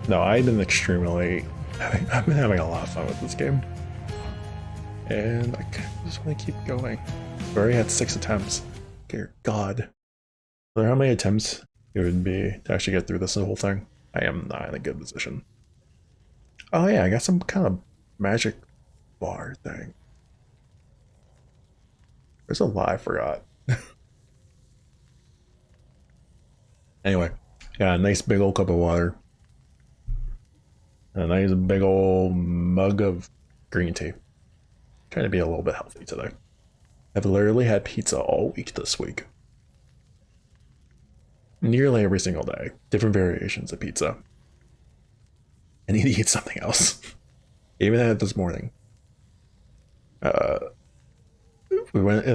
No, I've been extremely. I've been having a lot of fun with this game, and I just want to keep going. We already had 6 attempts. Dear God, no matter how many attempts it would be to actually get through this whole thing, I am not in a good position. Oh yeah, I got some kind of magic bar thing. There's a lot I forgot. Anyway, got a nice big old cup of water. And a nice big old mug of green tea. Trying to be a little bit healthy today. I've literally had pizza all week this week. Nearly every single day. Different variations of pizza. I need to eat something else. Even had it this morning. Ended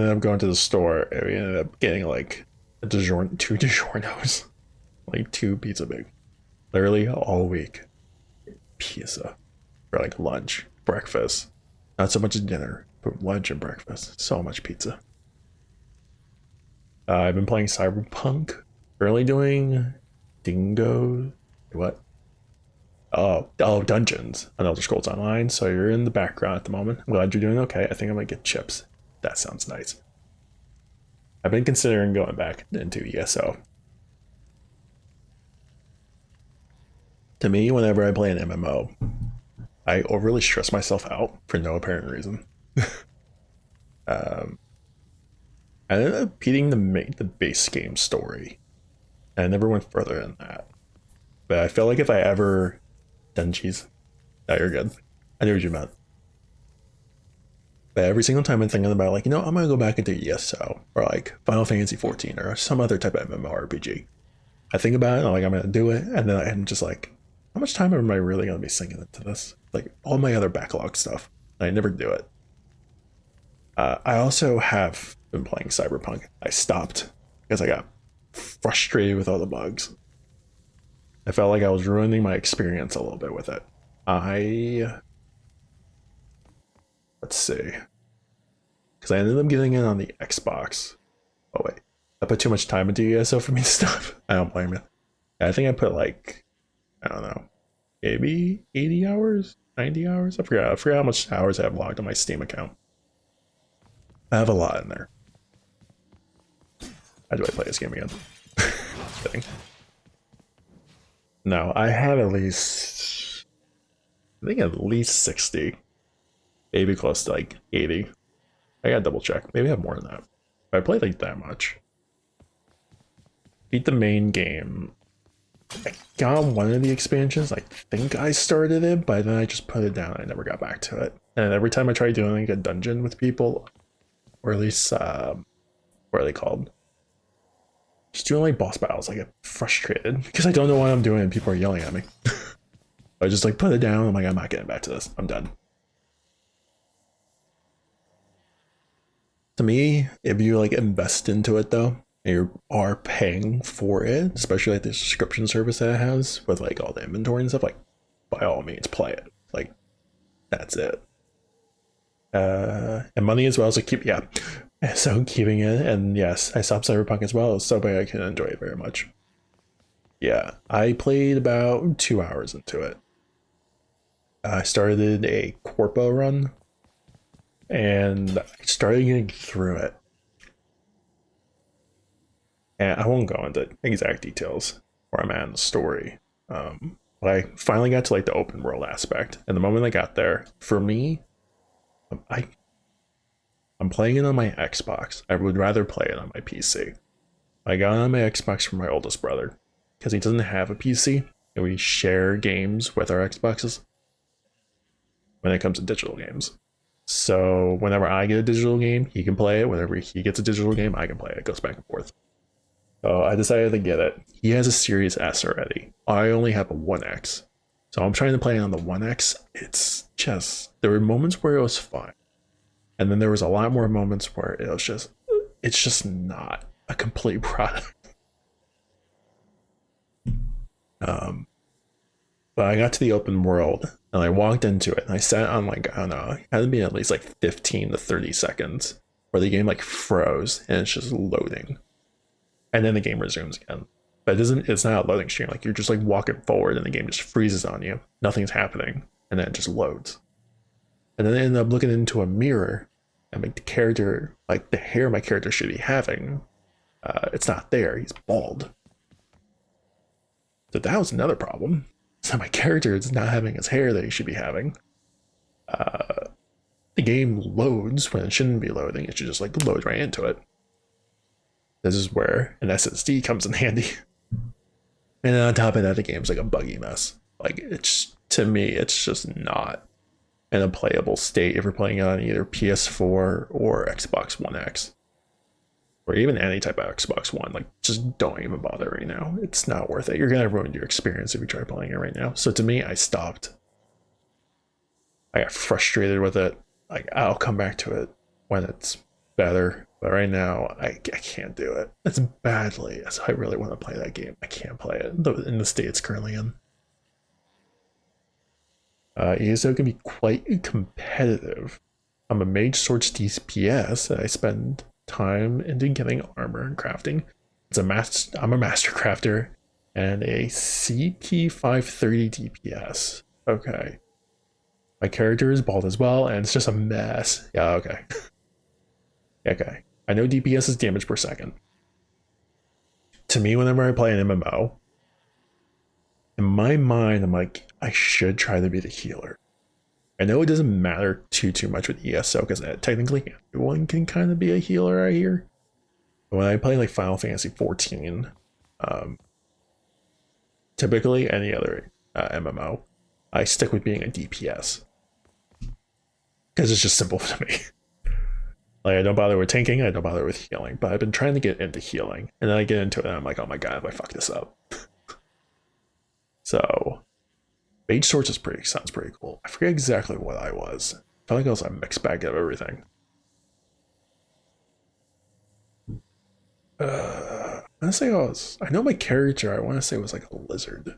up going to the store and we ended up getting like two DiGiorno's. Like 2 pizza big. Literally all week. Pizza. For like lunch, breakfast. Not so much dinner, but lunch and breakfast. So much pizza. I've been playing Cyberpunk. Currently doing Dingo. What? Oh, Dungeons on Elder Scrolls Online. So you're in the background at the moment. I'm glad you're doing okay. I think I might get chips. That sounds nice. I've been considering going back into ESO. To me, whenever I play an MMO, I overly stress myself out for no apparent reason. I ended up beating the base game story. I never went further than that. But I feel like if I ever done cheese, no, you're good. I knew what you meant. But every single time I'm thinking about like, I'm gonna go back into ESO or like Final Fantasy 14 or some other type of MMORPG. I think about it, I'm gonna do it, and then I'm just like, how much time am I really gonna be sinking into this? Like all my other backlog stuff. I never do it. I also have been playing Cyberpunk. I stopped because I got frustrated with all the bugs. I felt like I was ruining my experience a little bit with it. Let's see. Because I ended up getting it on the Xbox. Oh wait, I put too much time into ESO for me to stop. I don't blame you. I think I put like, I don't know, maybe 80 hours, 90 hours. I forgot how much hours I have logged on my Steam account. I have a lot in there. How do I play this game again? Kidding. No, I have at least, I think at least 60. Maybe close to like 80. I gotta double check. Maybe I have more than that. But I played like that much. Beat the main game. I got on one of the expansions. I think I started it, but then I just put it down. I never got back to it. And every time I try doing like a dungeon with people, or at least what are they called? Just doing like boss battles, I get frustrated because I don't know what I'm doing and people are yelling at me. I just like put it down. I'm like, I'm not getting back to this. I'm done. To me, if you like invest into it though, and you are paying for it, especially like the subscription service that it has with like all the inventory and stuff, like by all means play it. Like that's it. And money as well, so so keeping it. And yes, I stopped Cyberpunk as well, so I can enjoy it very much. Yeah, I played about 2 hours into it. I started a corpo run and I started getting through it. And I won't go into exact details where I'm at in the story. But I finally got to like the open world aspect. And the moment I got there, for me, I'm playing it on my Xbox. I would rather play it on my PC. I got it on my Xbox from my oldest brother because he doesn't have a PC and we share games with our Xboxes when it comes to digital games. So whenever I get a digital game, he can play it. Whenever he gets a digital game, I can play it. It goes back and forth. So I decided to get it. He has a Series S already. I only have a 1X. So I'm trying to play it on the 1X. It's just, there were moments where it was fun. And then there was a lot more moments where it's just not a complete product. But I got to the open world and I walked into it and I sat on like, I don't know, it had to be at least like 15 to 30 seconds where the game like froze and it's just loading. And then the game resumes again. But it doesn't. It's not a loading screen. Like you're just like walking forward, and the game just freezes on you. Nothing's happening, and then it just loads. And then I end up looking into a mirror, and like the character, like the hair my character should be having, it's not there. He's bald. So that was another problem. So my character is not having his hair that he should be having. The game loads when it shouldn't be loading. It should just like load right into it. This is where an SSD comes in handy. And then on top of that, the game's like a buggy mess. Like it's, to me, it's just not in a playable state if you're playing it on either PS4 or Xbox One X. Or even any type of Xbox One. Like just don't even bother right now. It's not worth it. You're gonna ruin your experience if you try playing it right now. So to me, I stopped. I got frustrated with it. Like I'll come back to it when it's better. But right now, I can't do it. As badly as I really want to play that game, I can't play it in the state it's currently in. ESO can be quite competitive. I'm a mage swords DPS. I spend time into getting armor and crafting. I'm a master crafter and a CP 530 DPS. Okay. My character is bald as well, and it's just a mess. Yeah, okay. Okay. I know DPS is damage per second. To me, whenever I play an MMO, in my mind, I'm like, I should try to be the healer. I know it doesn't matter too much with ESO, because technically everyone can kind of be a healer, I hear. But when I play like Final Fantasy 14, typically any other MMO, I stick with being a DPS. Because it's just simple to me. Like, I don't bother with tanking, I don't bother with healing, but I've been trying to get into healing, and then I get into it and I'm like, oh my god, if I fuck this up. So, Mage Swords sounds pretty cool. I forget exactly what I was. I felt like I was a mixed bag of everything. I know my character, I want to say was like a lizard. I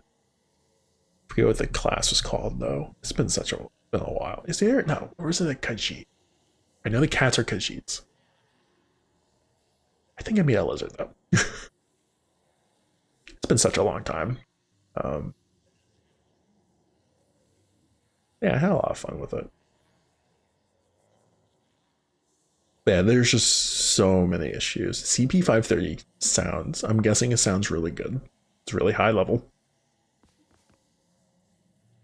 forget what the class was called though. It's been been a while. Is there? No, or is it a Khajiit? I know the cats are Khajiits. I think I made a lizard though. It's been such a long time. Yeah, I had a lot of fun with it. But yeah, there's just so many issues. CP530 sounds, I'm guessing it sounds really good. It's really high level.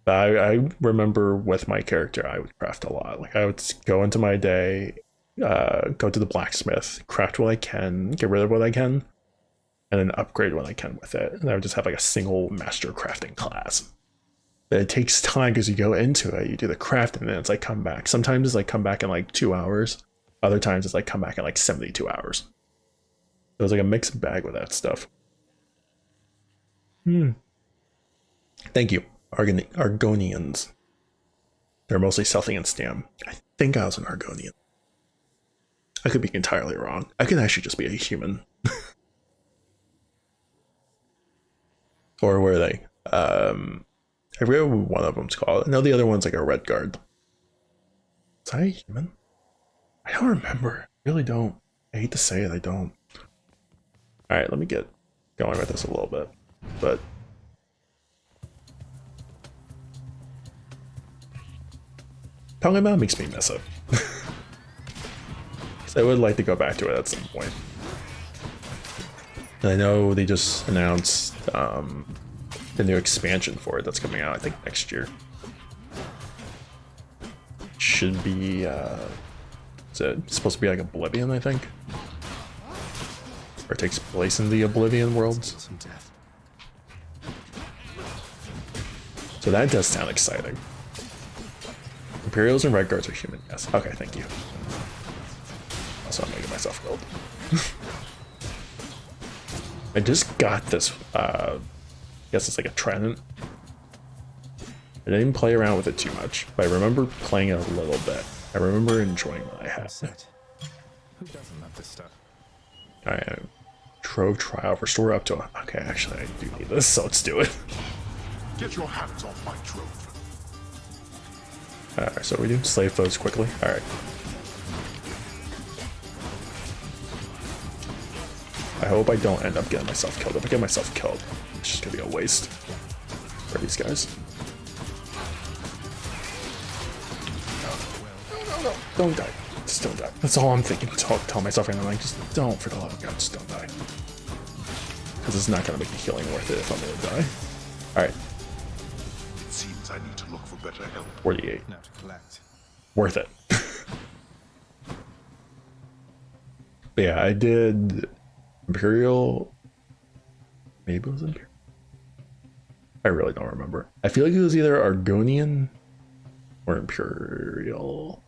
I remember with my character, I would craft a lot. Like I would go into my day, go to the blacksmith, craft what I can, get rid of what I can, and then upgrade what I can with it. And I would just have like a single master crafting class. But it takes time because you go into it, you do the craft, and then it's like come back. Sometimes it's like come back in like 2 hours. Other times it's like come back in like 72 hours. So it's like a mixed bag with that stuff. Thank you. Argonians. They're mostly stealthy and stam. I think I was an Argonian. I could be entirely wrong. I could actually just be a human. Or were they? I forget what one of them's called. I know the other one's like a red guard. Is I a human? I don't remember. I really don't. I hate to say it, I don't. Alright, let me get going with this a little bit. But talking about it makes me miss it. So I would like to go back to it at some point. And I know they just announced the new expansion for it that's coming out, I think, next year. Should be, is it supposed to be like Oblivion, I think? Or it takes place in the Oblivion worlds. So that does sound exciting. Imperials and Red Guards are human, yes. Okay, thank you. Also, I'm making myself gold. I just got this, I guess it's like a Trident. I didn't play around with it too much, but I remember playing it a little bit. I remember enjoying what I had. Who doesn't love this stuff? Alright, Trove Trial, restore up to, okay, actually I do need this, so let's do it. Get your hands off my trove. Alright, so we do slave foes quickly. Alright. hope I don't end up getting myself killed. If I get myself killed, it's just gonna be a waste for these guys. No. Don't die. Just don't die. That's all I'm thinking. Tell myself, and I'm like, just don't, for the love of God, just don't die. Because it's not gonna make the healing worth it if I'm gonna die. Alright. It seems I need to look for better help. 48. Now to collect. Worth it. But yeah, I did Imperial. Maybe it was Imperial. I really don't remember. I feel like it was either Argonian or Imperial.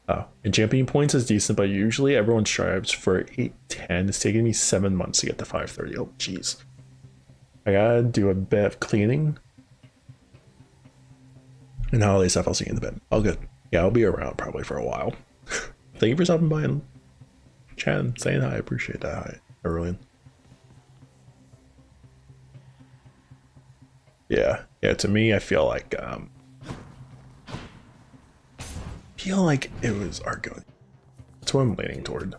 Oh, and champion points is decent, but usually everyone strives for 810. It's taking me 7 months to get to 530. Oh, jeez. I gotta do a bit of cleaning. And holiday stuff, I'll see you in a bit. All good. Yeah, I'll be around probably for a while. Thank you for stopping by and chatting, saying hi. I appreciate that. Hi, Aurelian. Yeah, to me, I feel like it was Argonian. That's what I'm leaning toward.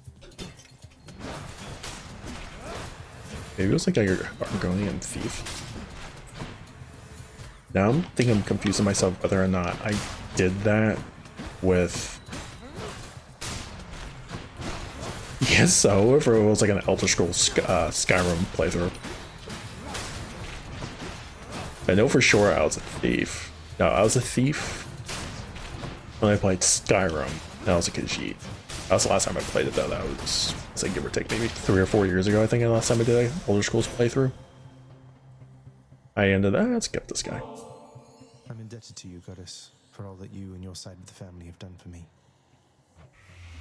Maybe it was like a Argonian thief. Now I'm thinking I'm confusing myself whether or not I did that with so if it was like an Elder Scrolls Skyrim playthrough. I know for sure I was a thief. No, I was a thief when I played Skyrim. And I was a Khajiit. That was the last time I played it though. That was like give or take maybe 3 or 4 years ago, I think, the last time I did an Elder Scrolls playthrough. I ended up, let's skip this guy. I'm indebted to you, Goddess, for all that you and your side of the family have done for me.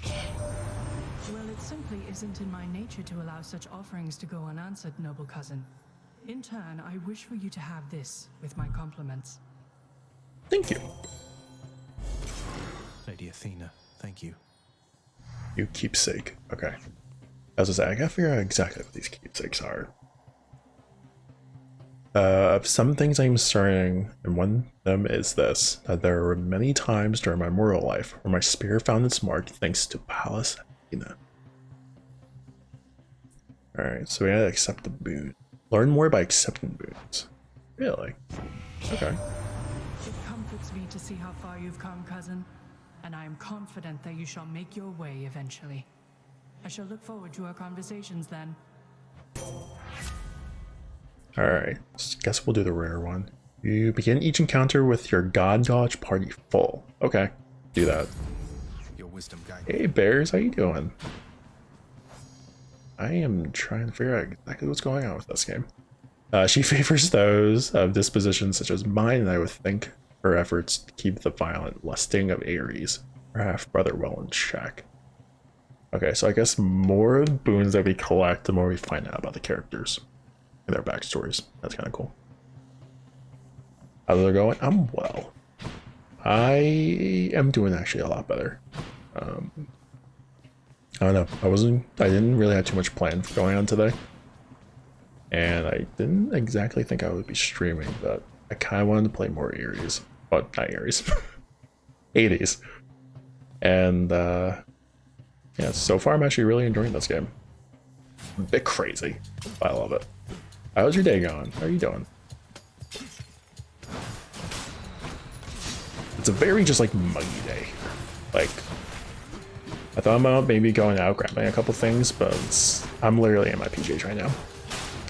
Well, it simply isn't in my nature to allow such offerings to go unanswered, noble cousin. In turn, I wish for you to have this with my compliments. Thank you. Lady Athena, thank you. You keepsake. Okay. As I say, I gotta figure out exactly what these keepsakes are. Some things I'm starting, and one of them is this, that there were many times during my mortal life where my spear found its mark thanks to Pallas Athena. Alright, so we gotta accept the boon. Learn more by accepting boons. Really? Okay. It comforts me to see how far you've come, cousin, and I am confident that you shall make your way eventually. I shall look forward to our conversations then. Alright, guess we'll do the rare one. You begin each encounter with your God Dodge party full. Okay, do that. Your wisdom guide. Hey Bears, how you doing? I am trying to figure out exactly what's going on with this game. She favors those of dispositions such as mine, and I would think her efforts to keep the violent lusting of Ares, her half-brother, well in check. Okay, so I guess more of the boons that we collect, the more we find out about the characters and their backstories. That's kind of cool. How's it going? I'm well. I am doing actually a lot better. I don't know. I didn't really have too much planned for going on today. And I didn't exactly think I would be streaming, but I kind of wanted to play more Ares. Well, not Ares. 80s. And yeah, so far I'm actually really enjoying this game. A bit crazy, but I love it. How's your day going? How are you doing? It's a very just like muggy day. Like, I thought about maybe going out, grabbing a couple things, but I'm literally in my PJs right now.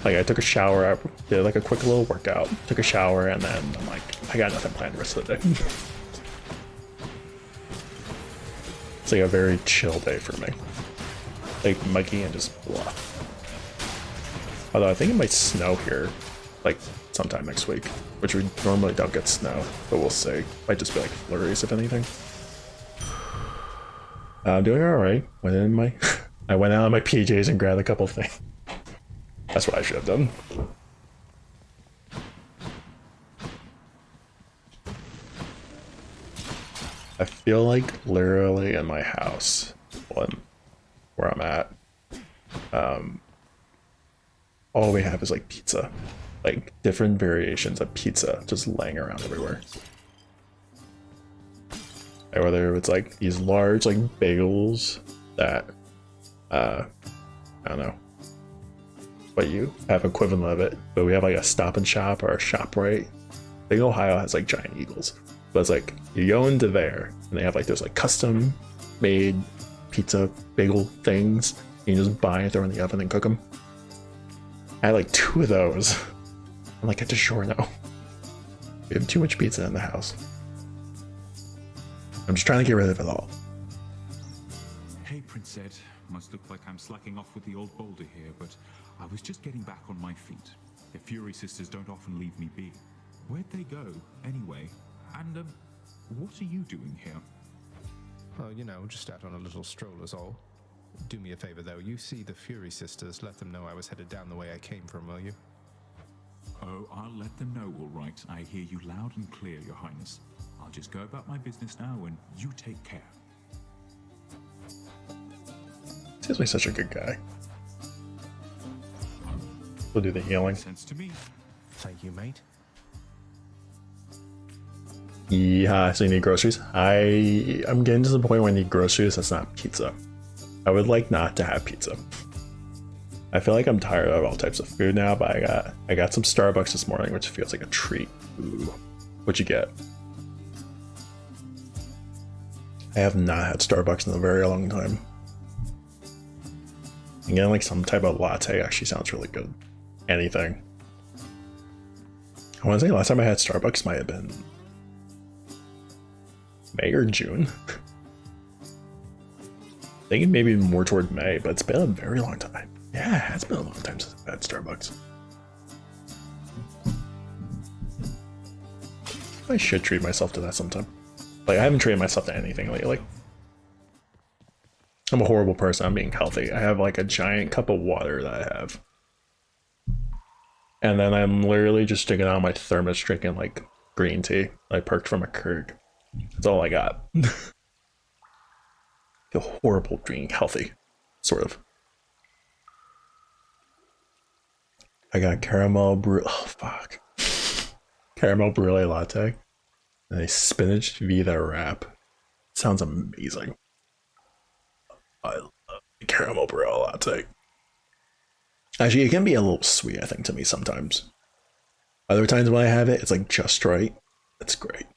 Like, I took a shower, I did like a quick little workout, took a shower, and then I'm like, I got nothing planned the rest of the day. It's like a very chill day for me. Like, muggy and just blah. Although I think it might snow here, like, sometime next week, which we normally don't get snow, but we'll see. Might just be like flurries, if anything. I'm doing alright. I went out of my PJs and grabbed a couple things. That's what I should have done. I feel like literally in my house, where I'm at, all we have is like pizza, like different variations of pizza just laying around everywhere. Like whether it's like these large like bagels that I don't know what you have equivalent of it, but we have like a Stop and Shop or a ShopRite. I think Ohio has like giant eagles, but it's like you go into there and they have like those like custom made pizza bagel things. You can just buy and throw in the oven and cook them. I had like 2 of those. I'm like, I just sure know. We have too much pizza in the house. I'm just trying to get rid of it all. Hey, Prince Ed. Must look like I'm slacking off with the old boulder here, but I was just getting back on my feet. The Fury sisters don't often leave me be. Where'd they go, anyway? And, what are you doing here? Oh, you know, just out on a little stroll is all. Do me a favor, though. You see the Fury sisters, let them know I was headed down the way I came from, will you? Oh, I'll let them know, all right. I hear you loud and clear, Your Highness. I'll just go about my business now, and you take care. Seems like such a good guy. We'll do the healing. Sense to me. Thank you, mate. Yeah, so you need groceries. I'm getting to the point where I need groceries that's not pizza. I would like not to have pizza. I feel like I'm tired of all types of food now, but I got some Starbucks this morning, which feels like a treat. Ooh. What'd you get? I have not had Starbucks in a very long time. And getting like some type of latte actually sounds really good. Anything. I want to say last time I had Starbucks might have been May or June. Thinking maybe more toward May, but it's been a very long time. Yeah, it's been a long time since I've had Starbucks. I should treat myself to that sometime. Like, I haven't treated myself to anything lately. I'm a horrible person. I'm being healthy. I have like a giant cup of water that I have. And then I'm literally just sticking on my thermos drinking like green tea I perked from a Keurig. That's all I got. I feel horrible being healthy. Sort of. I got caramel brulee. Oh, fuck. Caramel brulee latte. And a spinach Vita wrap. Sounds amazing. I love the caramel brulee latte. Actually, it can be a little sweet, I think, to me sometimes. Other times when I have it, it's like just right. It's great.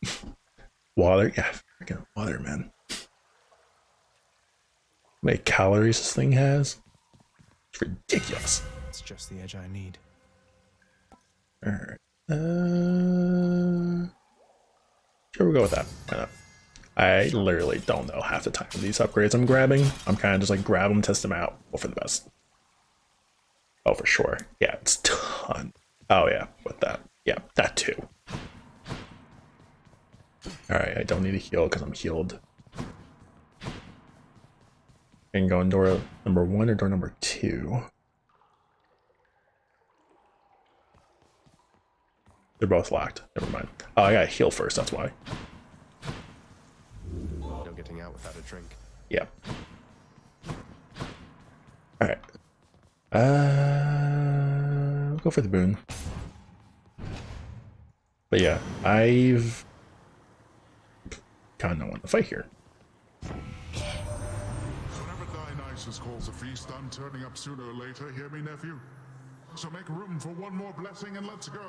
Water, yeah, freaking water, man. How many calories this thing has? It's ridiculous. It's just the edge I need. Alright. Sure, we'll go with that. Why not? I literally don't know half the time of these upgrades I'm grabbing. I'm kind of just like grab them, test them out, hope for the best. Oh, for sure. Yeah, it's a ton. Oh, yeah, with that. Yeah, that too. Alright, I don't need to heal because I'm healed. I can go in door number 1 or door number 2. They're both locked. Never mind. Oh, I gotta heal first, that's why. No getting out without a drink. Yep. Alright. I'll go for the boon. But yeah, I've kind of know when to fight here. Whenever Dionysus calls a feast, I'm turning up sooner or later, hear me, nephew? So make room for one more blessing and let's go!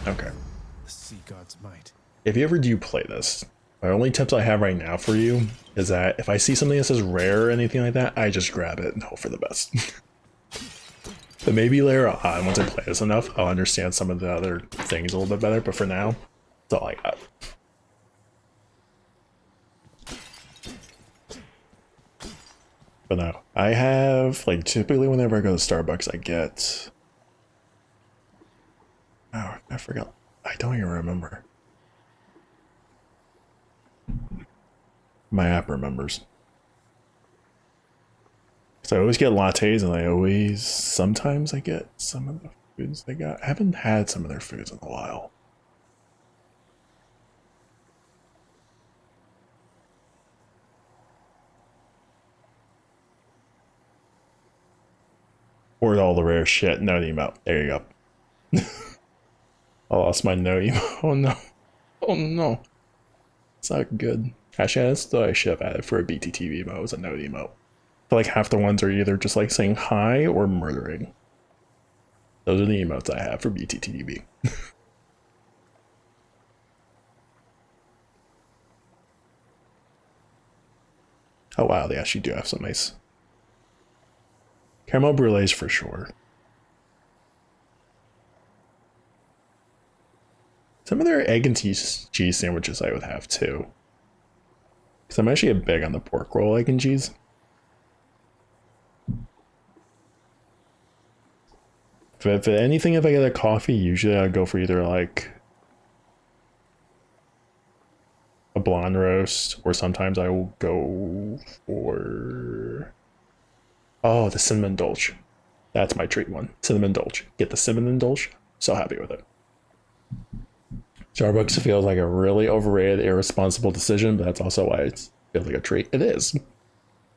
Okay. The sea god's might. If you ever do play this, my only tips I have right now for you is that if I see something that says rare or anything like that, I just grab it and hope for the best. But maybe later on, once I play this enough, I'll understand some of the other things a little bit better, but for now, that's all I got. But no, I have, like, typically whenever I go to Starbucks, I get... Oh, I forgot. I don't even remember. My app remembers. So I always get lattes, and sometimes I get some of the foods they got. I haven't had some of their foods in a while. Poured all the rare shit. No emote. There you go. I lost my no emote. Oh no. Oh no. It's not good. Actually, that's what I should have added for a BTTV emote, was a note emote. I feel like half the ones are either just like saying hi or murdering. Those are the emotes I have for BTTV. Oh wow, they actually do have some nice caramel brulees for sure. Some of their egg and cheese sandwiches I would have too. Because I'm actually a big on the pork roll egg and cheese. If anything, if I get a coffee, usually I'll go for either like a blonde roast, or sometimes I will go for the cinnamon dolce. That's my treat one. Cinnamon dolce. Get the cinnamon dolce. So happy with it. Starbucks feels like a really overrated, irresponsible decision, but that's also why it feels like a treat. It is.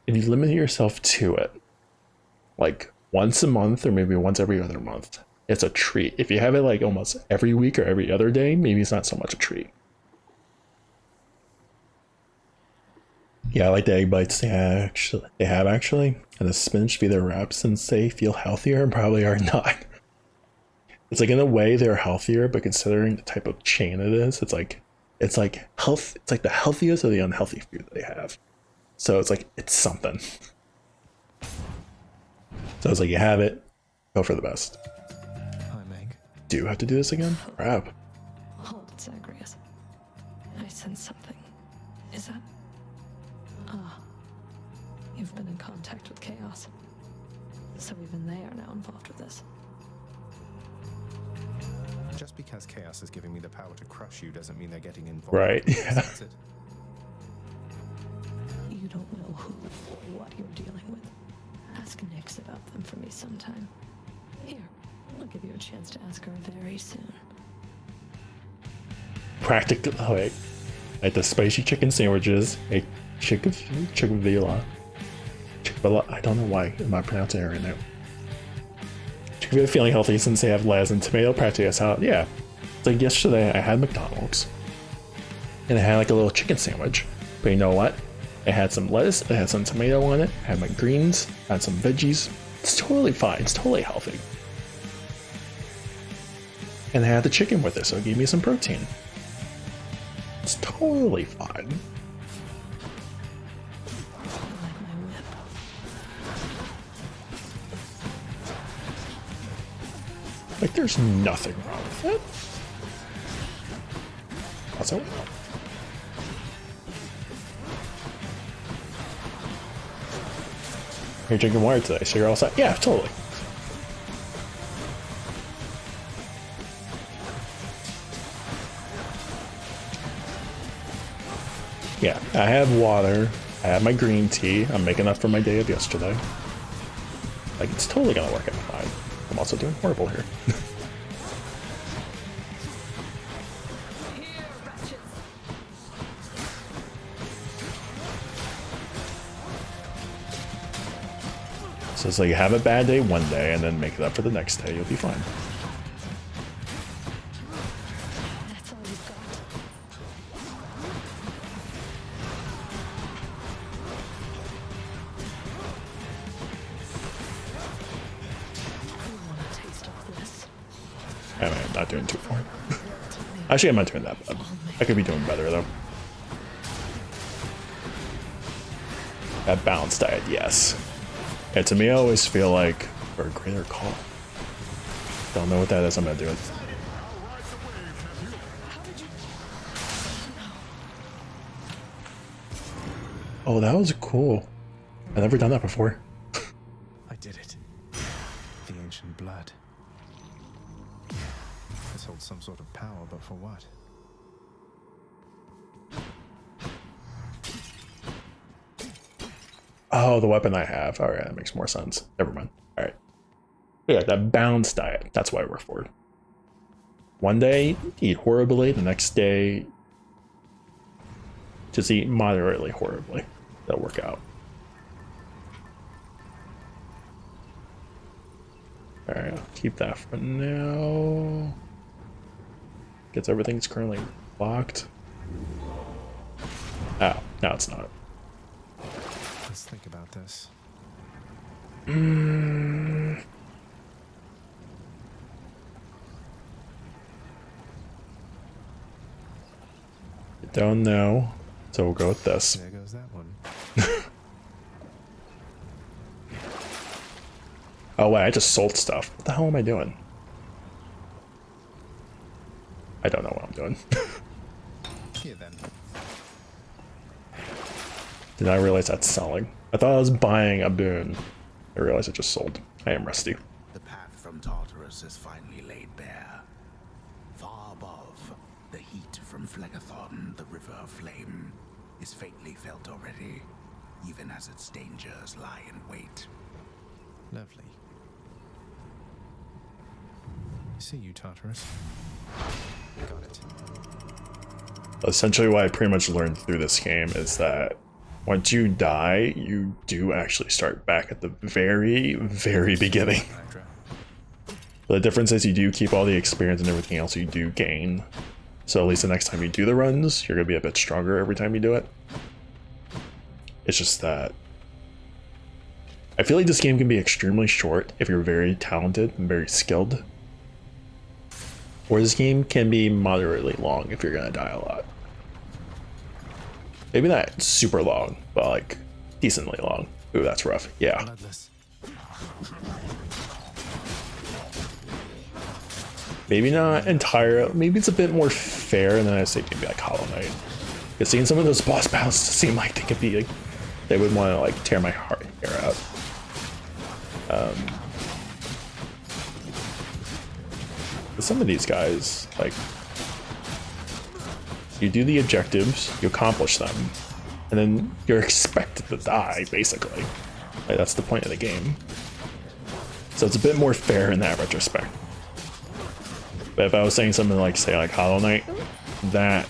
If you limit yourself to it, like once a month or maybe once every other month, it's a treat. If you have it like almost every week or every other day, maybe it's not so much a treat. Yeah, I like the egg bites they have actually, and the spinach be their wraps, since they feel healthier and probably are not. It's like in a way they're healthier, but considering the type of chain it is, it's like health. It's like the healthiest of the unhealthy food they have. So it's something. So it's like you have it, go for the best. Hi, Meg. Do you have to do this again? Crap. Hold it, Zagreus. I sense something. Is that... Ah. You've been in contact with Chaos. So even they are now involved with this. Just because Chaos is giving me the power to crush you doesn't mean they're getting involved. Right, yeah. That's it. You don't know who or what you're dealing with. Ask Nyx about them for me sometime. Here, I'll give you a chance to ask her very soon. Practical. Oh wait, like the spicy chicken sandwiches, a chicken villa. I don't know why I'm not pronouncing it right now. Chicken feeling healthy since they have lettuce and tomato practically as salad. Yeah, it's like yesterday I had McDonald's and I had like a little chicken sandwich, but you know what? It had some lettuce, it had some tomato on it, I had my greens, I had some veggies. It's totally fine. It's totally healthy. And I had the chicken with it, so it gave me some protein. It's totally fine. I like my whip. Like, there's nothing wrong with it. Also, you're drinking water today, so you're all set. Yeah, totally. Yeah, I have water. I have my green tea. I'm making up for my day of yesterday. Like, it's totally gonna work out fine. I'm also doing horrible here. So it's like you have a bad day one day and then make it up for the next day. You'll be fine. That's all you've got. I want a taste of this. I mean, I'm not doing too far. Actually, I'm not doing that bad. I could be doing better though. That balanced diet, yes. Yeah, to me, I always feel like for a greater call. Don't know what that is. I'm gonna do it. Oh, that was cool. I've never done that before. I did it. The ancient blood. This holds some sort of power, but for what? Oh, the weapon I have. All right, that makes more sense. Never mind. All right. Yeah, that balanced diet. That's what I work for. One day, eat horribly. The next day, just eat moderately horribly. That'll work out. All right, I'll keep that for now. Gets everything's currently locked. Oh, no, it's not. Let's think about this. Don't know, so we'll go with this. There goes that one. Oh wait, I just sold stuff. What the hell am I doing? I don't know what I'm doing. Here then. Did not realize that's selling. I thought I was buying a boon. I realized I just sold. I am rusty. The path from Tartarus is finally laid bare. Far above, the heat from Phlegethon, the river of flame, is faintly felt already, even as its dangers lie in wait. Lovely. See you, Tartarus. Got it. Essentially what I pretty much learned through this game is that once you die, you do actually start back at the very, very beginning. But the difference is you do keep all the experience and everything else you do gain. So at least the next time you do the runs, you're going to be a bit stronger every time you do it. It's just that I feel like this game can be extremely short if you're very talented and very skilled. Or this game can be moderately long if you're going to die a lot. Maybe not super long, but like decently long. Ooh, that's rough. Yeah. Bloodless. Maybe not entirely. Maybe it's a bit more fair, and then I say maybe like Hollow Knight. Because seeing some of those boss battles seem like they could be like, they would want to like tear my heart hair out. But some of these guys, like, you do the objectives, you accomplish them, and then you're expected to die, basically. Like, that's the point of the game. So it's a bit more fair in that retrospect. But if I was saying something like, say, like Hollow Knight, that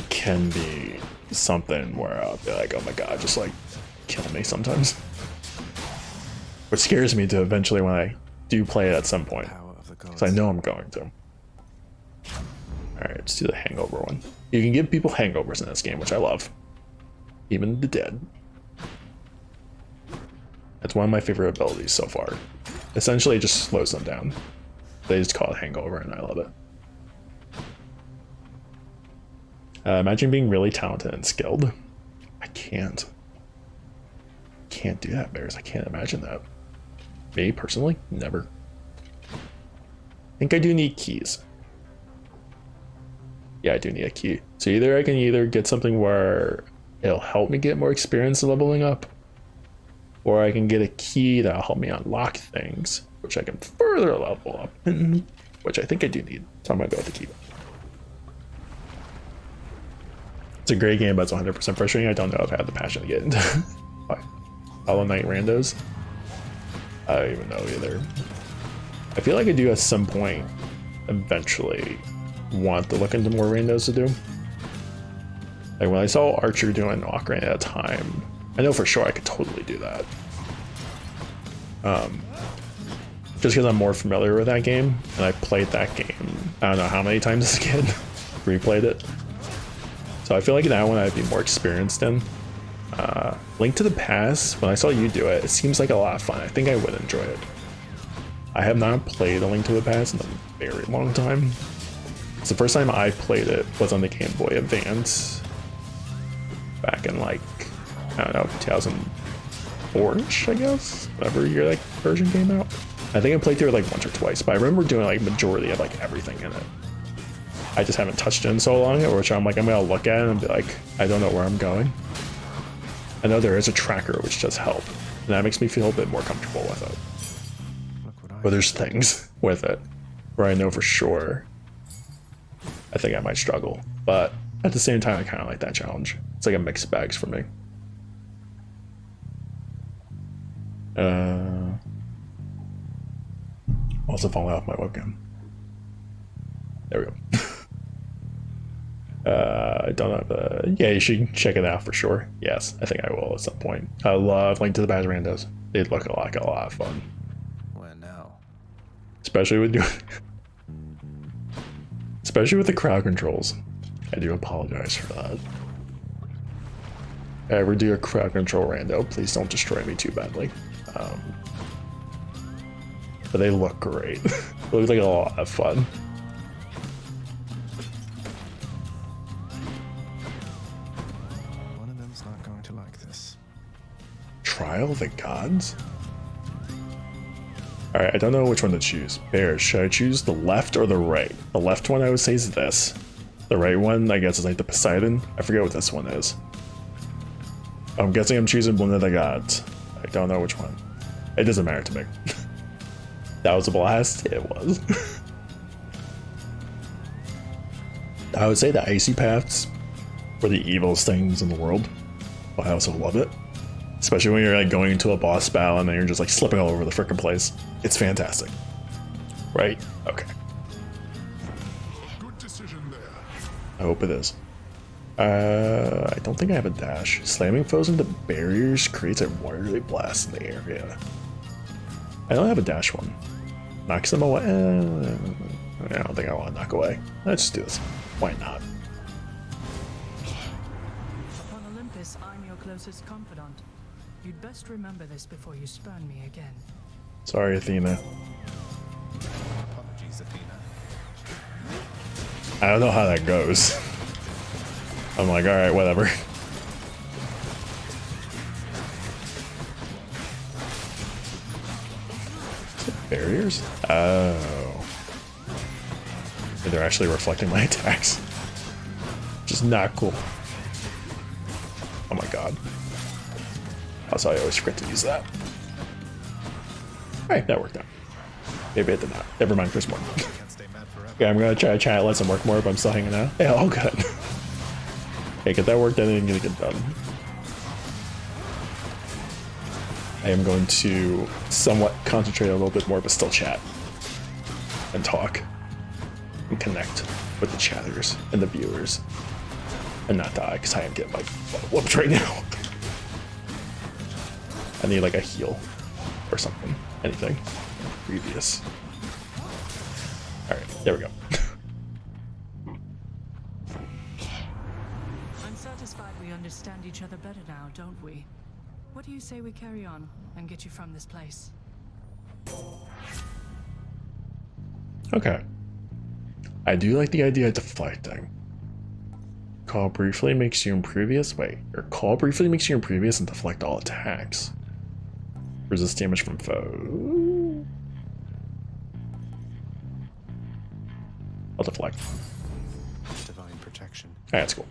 can be something where I'll be like, oh my god, just like kill me sometimes. Which scares me to eventually when I do play it at some point. Because I know I'm going to. Alright, let's do the hangover one. You can give people hangovers in this game, which I love. Even the dead. That's one of my favorite abilities so far. Essentially, it just slows them down. They just call it hangover, and I love it. Imagine being really talented and skilled. I can't. Can't do that, Bears. I can't imagine that. Me, personally, never. I think I do need keys. Yeah, I do need a key. So either I can either get something where it'll help me get more experience leveling up, or I can get a key that'll help me unlock things, which I can further level up, which I think I do need. So I'm gonna go with the key. It's a great game, but it's 100% frustrating. I don't know if I have the passion to get into Hollow Knight randos. I don't even know either. I feel like I do at some point eventually want to look into more randos to do. Like when I saw Archer doing Ocarina at a time, I know for sure I could totally do that. Just because I'm more familiar with that game, and I played that game, I don't know how many times as a kid, replayed it. So I feel like that one I'd be more experienced in. Link to the Past, when I saw you do it, it seems like a lot of fun. I think I would enjoy it. I have not played A Link to the Past in a very long time. So the first time I played it was on the Game Boy Advance back in like, I don't know, 2004-ish, I guess, whatever year that version came out. I think I played through it like once or twice, but I remember doing like majority of like everything in it. I just haven't touched it in so long, which I'm like, I'm gonna look at it and be like, I don't know where I'm going. I know there is a tracker which does help, and that makes me feel a bit more comfortable with it. But there's things with it where I know for sure I think I might struggle, but at the same time I kind of like that challenge. It's like a mixed bags for me. Also falling off my webcam. There we go. I don't know, but yeah, you should check it out for sure. Yes, I think I will at some point. I love Link to the Past randos. They look like a lot of fun. Where now? Especially with especially with the crowd controls. I do apologize for that. If I ever do a crowd control rando, please don't destroy me too badly. But they look great. They look like a lot of fun. One of them's not going to like this. Trial of the Gods? Alright, I don't know which one to choose. Bears, should I choose the left or the right? The left one I would say is this. The right one, I guess, is like the Poseidon. I forget what this one is. I'm guessing I'm choosing one of the gods. I don't know which one. It doesn't matter to me. That was a blast? It was. I would say the icy paths were the evilest things in the world. But I also love it. Especially when you're like going into a boss battle and then you're just like slipping all over the frickin' place. It's fantastic. Right? Okay. Good decision there. I hope it is. I don't think I have a dash. Slamming foes into barriers creates a watery blast in the area. I don't have a dash one. Knocks them away. I don't think I want to knock away. Let's just do this. Why not? Upon Olympus, I'm your closest confidant. You'd best remember this before you spurn me again. Sorry, Athena. Apologies, Athena. I don't know how that goes. I'm like, alright, whatever. Barriers? Oh. They're actually reflecting my attacks. Which is not cool. Oh my god. Also, I always forget to use that. Alright, that worked out. Maybe it did not. Never mind, there's more. Can't stay mad forever. Okay, I'm gonna try to chat, let some work more, but I'm still hanging out. Yeah, all good. Okay, get that work done and get it done. I am going to somewhat concentrate a little bit more, but still chat. And talk. And connect with the chatters and the viewers. And not die, because I am getting like whooped right now. I need like a heal or something. Anything. Previous. Alright, there we go. I'm satisfied we understand each other better now, don't we? What do you say we carry on and get you from this place? Okay. I do like the idea of deflecting. Call briefly makes you impervious. Wait, or call briefly makes you impervious and deflect all attacks. Resist damage from foe. I'll deflect. Divine protection. Alright, that's cool.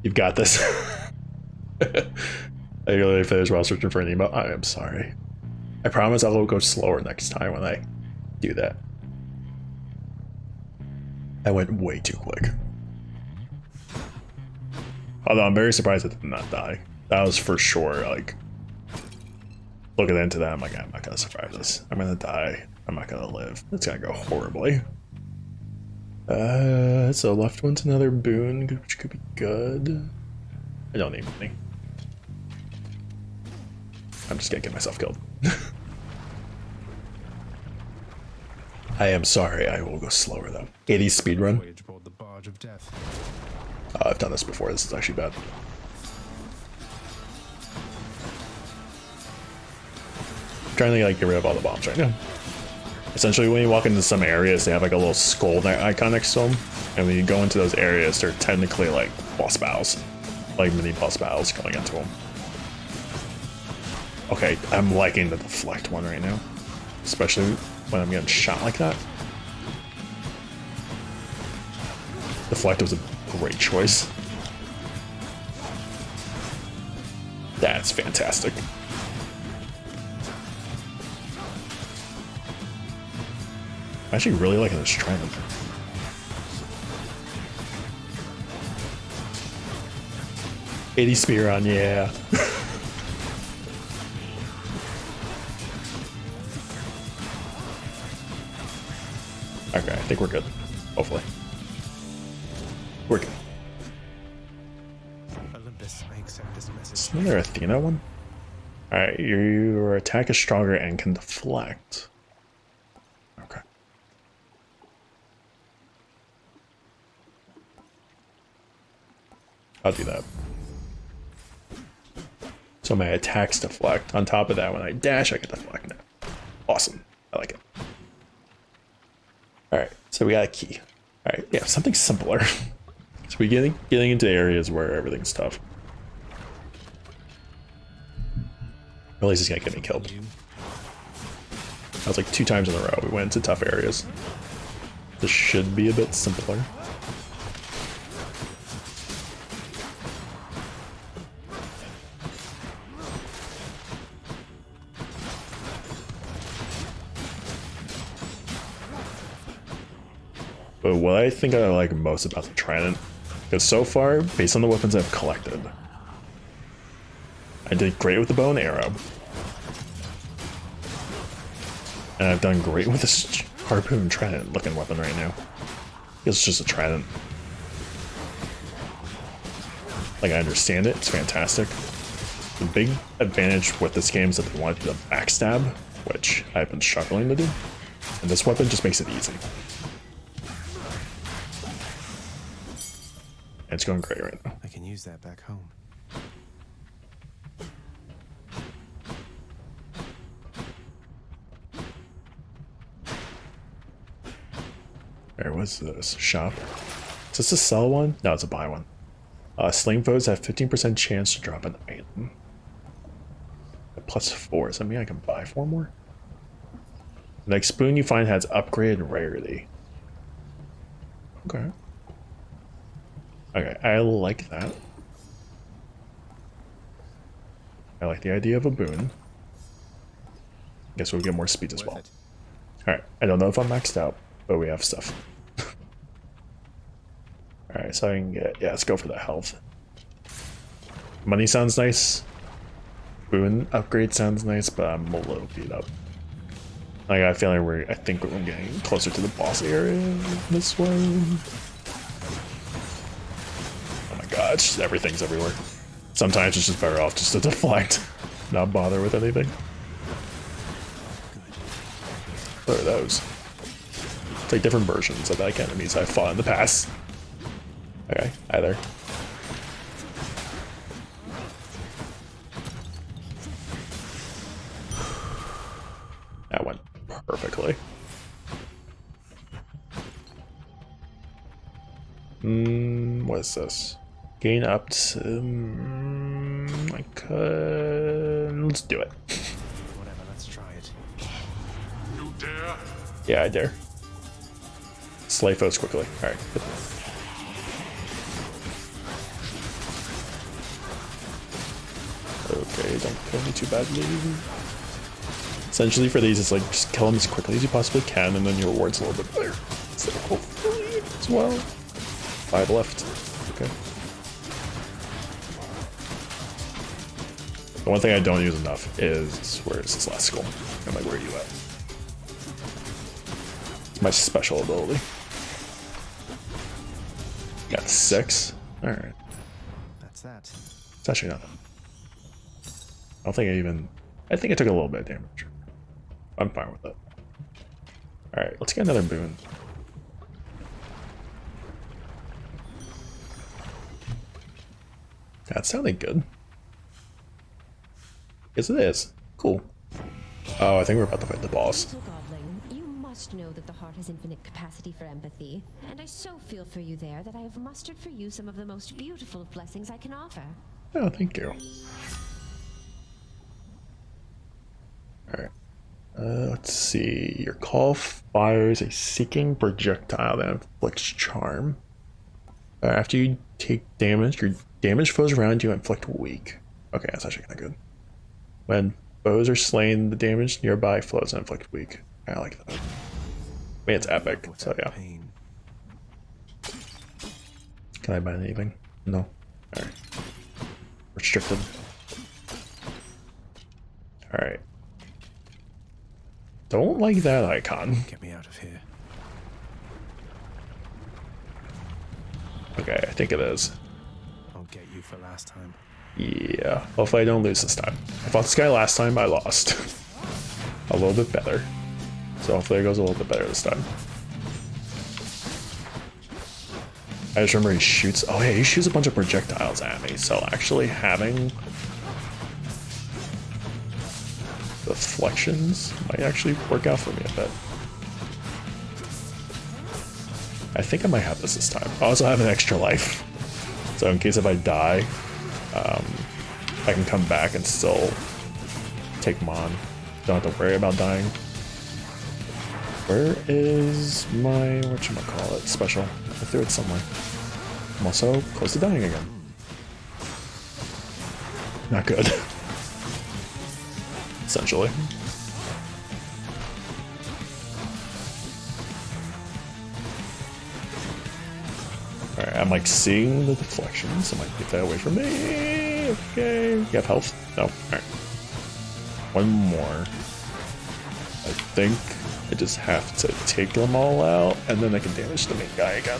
You've got this. I really finished while searching for an emo. I am sorry. I promise I will go slower next time when I do that. I went way too quick. Although I'm very surprised I did not die. That was for sure, like, looking into that, I'm like, I'm not gonna survive this. I'm gonna die. I'm not gonna live. It's gonna go horribly. So left one's another boon, which could be good. I don't need any. I'm just gonna get myself killed. I am sorry, I will go slower though. 80 speedrun. Voyage aboard the barge of death. I've done this before, this is actually bad. I'm trying to like get rid of all the bombs right now. Essentially, when you walk into some areas, they have like a little skull icon next to them. And when you go into those areas, they're technically like boss battles. Like mini boss battles going into them. Okay, I'm liking the deflect one right now. Especially when I'm getting shot like that. Deflect was a great choice. That's fantastic. I'm actually really liking this trident. '80 spear on, yeah. Okay, I think we're good. Hopefully. We're good. Olympus, I accept this message. Is another Athena one? Alright, your attack is stronger and can deflect. Okay. I'll do that. So my attacks deflect. On top of that, when I dash, I can deflect now. Awesome. I like it. Alright, so we got a key. Alright, yeah, something simpler. So we getting into areas where everything's tough. At least he's gonna get me killed. That was like 2 times in a row. We went into tough areas. This should be a bit simpler. But what I think I like most about the Trident is so far, based on the weapons I've collected, I did great with the bow and arrow. And I've done great with this harpoon trident looking weapon right now. It's just a trident. Like, I understand it, it's fantastic. The big advantage with this game is that they want to do the backstab, which I've been struggling to do. And this weapon just makes it easy. And it's going great right now. I can use that back home. Where was this? Shop? Is this a sell one? No, it's a buy one. Slain foes have 15% chance to drop an item. +4, does that mean I can buy 4 more? The next spoon you find has upgraded rarity. Okay. Okay, I like that. I like the idea of a boon. Guess we'll get more speed as well. Alright, I don't know if I'm maxed out, but we have stuff. Alright, so I can get, yeah, let's go for the health. Money sounds nice. Boon upgrade sounds nice, but I'm a little beat up. I got a feeling I think we're getting closer to the boss area this way. Oh my god, it's just, everything's everywhere. Sometimes it's just better off just to deflect, not bother with anything. What are those? It's like different versions of like enemies I've fought in the past. Okay, hi there. That went perfectly. What is this? Gain up to... I could... Let's do it. Whatever, let's try it. You dare? Yeah, I dare. Slay foes quickly. Alright. Okay, don't kill me too badly. Essentially for these, it's like just kill them as quickly as you possibly can, and then your reward's a little bit better. So hopefully as well. 5 left. Okay. The one thing I don't use enough is, where is this last skull? I'm like, where are you at? It's my special ability. Got 6. Alright. That's that. It's actually not that. I don't think I think I took a little bit of damage. I'm fine with it. Alright, let's get another boon. That sounded good. Yes, it is. Cool. Oh, I think we're about to fight the boss. Little godling, you must know that the heart has infinite capacity for empathy, and I so feel for you there that I have mustered for you some of the most beautiful of blessings I can offer. Oh, thank you. Alright. Let's see. Your call fires a seeking projectile that inflicts charm. After you take damage, your damaged foes around you inflict weak. Okay, that's actually kind of good. When foes are slain, the damage nearby flows and inflict weak. I like that. I mean, it's epic, so yeah. Can I buy anything? No. Alright. Restricted. Alright. Don't like that icon. Get me out of here. Okay, I think it is. I'll get you for last time. Yeah, hopefully I don't lose this time. I fought this guy last time, I lost. A little bit better. So hopefully it goes a little bit better this time. I just remember he shoots. Oh yeah, he shoots a bunch of projectiles at me. So actually having deflections might actually work out for me a bit. I think I might have this time. I also have an extra life, so in case if I die, I can come back and still take them on. Don't have to worry about dying. Where is my, whatchamacallit, special? I threw it somewhere. I'm also close to dying again. Not good. Essentially. Alright, I'm like seeing the deflections. I'm like, get that away from me. Okay. You have health? No. Alright. One more. I think I just have to take them all out, and then I can damage the main guy again.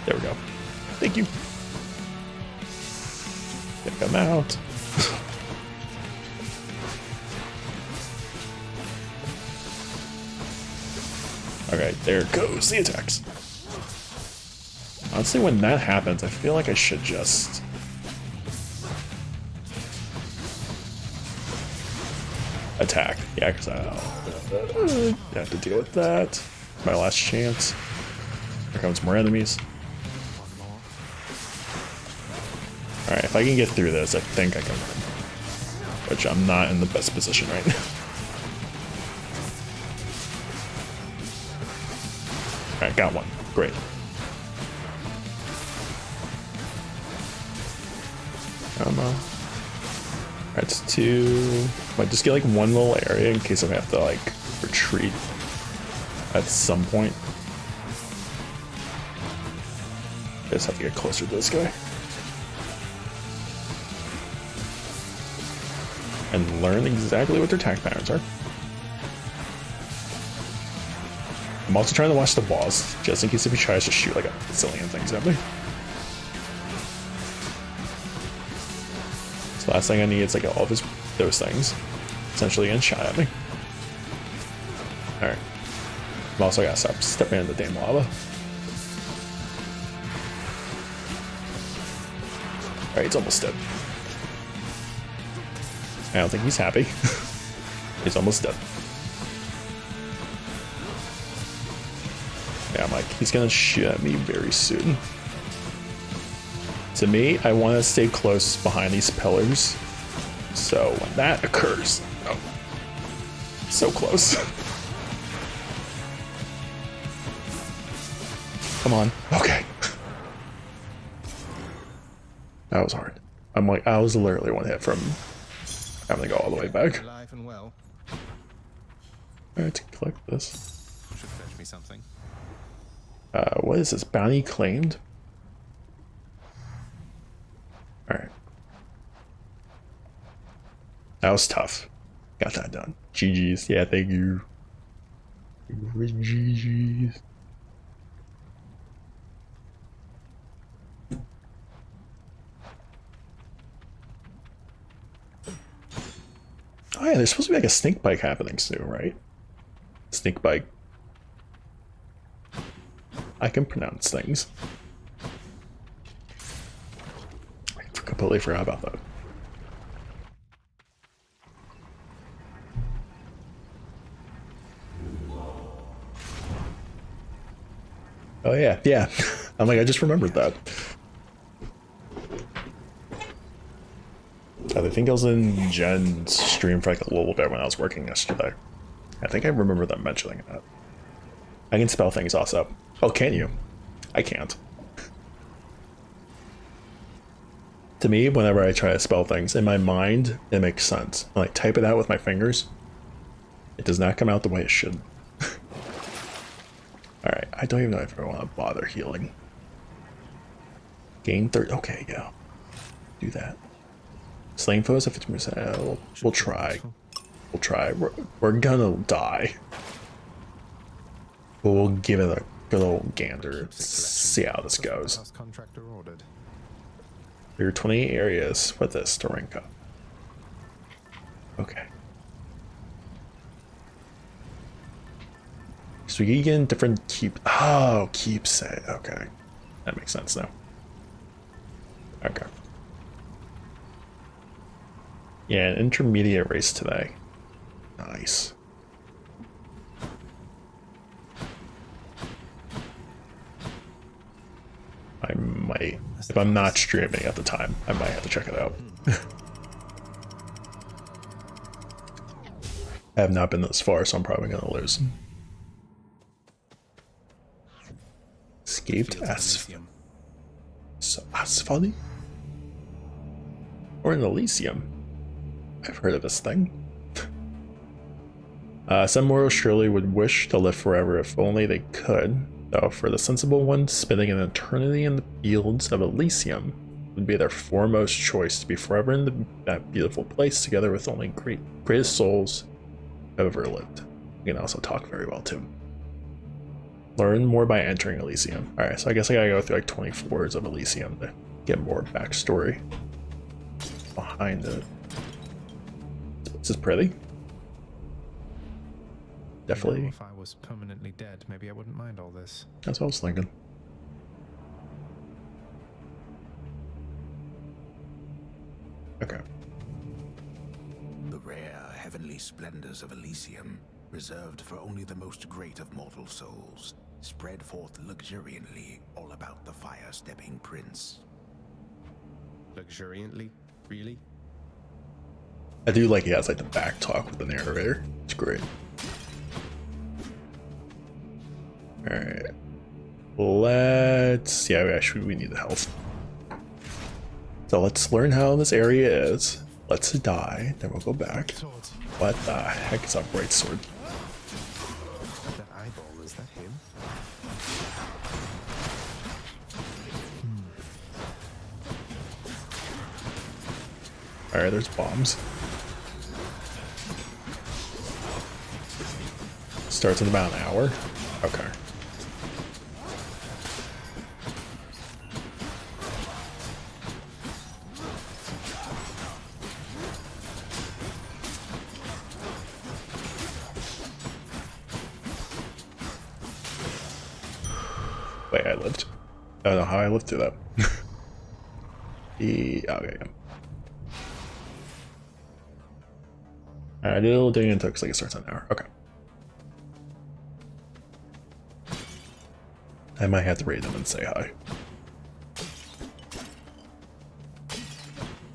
There we go. Thank you. Get them out. Okay, there goes the attacks. Honestly, when that happens, I feel like I should just... attack. Yeah, because I have to deal with that. My last chance. Here comes more enemies. Alright, if I can get through this, I think I can win. Which I'm not in the best position right now. Alright, got one. Great. Come on. Alright, it's two. Might just get like one little area in case I have to like retreat at some point. I just have to get closer to this guy. And learn exactly what their attack patterns are. I'm also trying to watch the boss, just in case if he tries to shoot like a zillion things at me. So last thing I need is like all of those things essentially getting shot at me. Alright. I've also gotta stop stepping into the damn lava. Alright, he's almost dead. I don't think he's happy. He's almost dead. Yeah, I'm like, he's gonna shoot at me very soon. To me, I want to stay close behind these pillars. So when that occurs, oh, so close. Come on. Okay. That was hard. I'm like, I was literally one hit from having to go all the way back. Alive and well. Alright, to collect this. Should fetch me something. What is this? Bounty claimed? Alright. That was tough. Got that done. GG's. Yeah, thank you. GG's. Oh yeah, there's supposed to be like a snake bike happening soon, right? Snake bike. I can pronounce things. I completely forgot about that. Oh yeah, yeah. I'm like, I just remembered that. I think I was in Jen's stream for like a little bit when I was working yesterday. I think I remember them mentioning that. I can spell things also. Oh, can you? I can't. To me, whenever I try to spell things, in my mind, it makes sense. When I type it out with my fingers, it does not come out the way it should. Alright, I don't even know if I want to bother healing. Gain 30. Okay, yeah. Do that. Slaying foes at 50%. We'll try. We'll try. We're gonna die. But we'll give it a good old gander. See how this goes. There are 28 areas with this to rank up. Okay. So you get different keep. Oh, keepsake. Okay. That makes sense now. Okay. Yeah, an intermediate race today. Nice. I might, if I'm not streaming at the time, I might have to check it out. I have not been this far, so I'm probably gonna lose. Escaped Elysium. Asphalty? Or an Elysium? I've heard of this thing. Some mortals surely would wish to live forever if only they could, though for the sensible ones, spending an eternity in the fields of Elysium would be their foremost choice, to be forever in that beautiful place together with only greatest souls I've ever lived. You can also talk very well too. Learn more by entering Elysium. Alright, so I guess I gotta go through like 20 floors of Elysium to get more backstory behind it. This is pretty. Definitely. You know, if I was permanently dead, maybe I wouldn't mind all this. That's what I was thinking. Okay. The rare heavenly splendors of Elysium, reserved for only the most great of mortal souls, spread forth luxuriantly all about the fire-stepping prince. Luxuriantly? Really? I do like he has like the back talk with the narrator. It's great. Alright. Let's... yeah, actually we need the health. So let's learn how this area is. Let's die, then we'll go back. What the heck is a bright sword? That eyeball, is that him? Alright, there's bombs. Starts in about an hour? Okay. Wait, I lived. I don't know how I lived through that. Okay, yeah. I did a little digging into it because it starts in an hour. Okay. I might have to raid them and say hi.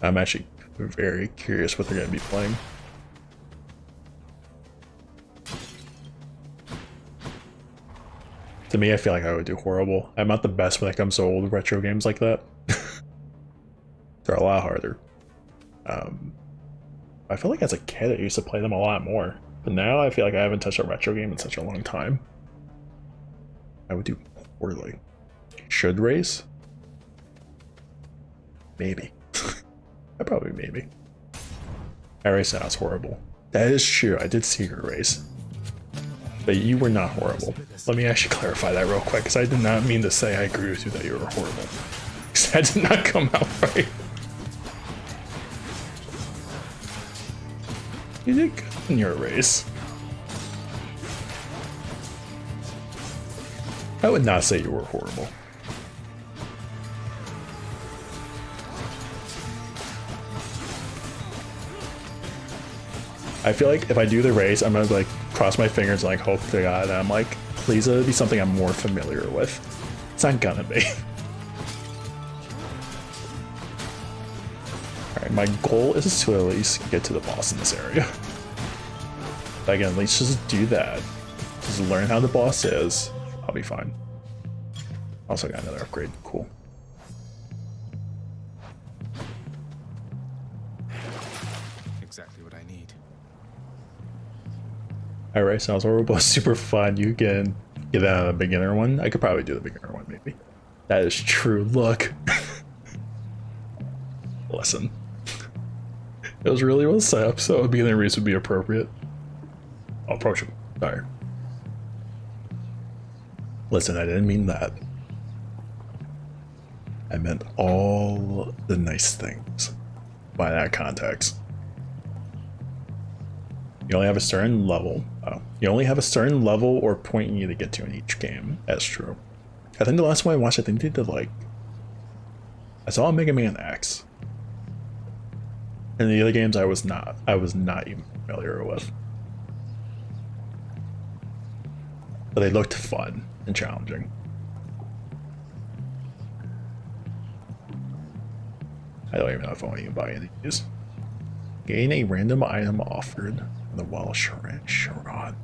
I'm actually very curious what they're going to be playing. To me, I feel like I would do horrible. I'm not the best when it comes to old retro games like that. They're a lot harder. I feel like as a kid I used to play them a lot more. But now I feel like I haven't touched a retro game in such a long time. I would do poorly. Should race? Maybe. I probably maybe. I race sounds horrible. That is true, I did see your race. But you were not horrible. Let me actually clarify that real quick, because I did not mean to say I agree with you that you were horrible. Because that did not come out right. You did good in your race. I would not say you were horrible. I feel like if I do the race, I'm gonna like cross my fingers and like hope to God that I'm like, please let it be something I'm more familiar with. It's not gonna be. Alright, my goal is to at least get to the boss in this area. But again, let's just do that. Just learn how the boss is. I'll be fine. Also got another upgrade. Cool. Exactly what I need. Alright, sounds horrible. Super fun. You can get out of the beginner one. I could probably do the beginner one, maybe. That is true. Look. Listen. It was really well set up, so a beginner race would be appropriate. I'll approach him. Sorry. Listen, I didn't mean that. I meant all the nice things by that context. You only have a certain level. Oh, you only have a certain level or point you need to get to in each game. That's true. I think the last one I watched, I think they did like, I saw Mega Man X. And the other games I was not even familiar with. But they looked fun and challenging. I don't even know if I want to even buy any of these. Gain a random item offered from the wall Sharon. Sharon.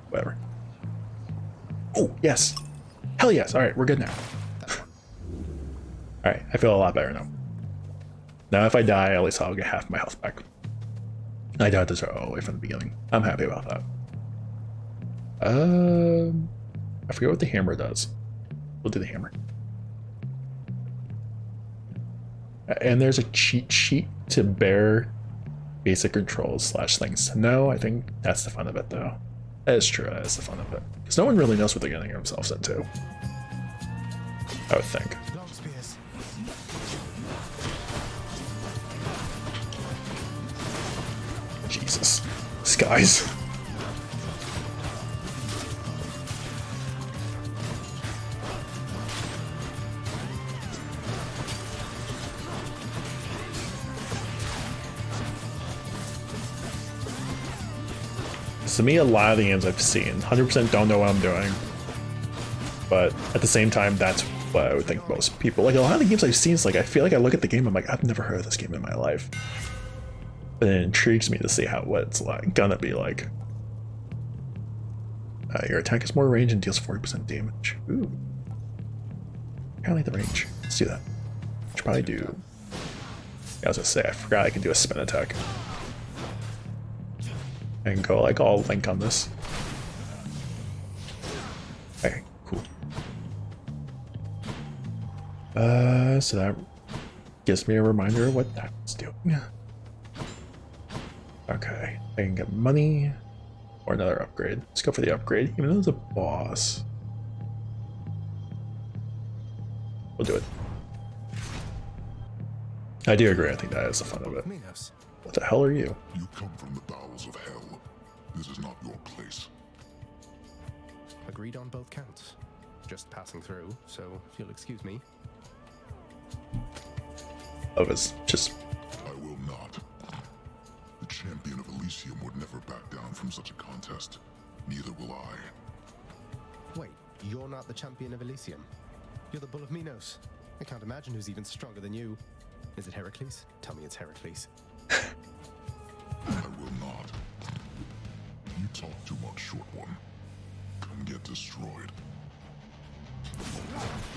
Whatever. Oh, yes. Hell yes. Alright, we're good now. Alright, I feel a lot better now. Now if I die, at least I'll get half my health back. I died this all the way from the beginning. I'm happy about that. I forget what the hammer does. We'll do the hammer. And there's a cheat sheet to bear basic controls / things to know. I think that's the fun of it, though. That is true. That is the fun of it. Because no one really knows what they're getting themselves into. I would think. Jesus. Skies. To me, a lot of the games I've seen, 100% don't know what I'm doing. But at the same time, that's what I would think most people. Like, a lot of the games I've seen, it's like, I feel like I look at the game, I'm like, I've never heard of this game in my life. But it intrigues me to see what it's like, gonna be like. Your attack has more range and deals 40% damage. Ooh. I like the range. Let's do that. Should probably do... I was gonna say, I forgot I can do a spin attack. I can go like all Link on this. Okay, cool. So that gives me a reminder of what that was doing. Okay, I can get money or another upgrade. Let's go for the upgrade, even though it's a boss. We'll do it. I do agree, I think that is the fun of it. What the hell are you? You come from the bowels of hell. This is not your place. Agreed on both counts. Just passing through, so if you'll excuse me. Oh, it's just... I will not. The champion of Elysium would never back down from such a contest. Neither will I. Wait, you're not the champion of Elysium? You're the Bull of Minos. I can't imagine who's even stronger than you. Is it Heracles? Tell me it's Heracles. I will not. You talk too much, short one. Come get destroyed.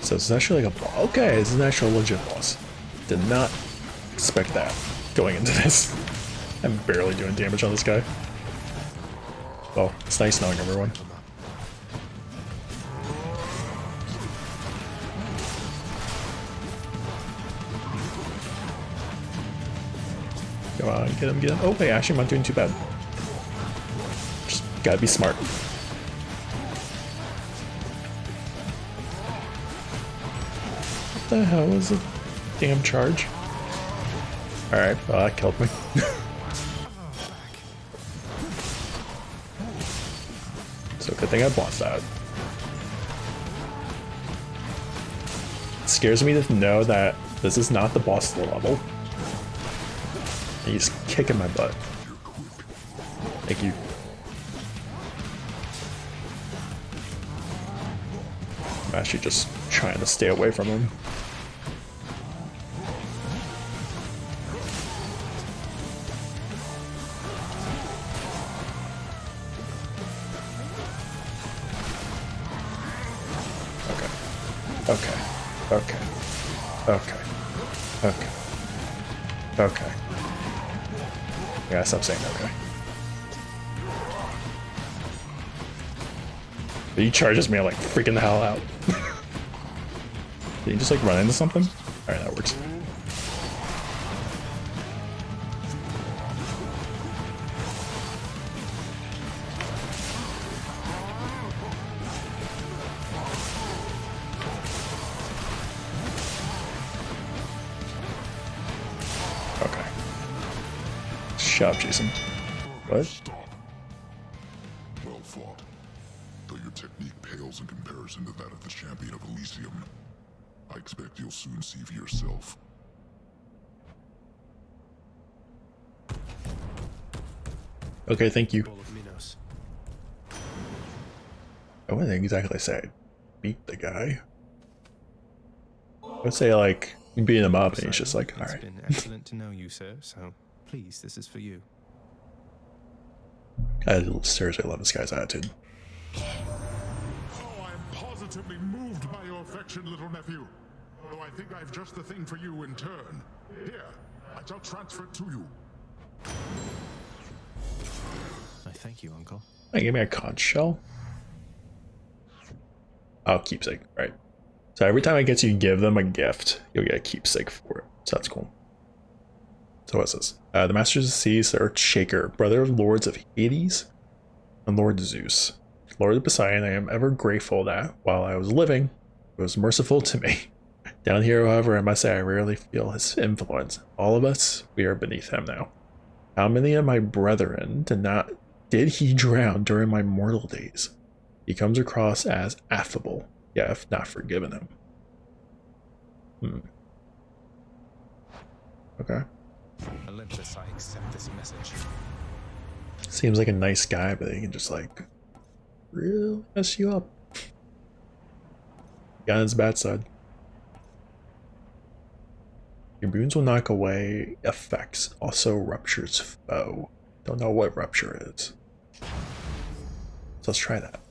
So it's actually like a boss. Okay, it's an actual legit boss. Did not expect that going into this. I'm barely doing damage on this guy. Well, it's nice knowing everyone. Come on, get him, get him. Oh, hey, actually, I'm not doing too bad. Just gotta be smart. What the hell is a damn charge? Alright, well, that killed me. So good thing I blocked that. It scares me to know that this is not the boss level. He's kicking my butt. Thank you. I'm actually just trying to stay away from him. Okay. Okay. Okay. Okay. Okay. I gotta stop saying okay. He charges me, I'm like freaking the hell out. Did he just like run into something? Alright, that works. job, Jason. What? Stop. Well fought. Though your technique pales in comparison to that of the champion of Elysium, I expect you'll soon see for yourself. Okay, thank you. Ball of Minos. I wouldn't exactly say beat the guy. I would say like beating him up and he's just like, It's alright. been excellent to know you, sir, so please, this is for you. I seriously love this guy's attitude. Oh, I'm positively moved by your affection, little nephew. Though I think I've just the thing for you in turn. Here, I shall transfer it to you. I thank you, Uncle. Hey, give me a conch shell. Oh, keepsake, right. So every time I get you give them a gift, you'll get a keepsake for it. So that's cool. So what's this? The Masters of the Seas, the Earth Shaker, brother of Lords of Hades and Lord Zeus. Lord of Poseidon, I am ever grateful that, while I was living, he was merciful to me. Down here, however, I must say I rarely feel his influence. All of us, we are beneath him now. How many of my brethren did he drown during my mortal days? He comes across as affable, yet I've not forgiven him. Okay. Olympus, I accept this message. Seems like a nice guy, but he can just like really mess you up. Got on his bad side. Your boons will knock away effects, also ruptures foe. Don't know what rupture is. So let's try that.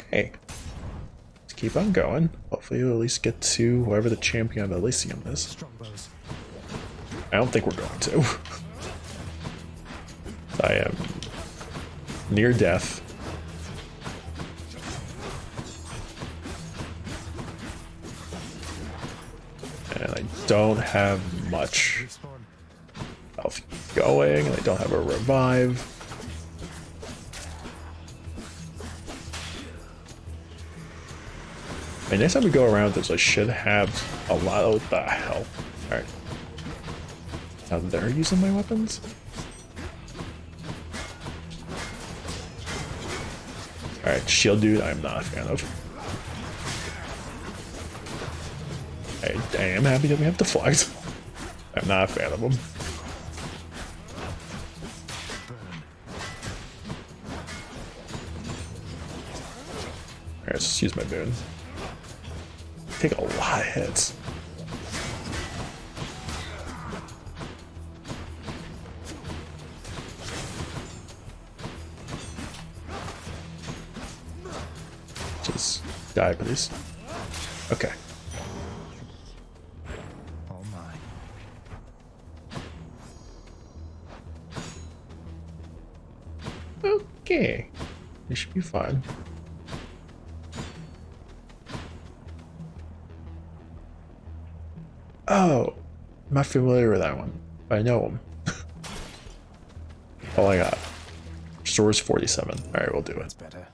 Okay. Let's keep on going. Hopefully we'll at least get to whoever the champion of Elysium is. Strongbows. I don't think we're going to. I am near death. And I don't have much health going, and I don't have a revive. And next time we go around this, I should have a lot of the hell. Alright. Now they're using my weapons? Alright, shield dude, I'm not a fan of. I am happy that we have deflect. I'm not a fan of them. Alright, let's just use my boon. Take a lot of hits. Just die, please. Okay. All mine. Okay. This should be fun. Oh, I'm not familiar with that one, but I know him. All I got. Restores 47. Alright, we'll do it. That's better.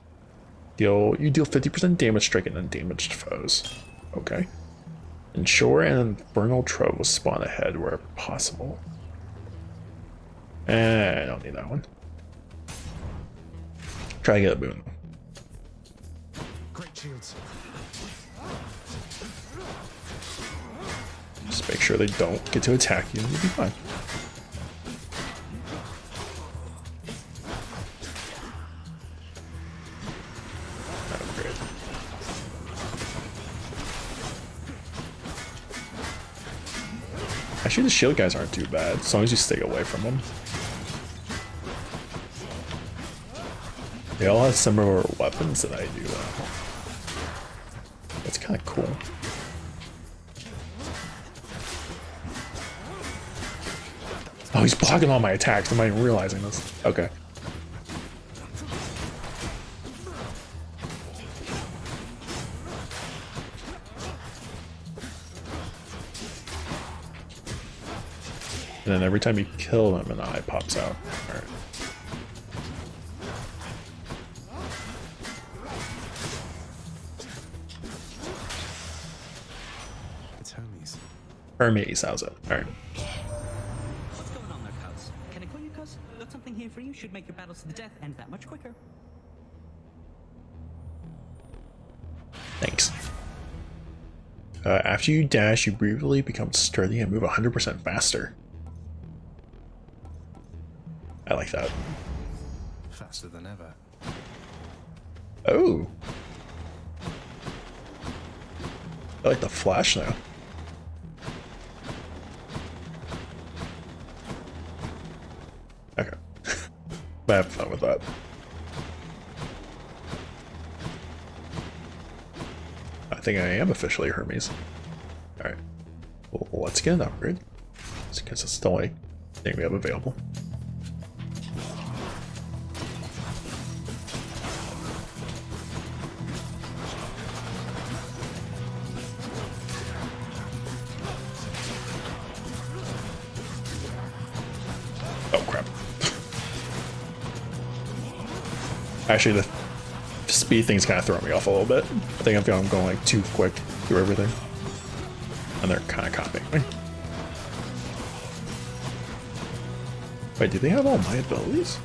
You deal 50% damage stricken and damaged foes. Okay. Ensure an infernal trove will spawn ahead where possible. I don't need that one. Try to get a boon. Great shields. Just make sure they don't get to attack you and you'll be fine. Oh, great. Actually, the shield guys aren't too bad, as long as you stay away from them. They all have similar weapons that I do, though. That's kind of cool. Oh, he's blocking all my attacks. I'm not even realizing this. Okay. And then every time you kill him, an eye pops out. Alright. Hermes, how's it? Alright. What's going on there, cuz? Can I call you cuz? Got something here for you. Should make your battles to the death end that much quicker. Thanks. After you dash, you briefly become sturdy and move 100% faster. I like that. Faster than ever. Oh. I like the flash now. Okay. I have fun with that. I think I am officially Hermes. Alright. Well, let's get an upgrade. Because it's the only thing we have available. Oh crap. Actually, the speed thing's kind of throwing me off a little bit. I think I'm going like too quick through everything. And they're kind of copying me. Wait, do they have all my abilities?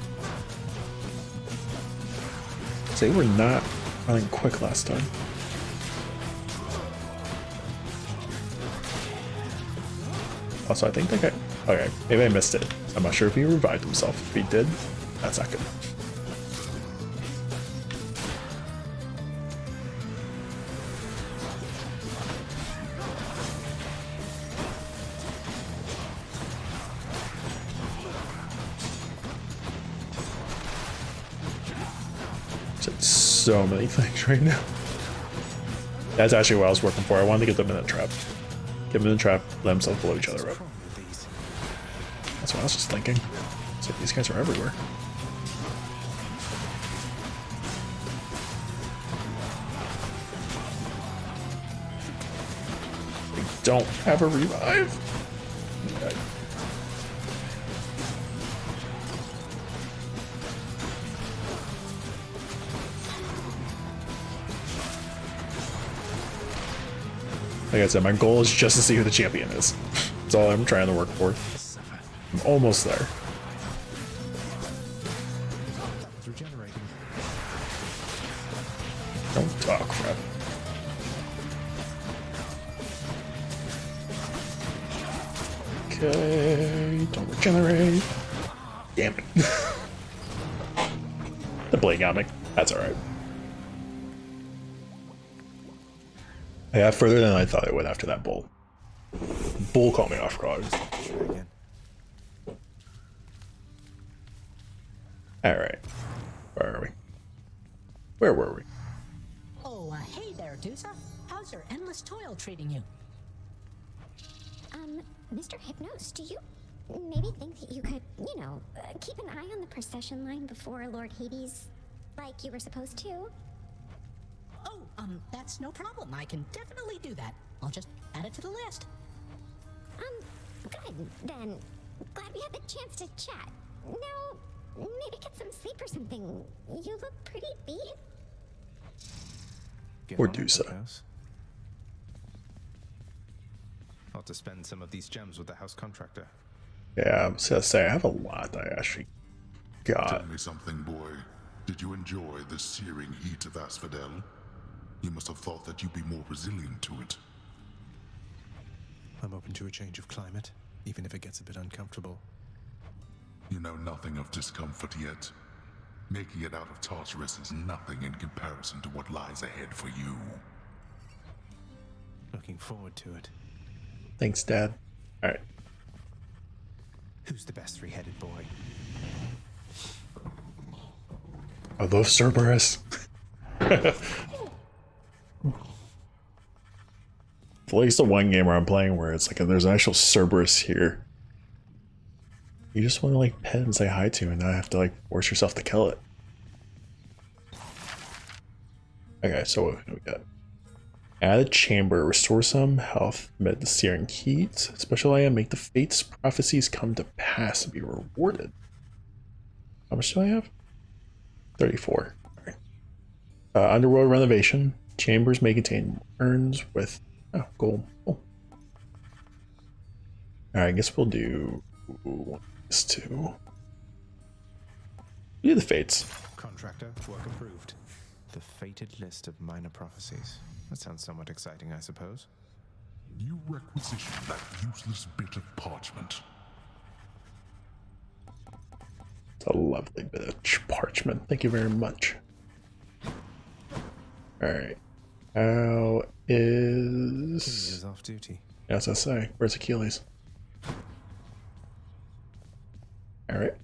They were not running quick last time. Also, I think that guy... Okay, maybe I missed it. I'm not sure if he revived himself. If he did, that's not good. So many things right now. That's actually what I was working for. I wanted to get them in a trap. Get them in a trap, let themselves blow each other up. That's what I was just thinking. So these guys are everywhere. They don't have a revive. Like I said, my goal is just to see who the champion is. That's all I'm trying to work for. I'm almost there. It's regenerating. Don't talk, crap. Okay, don't regenerate. Damn it. The blade got me. That's alright. I got further than I thought it would after that bull. Bull caught me off guard. Alright. Where are we? Where were we? Oh, hey there, Dusa. How's your endless toil treating you? Mr. Hypnos, do you maybe think that you could, you know, keep an eye on the procession line before Lord Hades, like you were supposed to? Oh, that's no problem. I can definitely do that. I'll just add it to the list. Good, then. Glad we had the chance to chat. Now, maybe get some sleep or something. You look pretty beat. Or do so. I'll have to spend some of these gems with the house contractor. Yeah, I was gonna say, I have a lot I actually got. Tell me something, boy. Did you enjoy the searing heat of Asphodel? You must have thought that you'd be more resilient to it. I'm open to a change of climate, even if it gets a bit uncomfortable. You know nothing of discomfort yet. Making it out of Tartarus is nothing in comparison to what lies ahead for you. Looking forward to it. Thanks, Dad. Alright. Who's the best three-headed boy? I love Cerberus. At least the one game where I'm playing where it's like there's an actual Cerberus here. You just want to like pet and say hi to and not have to like force yourself to kill it. Okay, so what do we got? Add a chamber, restore some health amid the searing heat. Special item, make the fates prophecies come to pass and be rewarded. How much do I have? 34. Alright. Underworld renovation. Chambers may contain urns with gold. Oh. Alright, I guess we'll do one of these two. Do the fates. Contractor, work approved. The fated list of minor prophecies. That sounds somewhat exciting, I suppose. You requisition that useless bit of parchment. It's a lovely bit of parchment. Thank you very much. Alright. How Achilles is... is off duty. As I say, where's Achilles? Alright.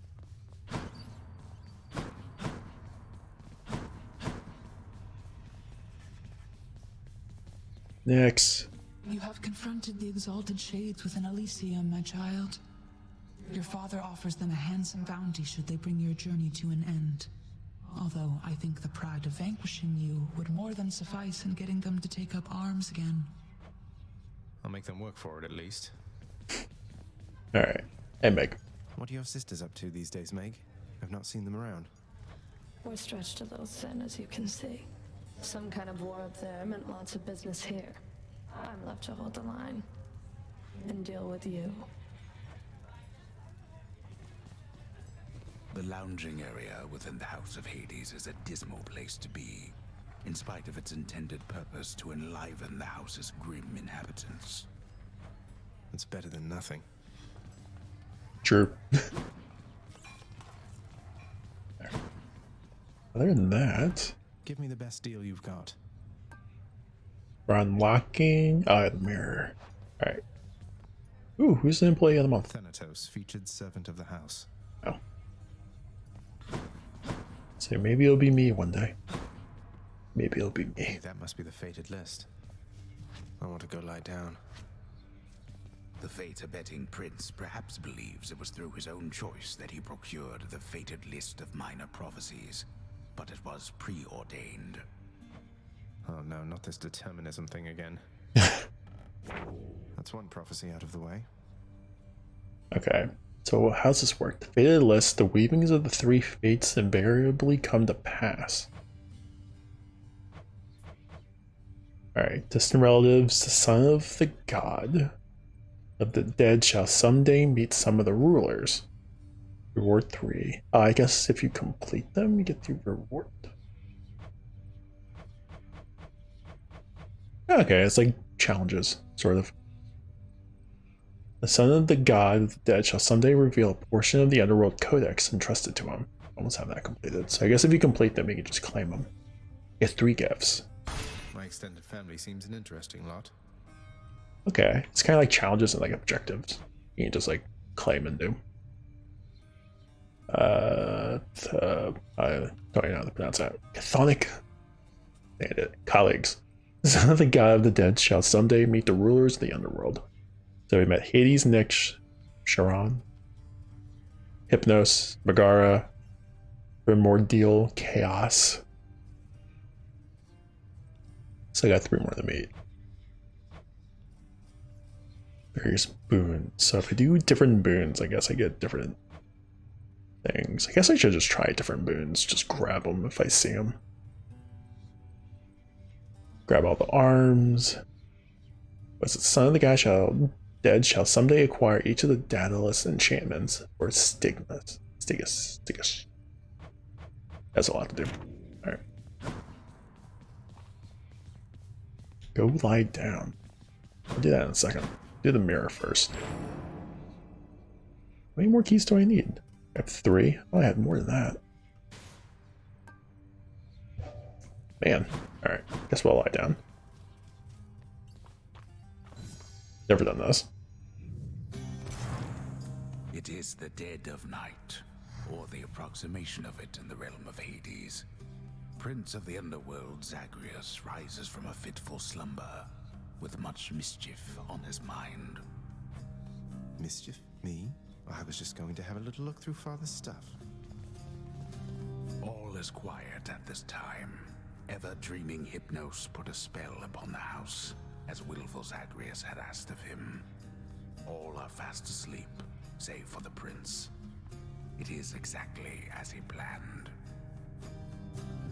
Next. You have confronted the exalted shades within Elysium, my child. Your father offers them a handsome bounty should they bring your journey to an end. Although I think the pride of vanquishing you would more than suffice in getting them to take up arms again. I'll make them work for it at least. Alright. Hey, Meg. What are your sisters up to these days, Meg? I've not seen them around. We're stretched a little thin, as you can see. Some kind of war up there meant lots of business here. I'm left to hold the line and deal with you. The lounging area within the House of Hades is a dismal place to be, in spite of its intended purpose to enliven the house's grim inhabitants. It's better than nothing. True. Other than that, Give me the best deal you've got. we're unlocking. Oh, the mirror. Alright. Ooh, who's the employee of the month? Thanatos, featured servant of the house. Oh. So maybe it'll be me one day. Maybe it'll be me. That must be the fated list. I want to go lie down. The fate-abetting prince perhaps believes it was through his own choice that he procured the fated list of minor prophecies, but it was preordained. Oh no, not this determinism thing again. That's one prophecy out of the way. Okay. So how's this work? The fated list, the weavings of the three fates invariably come to pass. Alright, distant relatives, the son of the god of the dead shall someday meet some of the rulers. Reward 3. I guess if you complete them, you get the reward. Okay, it's like challenges, sort of. The son of the god of the dead shall someday reveal a portion of the underworld codex entrusted to him. Almost have that completed. So I guess if you complete them, you can just claim them. Get 3 gifts. My extended family seems an interesting lot. Okay, it's kind of like challenges and like objectives. You can just like claim and do. I don't even know how to pronounce that. Chthonic. Dang it. Colleagues. The son of the god of the dead shall someday meet the rulers of the underworld. So we met Hades, Nyx, Charon, Hypnos, Megara, Primordial, Chaos. So I got 3 more to meet. Various boons. So if I do different boons, I guess I get different things. I guess I should just try different boons. Just grab them if I see them. Grab all the arms. What's it? Son of the god dead shall someday acquire each of the dataless enchantments or stigmas. Stigus. That's a lot to do. Alright. Go lie down. I'll do that in a second. Do the mirror first. How many more keys do I need? I have 3. Oh, I had more than that. Man. Alright. Guess we'll lie down. Never done this. It is the dead of night, or the approximation of it in the realm of Hades. Prince of the underworld Zagreus rises from a fitful slumber, with much mischief on his mind. Mischief? Me? I was just going to have a little look through Father's stuff. All is quiet at this time. Ever-dreaming Hypnos put a spell upon the house, as willful Zagreus had asked of him. All are fast asleep, save for the prince. It is exactly as he planned.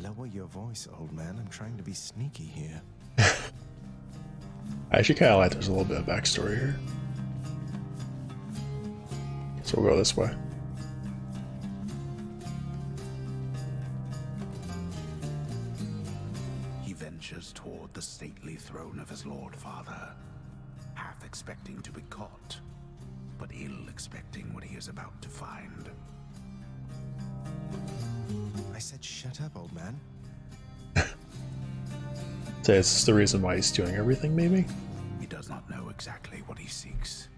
Lower your voice, old man. I'm trying to be sneaky here. I actually kind of like there's a little bit of backstory here. So we'll go this way. He ventures toward the stately throne of his Lord Father, half expecting to be caught, but ill expecting what he is about to find. I said shut up, old man. So is this the reason why he's doing everything, maybe? He does not know exactly what he seeks.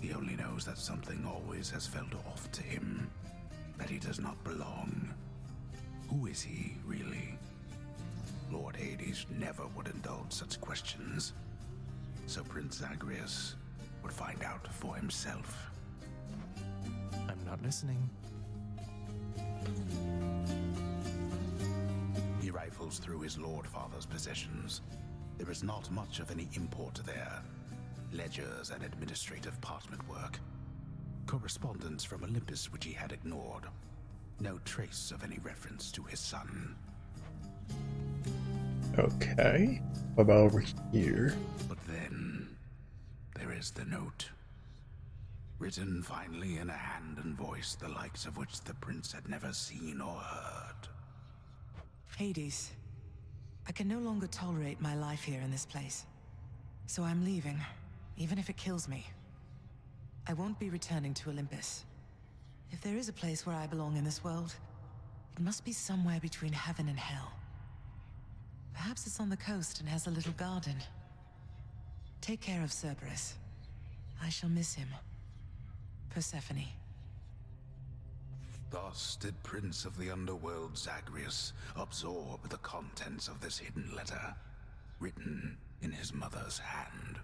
He only knows that something always has felt off to him, that he does not belong. Who is he, really? Lord Hades never would indulge such questions, so Prince Zagreus would find out for himself. I'm not listening. He rifles through his Lord Father's possessions. There is not much of any import there. Ledgers and administrative parchment work. Correspondence from Olympus which he had ignored. No trace of any reference to his son. Okay. What about over here? But then, there is the note. Written finally in a hand and voice the likes of which the prince had never seen or heard. Hades, I can no longer tolerate my life here in this place. So I'm leaving, even if it kills me. I won't be returning to Olympus. If there is a place where I belong in this world, it must be somewhere between heaven and hell. Perhaps it's on the coast and has a little garden. Take care of Cerberus. I shall miss him. Persephone. Thus did Prince of the Underworld Zagreus absorb the contents of this hidden letter, written in his mother's hand.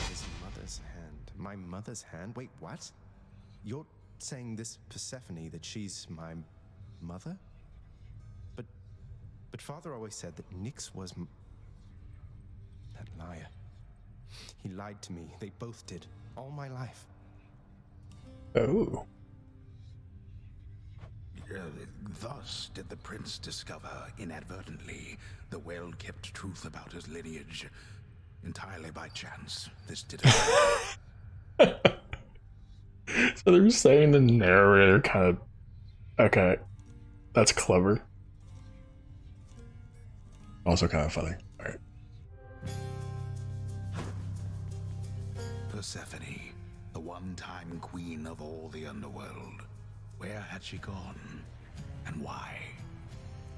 His mother's hand. My mother's hand? Wait, what? You're saying this Persephone, that she's my mother? But Father always said that Nyx was that liar. He lied to me. They both did. All my life. Oh. Thus did the prince discover, inadvertently, the well-kept truth about his lineage. Entirely by chance, this didn't So they're saying the narrator kind of... Okay. That's clever. Also kind of funny. Alright. Persephone, the one-time queen of all the underworld. Where had she gone? And why?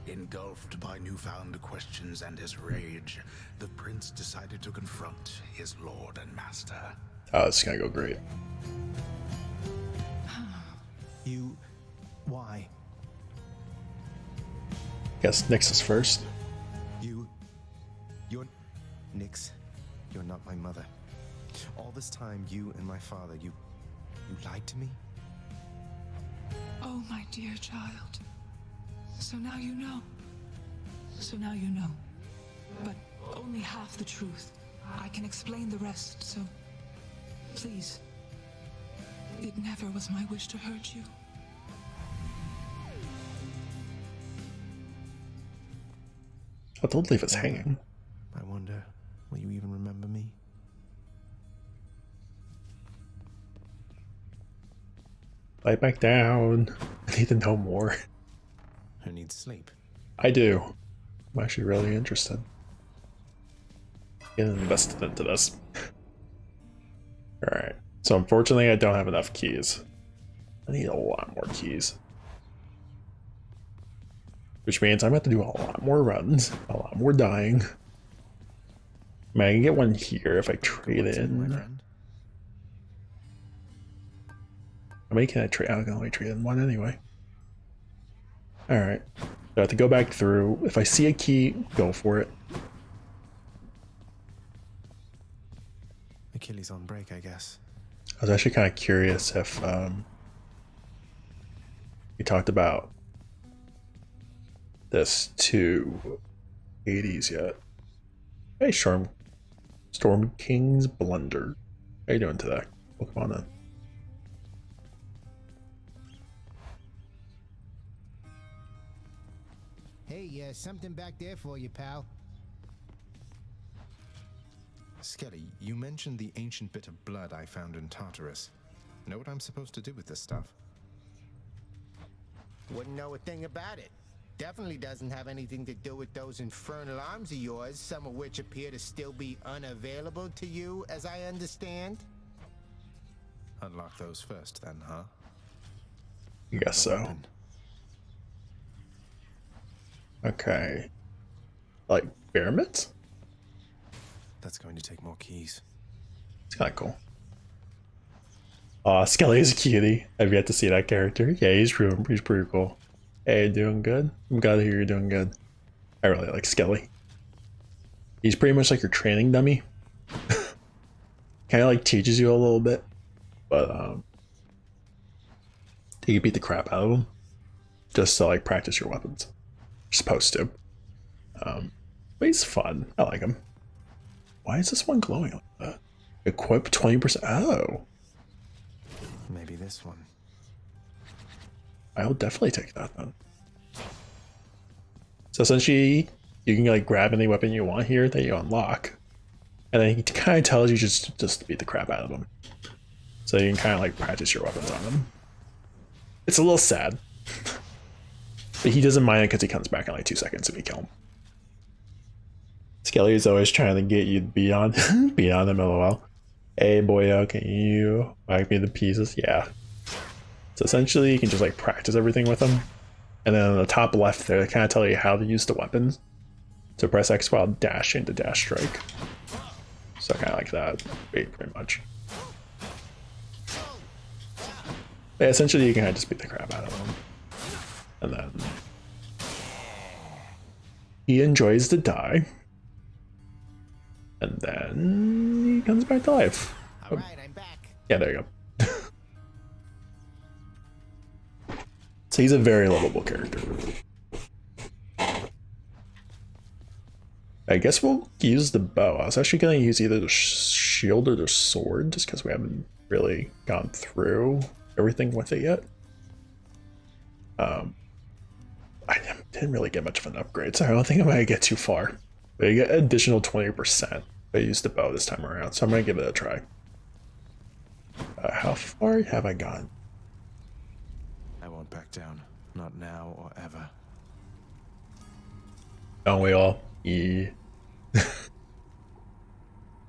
Engulfed by newfound questions and his rage, the prince decided to confront his lord and master. Oh, it's gonna go great. You... why? Guess Nyx is first. You're... Nyx, you're not my mother. All this time, you and my father, you lied to me? Oh, my dear child. So now you know. So now you know. But only half the truth. I can explain the rest, so... Please. It never was my wish to hurt you. Oh, don't leave us hanging. I wonder, will you even remember me? Lie back down. I need to know more. Who needs sleep? I do. I'm actually really interested. Getting invested into this. Alright. So unfortunately I don't have enough keys. I need a lot more keys. Which means I'm going to have to do a lot more runs, a lot more dying. I mean, I can get one here if I trade in. How many can I trade? I can only trade in one anyway. Alright. So I have to go back through. If I see a key, go for it. Achilles on break, I guess. I was actually kind of curious if we talked about this to Hades yet. Hey, Storm King's Blunder. How you doing today? Welcome on in. Hey, something back there for you, pal. Skelly, you mentioned the ancient bit of blood I found in Tartarus. Know what I'm supposed to do with this stuff? Wouldn't know a thing about it. Definitely doesn't have anything to do with those infernal arms of yours, some of which appear to still be unavailable to you, as I understand. Unlock those first, then, huh? I guess so. Okay. Like bear mitts? That's going to take more keys. It's kind of cool. Skelly is a cutie. I've yet to see that character. Yeah, he's pretty cool. Hey, doing good? I'm glad to hear you're doing good. I really like Skelly. He's pretty much like your training dummy. Kind of like teaches you a little bit, but you can beat the crap out of him just to like practice your weapons. You're supposed to. But he's fun. I like him. Why is this one glowing like that? Equip 20%. Oh. Maybe this one. I'll definitely take that then. So essentially, you can like grab any weapon you want here that you unlock, and then he kind of tells you just to beat the crap out of them. So you can kind of like practice your weapons on them. It's a little sad, but he doesn't mind it because he comes back in like 2 seconds if you kill him. Skelly is always trying to get you beyond beyond him, lol. Hey boyo, can you whack me the pieces? Yeah. So essentially you can just like practice everything with him. And then on the top left there, they kind of tell you how to use the weapons. So press X while dashing to dash strike. So kind of like that, pretty much. But yeah, essentially you can kind of just beat the crap out of him. And then he enjoys to die. And then he comes back to life. All right, I'm back. Yeah, there you go. So he's a very lovable character. I guess we'll use the bow. I was actually going to use either the shield or the sword, just because we haven't really gone through everything with it yet. I didn't really get much of an upgrade, so I don't think I'm going to get too far. But you get additional 20%. I used the bow this time around, so I'm going to give it a try. How far have I gone? I won't back down. Not now or ever. Don't we all? Yeah.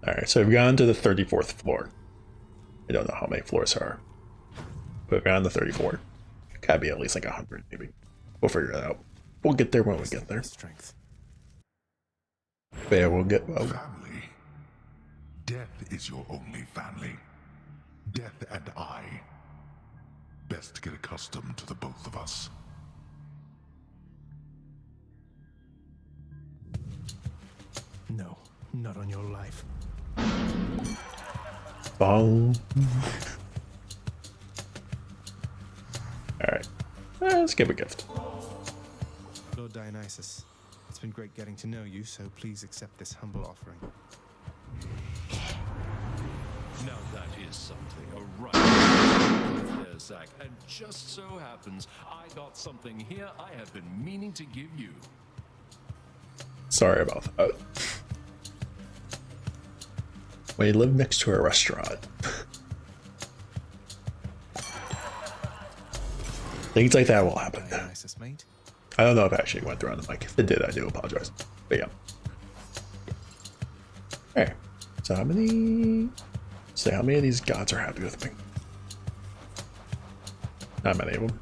Alright, so we've gone to the 34th floor. I don't know how many floors there are. But we've gone to 34. Gotta be at least like 100 maybe. We'll figure it out. We'll get there when we get there. Strength. But yeah, we'll get... Family. Death is your only family. Death and I. Best get accustomed to the both of us. No, not on your life. Bong. Alright. Let's give a gift. Lord Dionysus, it's been great getting to know you, so please accept this humble offering. Now that is something, a right there, Zach. And just so happens, I got something here I have been meaning to give you. Sorry about that. We live next to a restaurant. Things like that will happen. I don't know if I actually went through on the mic. If it did, I do apologize. But yeah. Alright. So how many... Say how many of these gods are happy with me? Not many of them.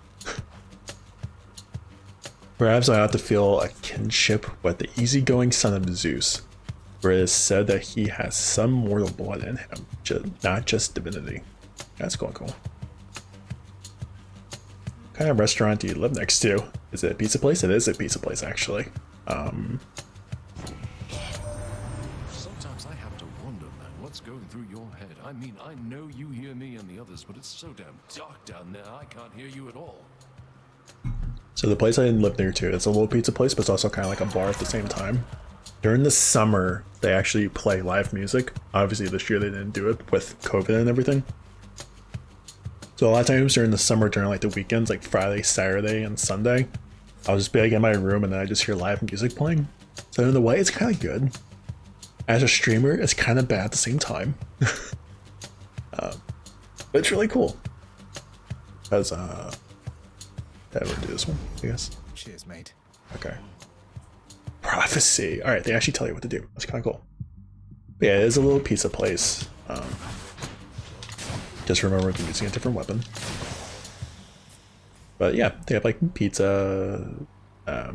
Perhaps I ought to feel a kinship with the easygoing son of Zeus, where it is said that he has some mortal blood in him, not just divinity. That's cool. What kind of restaurant do you live next to? Is it a pizza place? It is a pizza place, actually. Sometimes I have to wonder, man, what's going through your head? I mean, I know you hear me and the others, but it's so damn dark down there, I can't hear you at all. So the place I live near to, it's a little pizza place, but it's also kind of like a bar at the same time. During the summer, they actually play live music. Obviously this year they didn't do it with COVID and everything. So a lot of times during the summer, during like the weekends, like Friday, Saturday, and Sunday, I'll just be like in my room and then I just hear live music playing. So in a way, it's kind of good. As a streamer, it's kind of bad at the same time. But But it's really cool. Because I ever do this one, I guess. Cheers, mate. Okay. Prophecy. Alright, they actually tell you what to do. That's kind of cool. But yeah, it is a little pizza place. Just remember they're using a different weapon. But yeah, they have like pizza. I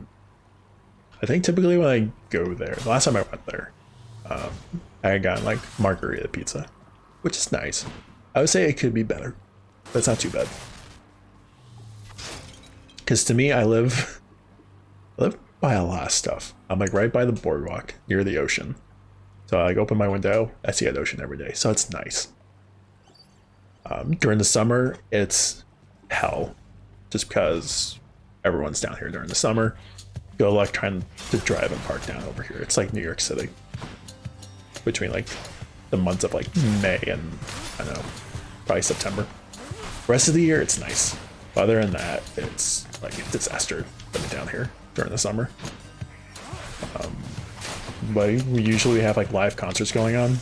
think typically when I go there, the last time I went there, I had gotten like margarita pizza, which is nice. I would say it could be better, but it's not too bad. Because to me, I live by a lot of stuff. I'm like right by the boardwalk near the ocean. So I like open my window, I see an ocean every day. So it's nice. During the summer, it's hell. Just because everyone's down here during the summer. Good luck trying to drive and park down over here. It's like New York City. Between like the months of like May and I don't know, probably September. Rest of the year, it's nice. Other than that, it's like a disaster living down here during the summer. But we usually have like live concerts going on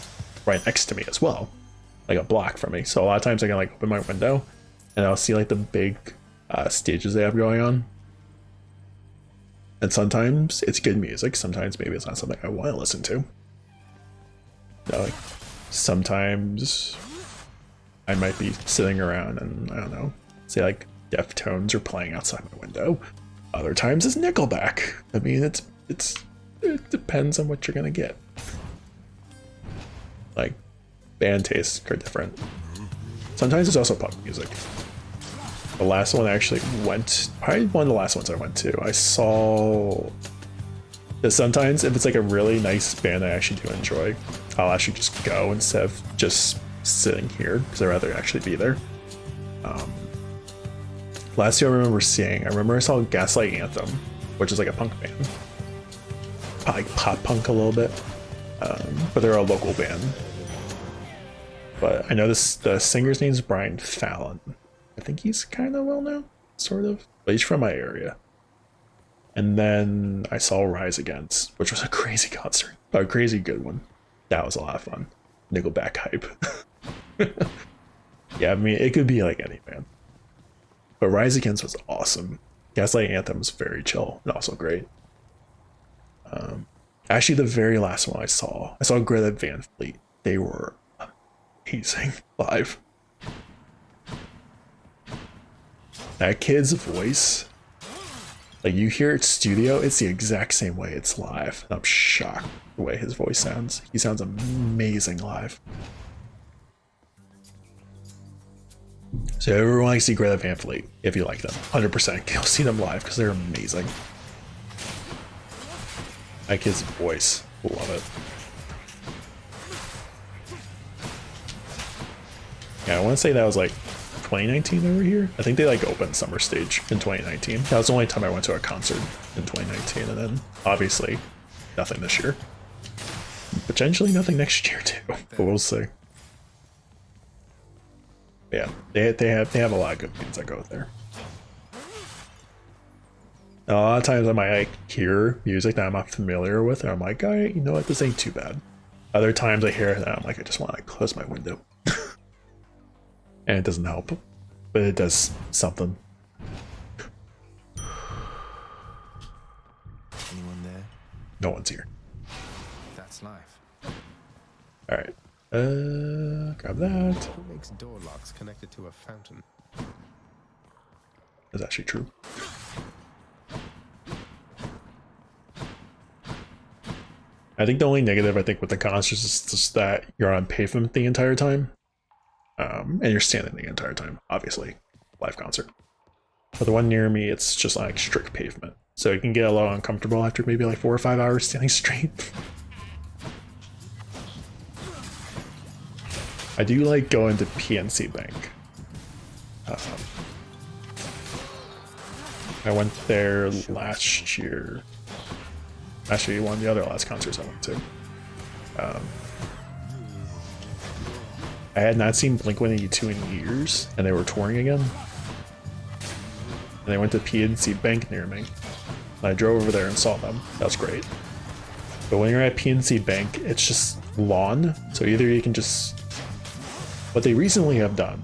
right next to me as well, like a block from me. So a lot of times I can like open my window and I'll see like the big stages they have going on. And sometimes it's good music. Sometimes maybe it's not something I want to listen to. You know, like sometimes I might be sitting around and I don't know, say like Deftones are playing outside my window. Other times it's Nickelback. I mean, it depends on what you're gonna get. Like band tastes are different. Sometimes it's also pop music. The last one I actually went, probably one of the last ones I went to, I saw that sometimes if it's like a really nice band I actually do enjoy, I'll actually just go instead of just sitting here because I'd rather actually be there. Last year I remember I saw Gaslight Anthem, which is like a punk band. Like pop punk a little bit. But they're a local band. But I know the singer's name is Brian Fallon. I think he's kind of well known, sort of. But he's from my area. And then I saw Rise Against, which was a crazy concert. A crazy good one. That was a lot of fun. Nickelback hype. Yeah, I mean, it could be like any band. But Rise Against was awesome. Gaslight Anthem was very chill and also great. Actually, the very last one I saw Greta Van Fleet. They were amazing live. That kid's voice, like you hear it studio, it's the exact same way it's live. And I'm shocked the way his voice sounds. He sounds amazing live. So everyone likes to see Greta Van Fleet if you like them. 100% go see them live because they're amazing. That kid's voice, love it. Yeah, I want to say that was like 2019 over here. I think they like opened Summer Stage in 2019. That was the only time I went to a concert in 2019, and then obviously nothing this year. Potentially nothing next year too, but we'll see. Yeah, they have a lot of good bands that go there. And a lot of times I might like hear music that I'm not familiar with, and I'm like, all right, you know what, this ain't too bad. Other times I hear it and I'm like, I just want to close my window. And it doesn't help, but it does something. Anyone there? No one's here. That's life. All right, grab that. Who makes door locks connected to a fountain? That's actually true. I think the only negative with the concerts is just that you're on pavement the entire time. And you're standing the entire time, obviously, live concert. But the one near me, it's just like strict pavement. So it can get a little uncomfortable after maybe like 4 or 5 hours standing straight. I do like going to PNC Bank. I went there last year. Actually, one of the other last concerts I went to. I had not seen Blink-182 in years, and they were touring again. And they went to PNC Bank near me. And I drove over there and saw them. That was great. But when you're at PNC Bank, it's just lawn. So either you can just... What they recently have done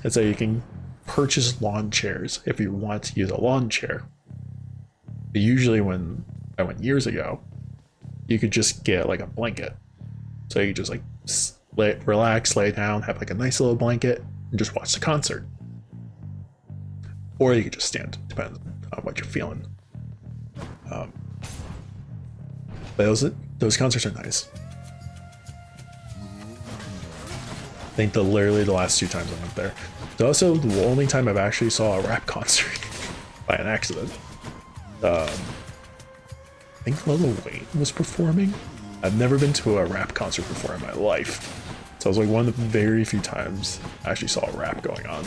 is that you can purchase lawn chairs if you want to use a lawn chair. But usually when I went years ago, you could just get like a blanket. So you could just like relax, lay down, have like a nice little blanket, and just watch the concert. Or you could just stand, depends on what you're feeling. But those concerts are nice. I think literally the last 2 times I went there. It's also the only time I've actually saw a rap concert by an accident. I think Lil Wayne was performing. I've never been to a rap concert before in my life. So it was like one of the very few times I actually saw a rap going on.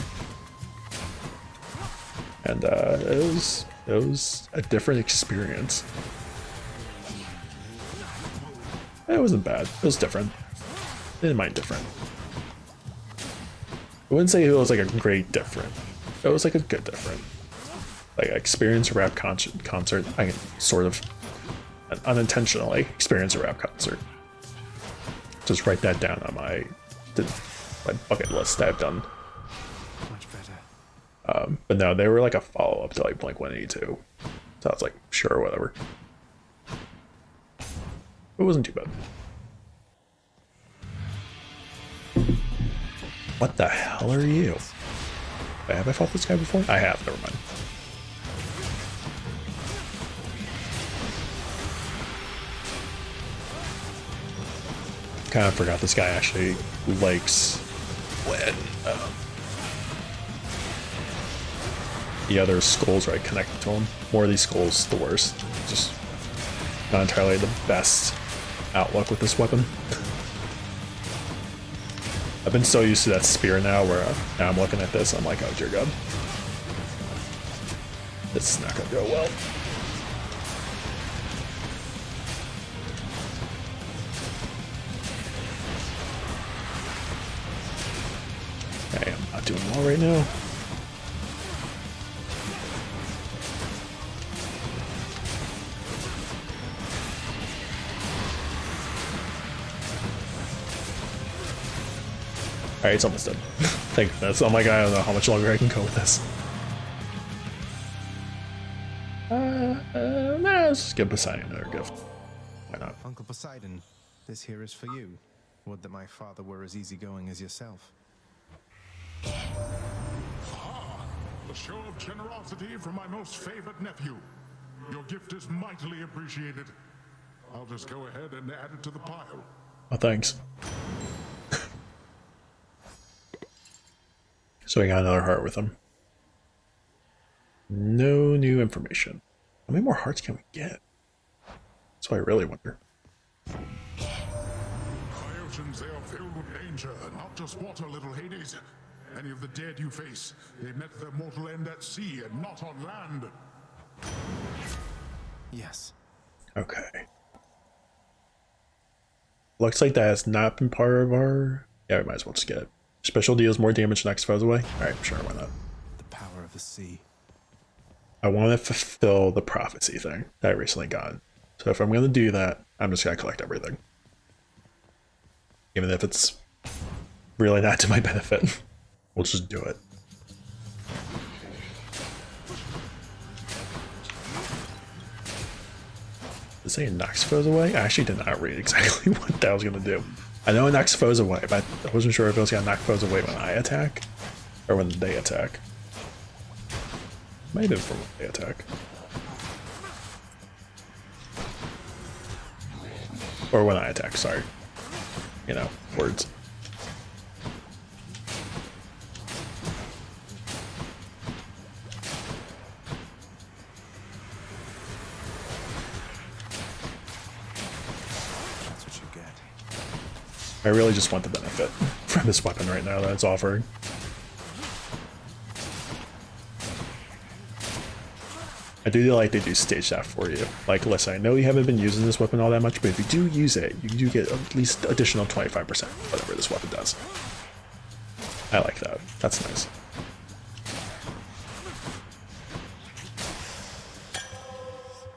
And it was a different experience. It wasn't bad. It was different. I didn't mind different. I wouldn't say it was like a great different. It was like a good different. Like I experienced a rap concert. I can sort of unintentionally experience a rap concert. Just write that down on my bucket list that I've done. Much better. But no, they were like a follow-up to like Blink-182. So I was like, sure, whatever. It wasn't too bad. What the hell are you? Have I fought this guy before? I have, never mind. Kind of forgot this guy actually likes when the other skulls right connected to him. More of these skulls, the worst. Just not entirely the best outlook with this weapon. I've been so used to that spear now where now I'm looking at this, I'm like, oh dear god. This is not gonna go well. Okay, I'm not doing well right now. Alright, it's almost done. Thank goodness. I'm like, I don't know how much longer I can go with this. Nah, let's just give Poseidon another gift. Why not? Uncle Poseidon, this here is for you. Would that my father were as easygoing as yourself. Ah, a show of generosity from my most favored nephew. Your gift is mightily appreciated. I'll just go ahead and add it to the pile. Oh, thanks. So we got another heart with him. No new information. How many more hearts can we get? That's what I really wonder. High oceans, they are filled with danger, not just water, little Hades. Any of the dead you face, they met their mortal end at sea and not on land. Yes. Okay. Looks like that has not been part of our... Yeah, we might as well just get it. Special deals more damage next foes away? Alright, sure, why not? The power of the sea. I want to fulfill the prophecy thing that I recently got. So if I'm going to do that, I'm just going to collect everything. Even if it's really not to my benefit. We'll just do it. Did it say it knocks foes away? I actually did not read exactly what that was going to do. I know it knocks foes away, but I wasn't sure if it was going to knock foes away when I attack or when they attack. Might have been from when they attack. Or when I attack, sorry. You know, words. That's what you get. I really just want the benefit from this weapon right now that it's offering. I do like they do stage that for you. Like, listen, I know you haven't been using this weapon all that much, but if you do use it, you do get at least additional 25%, whatever this weapon does. I like that. That's nice.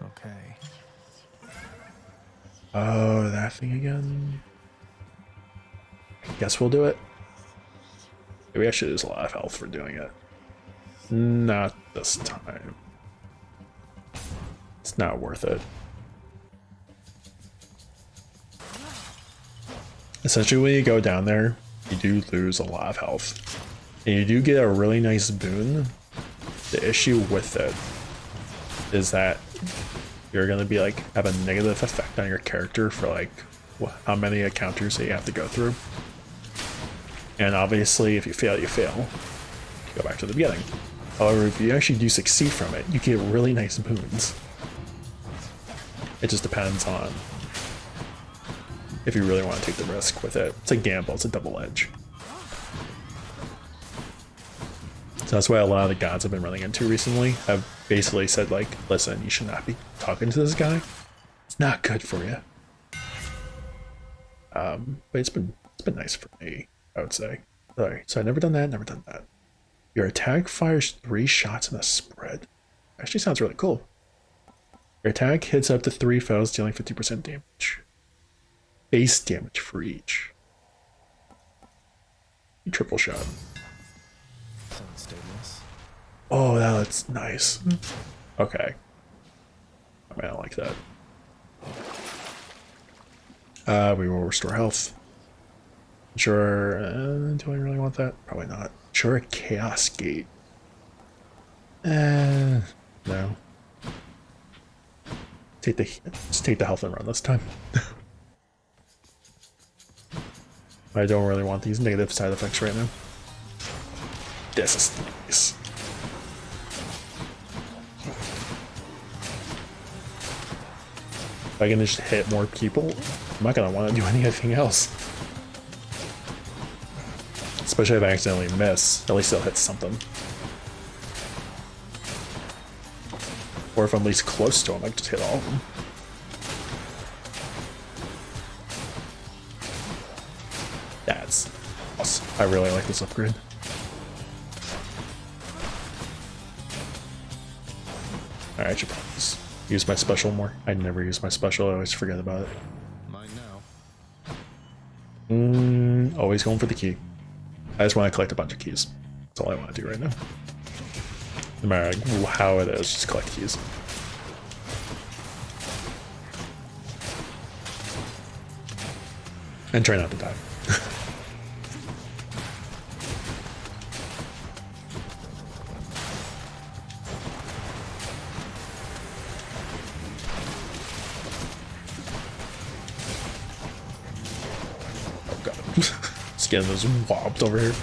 Okay. Oh, that thing again. Guess we'll do it. Maybe We actually lose a lot of health for doing it. Not this time. It's not worth it. Essentially, when you go down there, you do lose a lot of health. And you do get a really nice boon. The issue with it is that you're gonna be like, have a negative effect on your character for like, how many encounters that you have to go through. And obviously, if you fail, you fail. You go back to the beginning. However, if you actually do succeed from it, you get really nice boons. It just depends on if you really want to take the risk with it. It's a gamble, it's a double edge. So that's why a lot of the gods I've been running into recently have basically said like, listen, you should not be talking to this guy. It's not good for you. But it's been nice for me, I would say. Alright, so I've never done that. Your attack fires 3 shots in a spread. Actually sounds really cool. Your attack hits up to 3 foes, dealing 50% damage. Base damage for each. Triple shot. Oh, that's nice. Okay. I mean, I like that. We will restore health. Sure. Do I really want that? Probably not. Sure, a chaos gate. No. Just take the health and run this time. I don't really want these negative side effects right now. This is nice. If I can just hit more people, I'm not gonna want to do anything else. Especially if I accidentally miss, at least I'll hit something. Or if I'm at least close to them, I can just hit all of them. That's awesome. I really like this upgrade. Alright, I should probably just use my special more. I never use my special, I always forget about it. Mine now. Always going for the key. I just want to collect a bunch of keys. That's all I want to do right now. No matter how it is, just collect keys. And try not to die. Oh god. Just getting those wobbed over here.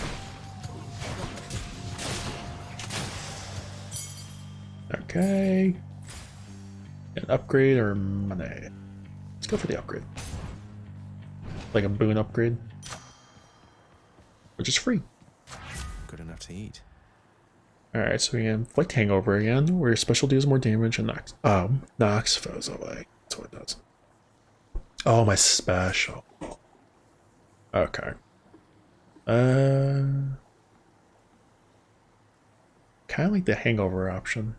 Okay. An upgrade or money? Let's go for the upgrade. Like a boon upgrade. Which is free. Good enough to eat. Alright, so we can inflict hangover again, where your special deals more damage and knocks foes away. That's what it does. Oh, my special. Okay. Kinda like the hangover option.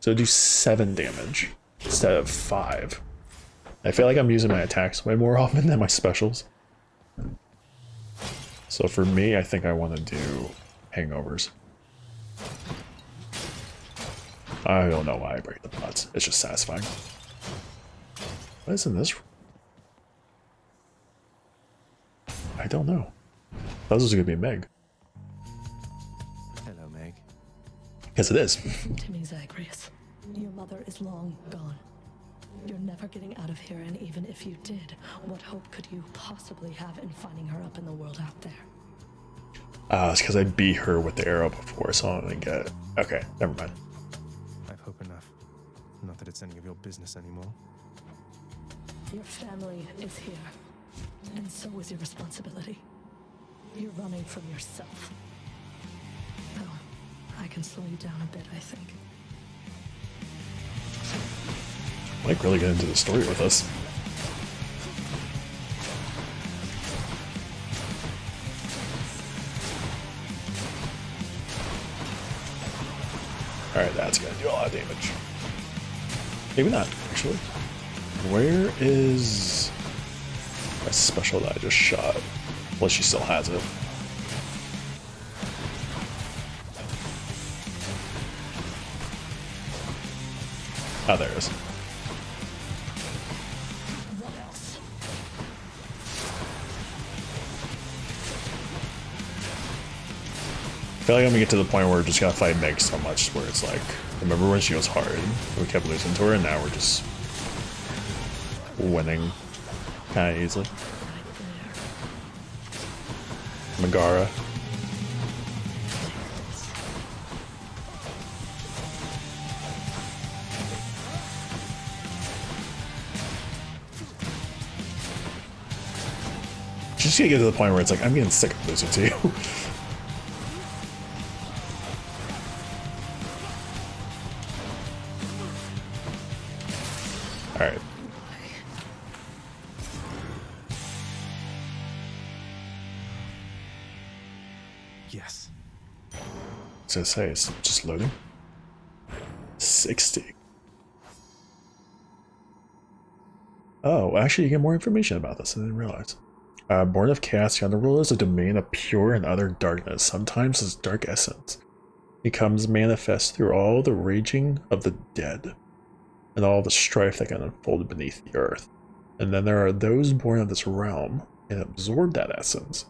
So do 7 damage instead of 5. I feel like I'm using my attacks way more often than my specials. So for me, I think I want to do hangovers. I don't know why I break the pots. It's just satisfying. What is in this room? I don't know. That was gonna be Meg. Hello, Meg. Yes, it is. Listen to me, Zagreus. Your mother is long gone. You're never getting out of here, and even if you did, what hope could you possibly have in finding her up in the world out there? It's because I beat her with the arrow before, so I don't even get it. Okay, never mind. I've hope enough. Not that it's any of your business anymore. Your family is here, and so is your responsibility. You're running from yourself. Oh, I can slow you down a bit, I think. Mike really got into the story with us. Alright, that's gonna do a lot of damage. Maybe not, actually. Where is my special that I just shot? Well, she still has it. Oh, there it is. I feel like I'm gonna get to the point where we're just gonna fight Meg so much where it's like, remember when she was hard and we kept losing to her, and now we're just winning kind of easily. Megara. Just gonna get to the point where it's like, I'm getting sick of losing to you. Alright. Yes. So say it's just loading. 60. Oh, actually, you get more information about this. I didn't realize. Born of Chaos, the Underworld is a domain of pure and utter darkness, sometimes as dark essence. It becomes manifest through all the raging of the dead, and all the strife that can unfold beneath the earth. And then there are those born of this realm and absorb that essence,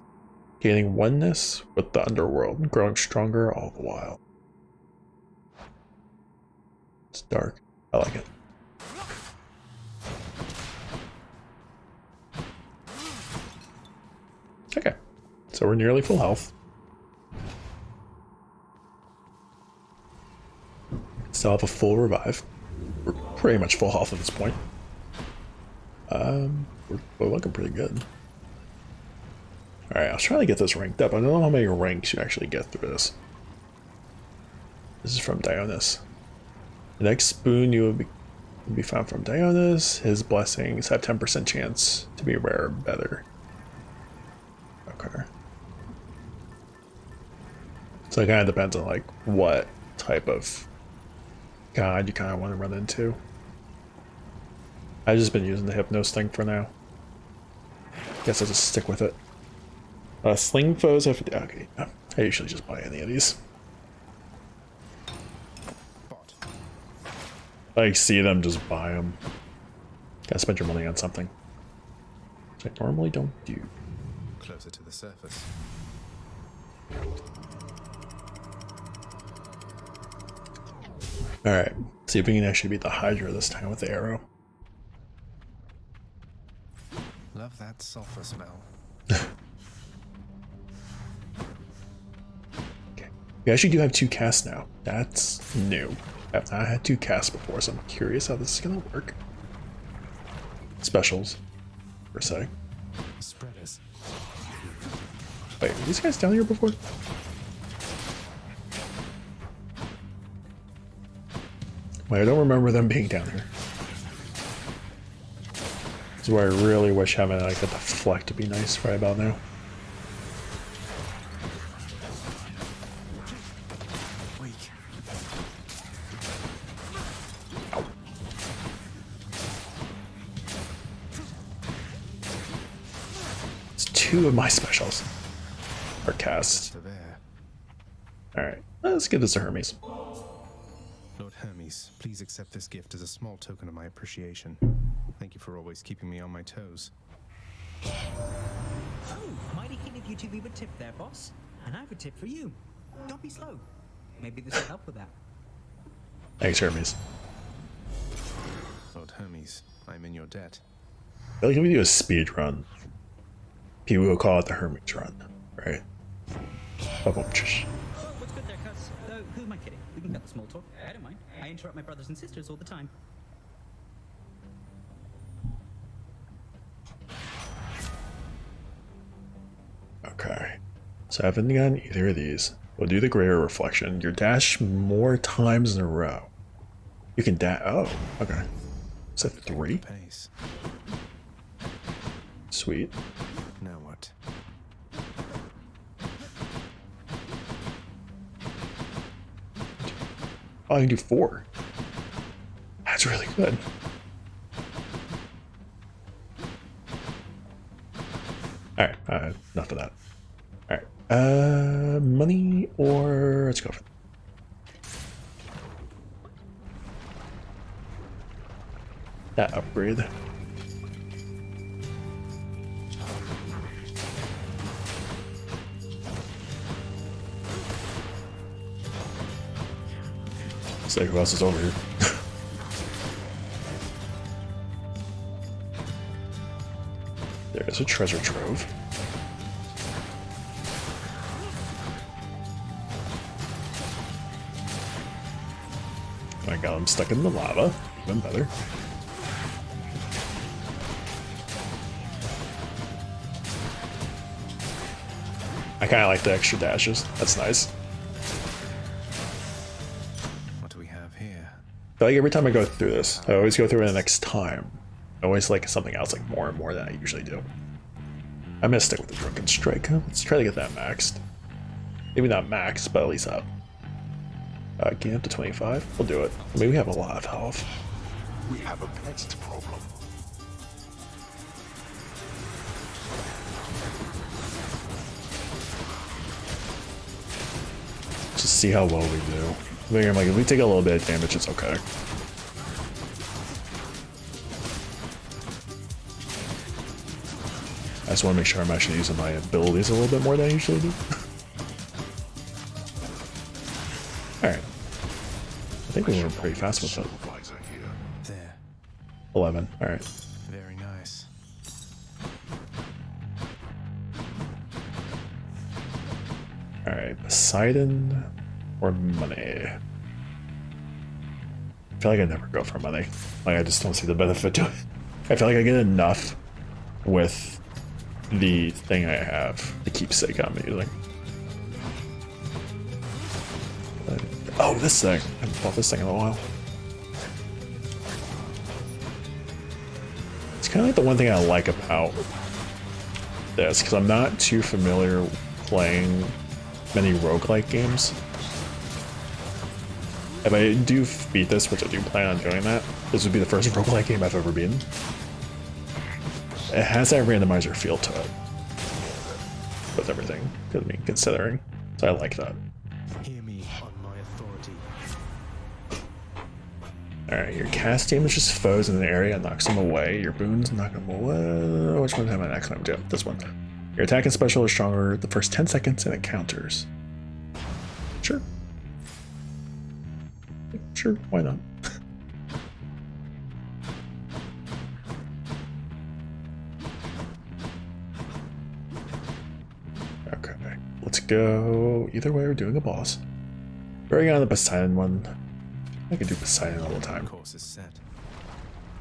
gaining oneness with the underworld, growing stronger all the while. It's dark. I like it. Okay, so we're nearly full health. Still have a full revive. We're pretty much full health at this point. We're looking pretty good. Alright, I was trying to get this ranked up. I don't know how many ranks you actually get through this. This is from Dionys. The next spoon you will be found from Dionys. His blessings have 10% chance to be rare or better. Okay. So it kind of depends on like what type of god you kind of want to run into. I've just been using the Hypnos thing for now. Guess I'll just stick with it. Sling foes have... Okay, I usually just buy any of these. I see them, just buy them. Gotta spend your money on something, which I normally don't do. Closer to the surface. Alright, see if we can actually beat the Hydra this time with the arrow. Love that sulfur smell. Okay. We actually do have 2 casts now. That's new. I've not had 2 casts before, so I'm curious how this is gonna work. Specials, per se. Spreaders. Wait, were these guys down here before? Wait, I don't remember them being down here. This is where I really wish having like a deflect would be nice right about now. It's 2 of my specials are cast. Alright, let's give this to Hermes. Lord Hermes, please accept this gift as a small token of my appreciation. Thank you for always keeping me on my toes. Oh, mighty keen of you to leave a tip there, boss. And I have a tip for you. Don't be slow. Maybe this will help with that. Thanks, Hermes. Lord Hermes, I'm in your debt. I feel like if we do a speed run, people will call it the Hermes run, right? Oh, what's good there, cuz? Who am I kidding? We can cut the small talk. I don't mind. I interrupt my brothers and sisters all the time. Okay, so I haven't gotten either of these. We'll do the greater reflection. You dash more times in a row. You can dash. Oh, okay. Is that 3? Sweet. Now what? Oh, I can do 4. That's really good. Alright, enough of that. Alright, money or let's go for it. that upgrade. Say who else is over here? There's a treasure trove. I got him stuck in the lava. Even better. I kind of like the extra dashes. That's nice. What do we have here? I feel like every time I go through this, I always go through it the next time. I always like something else like more and more than I usually do. I'm gonna stick with the Drunken Strike. Let's try to get that maxed. Maybe not maxed, but at least up. Gain up to 25. We'll do it. I mean, we have a lot of health. We have a pest problem. Just see how well we do. I think I'm like, if we take a little bit of damage, it's okay. I just want to make sure I'm actually using my abilities a little bit more than I usually do. Alright. I think we went pretty fast with it. There. 11. Alright. Very nice. Alright. Poseidon or money? I feel like I never go for money. Like, I just don't see the benefit to it. I feel like I get enough with the thing I have, the keepsake I'm using. Oh, this thing. I haven't bought this thing in a while. It's kind of like the one thing I like about this, because I'm not too familiar playing many roguelike games. If I do beat this, which I do plan on doing that, this would be the first roguelike game I've ever beaten. It has that randomizer feel to it. With everything, I mean, considering. So I like that. Hear me on my authority. Alright, your cast damages foes in an area and knocks them away. Your boons knock them away. Which one have I next time? Do this one. Your attack and special are stronger the first 10 seconds and it counters. Sure. Sure, why not? Okay, let's go. Either way, we're doing a boss. Bring on the Poseidon one. I could do Poseidon all the time. Course is set.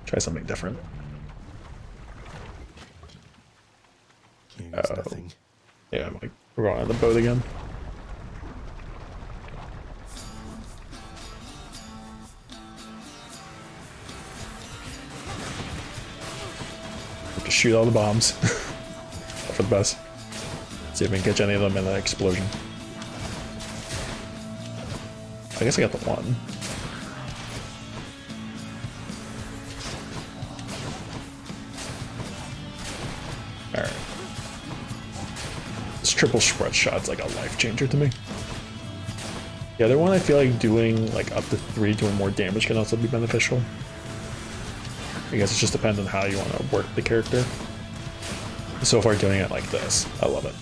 Try something different. Here's nothing. Yeah, I'm like, we're going on the boat again. Just shoot all the bombs. For the best. See if we can catch any of them in that explosion. I guess I got the one. Alright. This triple spread shot's like a life changer to me. The other one I feel like doing like up to 3 doing more damage can also be beneficial. I guess it just depends on how you want to work the character. So far doing it like this, I love it.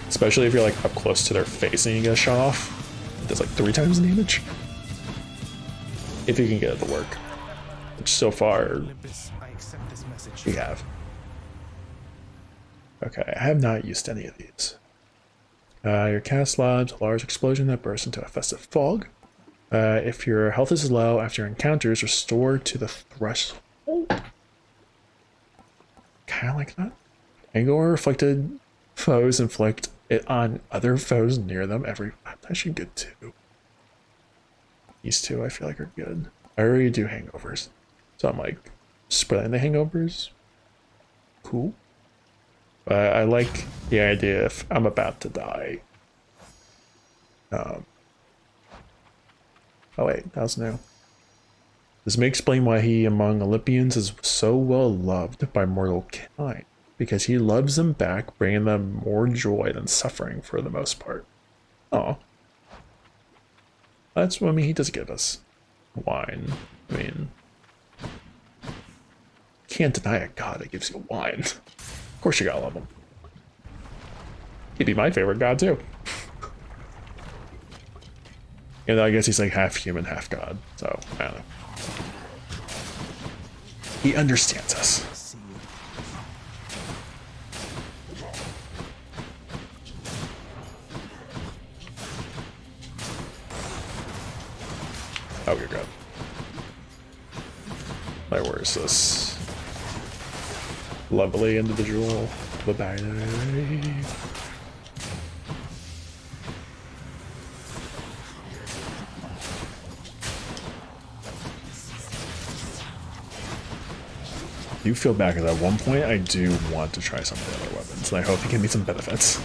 Especially if you're like up close to their face and you get a shot off. It does like 3 times the damage. If you can get it to work. Which so far, we have. Okay, I have not used any of these. Your cast lodge a large explosion that bursts into a festive fog. If your health is low after encounters, restore to the threshold. Kinda like that. Hangover afflicted foes inflict it on other foes near them every. That should be good too. These two I feel like are good. I already do hangovers. So I'm like, spreading the hangovers. Cool. But I like the idea if I'm about to die. Oh wait, that was new. This may explain why he among Olympians is so well loved by mortal kind. Because he loves them back, bringing them more joy than suffering for the most part. Oh, That's what I mean. He does give us wine. I mean, can't deny a god that gives you wine. Of course you gotta love him. He'd be my favorite god too. And I guess he's like half human, half god. So I don't know. He understands us. Oh, you're good. Like, where is this lovely individual? Bye-bye. Do feel bad because at one point I do want to try some of the other weapons, and I hope you give me some benefits.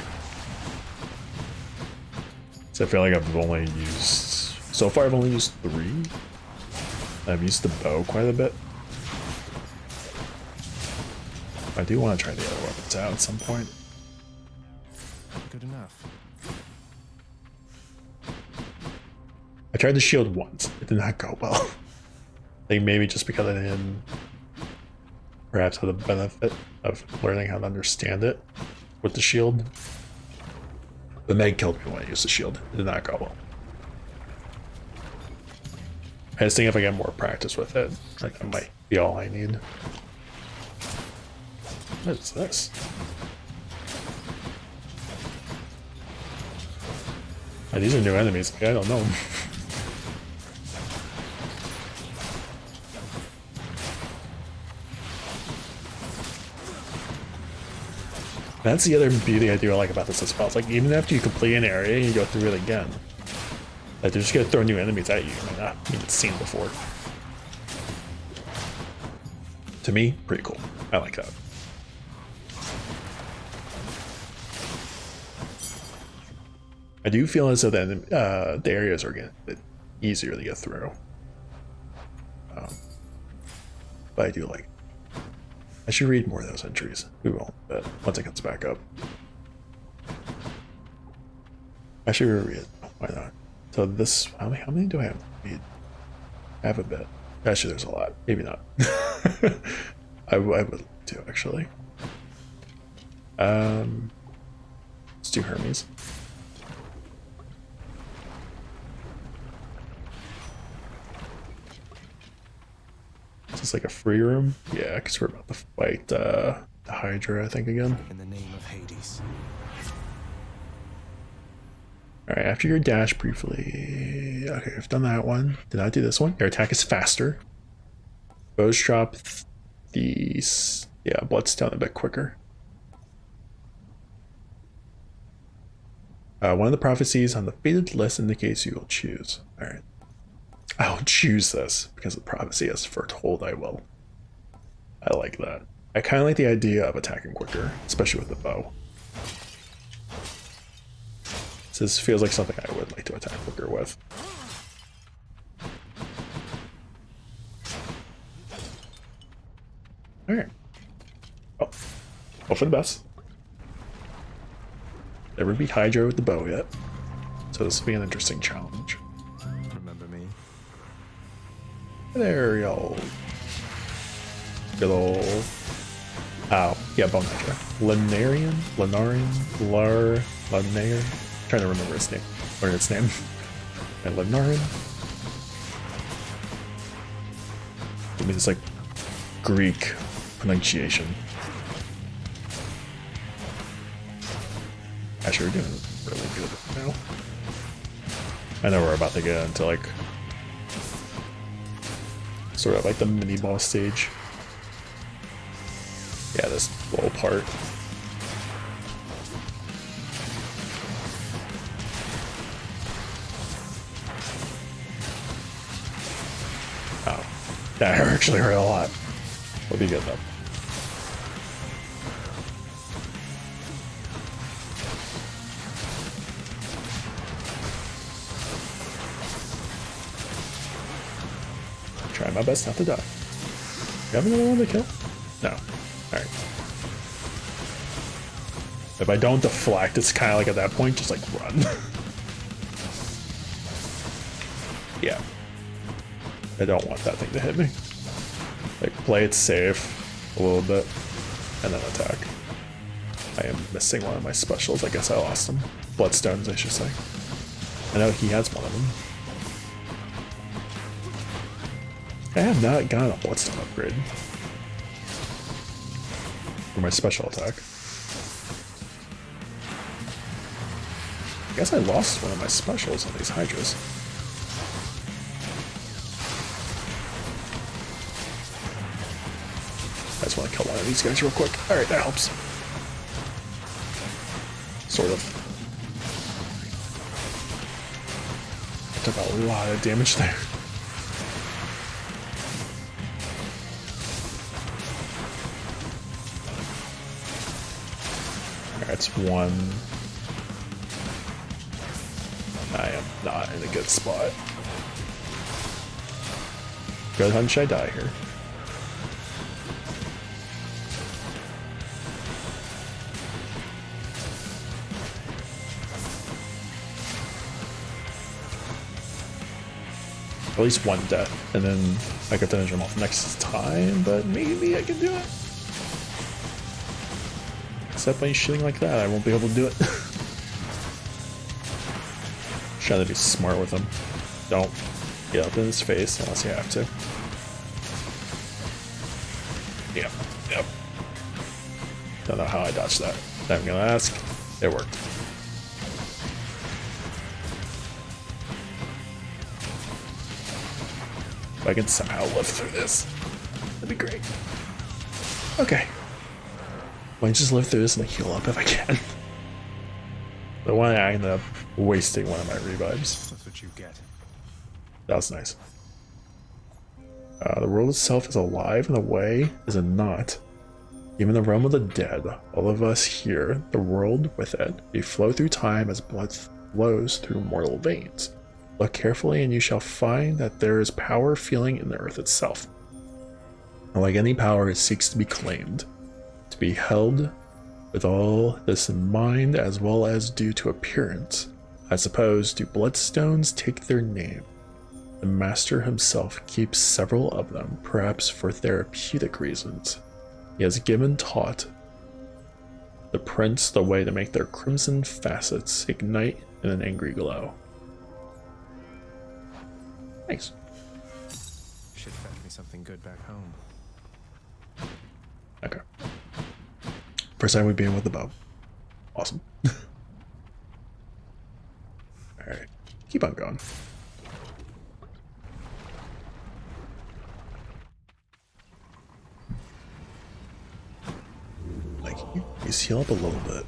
So I feel like I've only used, so far I've only used 3. I've used the bow quite a bit. I do want to try the other weapons out at some point. Good enough. I tried the shield once. It did not go well. I think maybe just because I didn't perhaps have the benefit of learning how to understand it with the shield. The Meg killed me when I used the shield. It did not go well. I just think if I get more practice with it, like, that might be all I need. What is this? Oh, these are new enemies. I don't know. That's the other beauty I do like about this as well. It's like even after you complete an area, you go through it again. Like they're just gonna throw new enemies at you. You might not even seen before. To me, pretty cool. I like that. I do feel as though the areas are getting a bit easier to get through. But I do like it. I should read more of those entries. We won't, but once it comes back up. I should reread it. Why not? So this, how many do I have to read? I have a bit. Actually, there's a lot. Maybe not. I would like to, actually. Let's do Hermes. Is this like a free room? Yeah, because we're about to fight the Hydra, I think, again. In the name of Hades. Alright, after your dash briefly. Okay, I've done that one. Did not do this one. Your attack is faster. Bows drop these. Yeah, blood's down a bit quicker. One of the prophecies on the fated list indicates you will choose. Alright. I'll choose this because the prophecy has foretold I will. I like that. I kind of like the idea of attacking quicker, especially with the bow. This feels like something I would like to attack quicker with. Alright. Oh. Hope for the best. Never beat Hydra with the bow yet. So this will be an interesting challenge. Remember me? There y'all. Good old. Ow. Yeah, Bone Hydra. Lunarian? Lunarin? Lunair? I'm trying to remember his name. Or its name. And Lunarin? I mean, it's like Greek pronunciation. Actually, we're doing really good now. I know we're about to get into like sort of like the mini boss stage. Yeah, this little part. Oh, that actually hurt a lot. We'll be good though. Try my best not to die. You have another one to kill? No. Alright. If I don't deflect, it's kind of like at that point, just like run. Yeah. I don't want that thing to hit me. Like, play it safe a little bit, and then attack. I am missing one of my specials. I guess I lost them. Bloodstones, I should say. I know he has one of them. I have not gotten a Bloodstone upgrade for my special attack. I guess I lost one of my specials on these Hydras. I just want to kill one of these guys real quick. Alright, that helps. Sort of. I took a lot of damage there. That's one. I am not in a good spot. Good hunch I die here. At least one death, and then I could finish him off next time, but maybe I can do it. Except by shooting like that, I won't be able to do it. Trying to be smart with him. Don't get up in his face unless you have to. Yep, yep. Don't know how I dodged that. I'm gonna ask. It worked. If I can somehow live through this, that'd be great. Okay. I just live through this and heal up if I can. But when I end up wasting one of my revives. That's what you get. That was nice. The world itself is alive in a way, is it not? Even the realm of the dead, all of us here, the world with it, we flow through time as blood flows through mortal veins. Look carefully and you shall find that there is power feeling in the earth itself. And like any power, it seeks to be claimed, to be held with all this in mind as well as due to appearance. I suppose, do bloodstones take their name? The master himself keeps several of them, perhaps for therapeutic reasons. He has taught the prince the way to make their crimson facets ignite in an angry glow. Nice. Should fetch me something good back home. Okay. First time we've been with the bow. Awesome. Alright. Keep on going. Like, you heal up a little bit.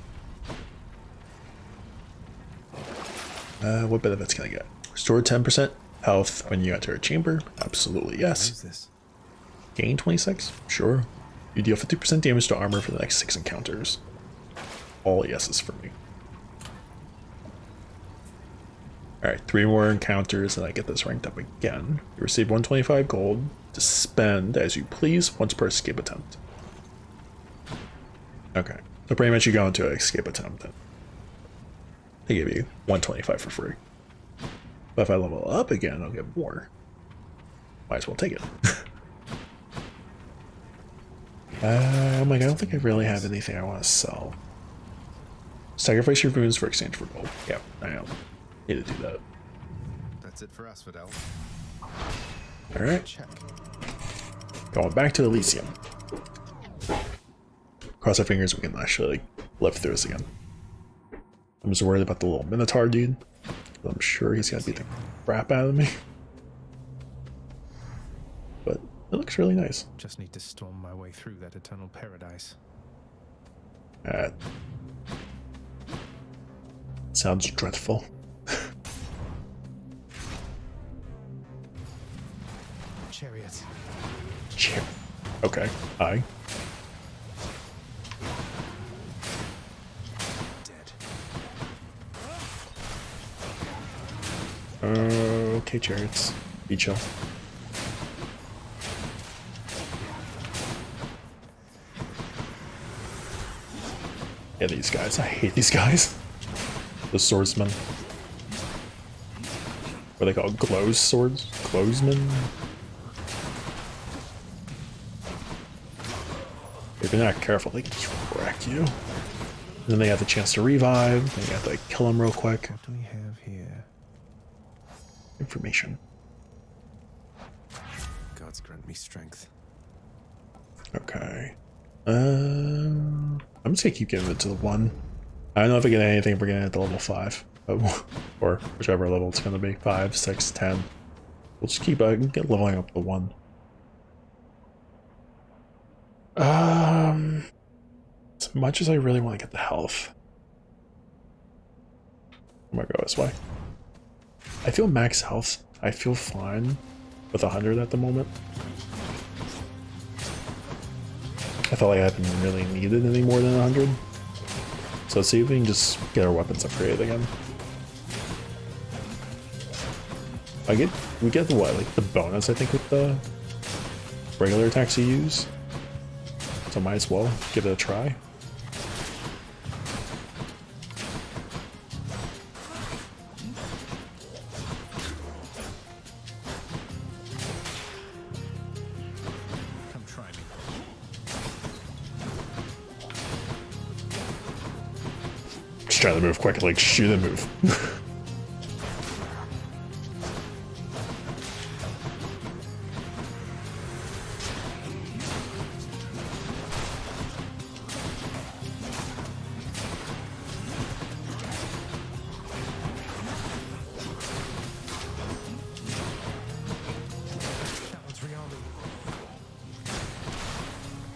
What benefits can I get? Restore 10% health when you enter a chamber. Absolutely, yes. What is this? Gain 26? Sure. You deal 50% damage to armor for the next 6 encounters. All yeses for me. Alright, 3 more encounters and I get this ranked up again. You receive 125 gold to spend as you please once per escape attempt. Okay, so pretty much you go into an escape attempt and they give you 125 for free. But if I level up again, I'll get more. Might as well take it. I'm like, I don't think I really have anything I want to sell. Sacrifice your wounds for exchange for gold. Yeah, I don't need to do that. That's it for us, Fidel. Alright. Check. Going back to Elysium. Cross our fingers we can actually like, live through this again. I'm just worried about the little Minotaur dude. I'm sure he's gonna beat the crap out of me. But it looks really nice. Just need to storm my way through that eternal paradise. Sounds dreadful. Chariot. Okay, aye. Okay, chariots. Be chill. Yeah, these guys. I hate these guys. The swordsman. What are they called? Glows swords? Glowsmen? If you're not careful, they can wreck you. And then they have the chance to revive, and you have to like, kill them real quick. What do we have here? Information. Gods grant me strength. Okay. I'm just gonna keep getting it to the 1. I don't know if I get anything if we're getting it to level 5. Or whichever level it's gonna be. 5, 6, 10. We'll just keep get leveling up the 1. As much as I really want to get the health, I'm gonna go this way. I feel max health. I feel fine with 100 at the moment. I felt like I haven't really needed any more than 100. So let's see if we can just get our weapons upgraded again. We get the what, like the bonus I think with the regular attacks you use. So might as well give it a try. Come try me. Just trying to move quick, like shoot and move.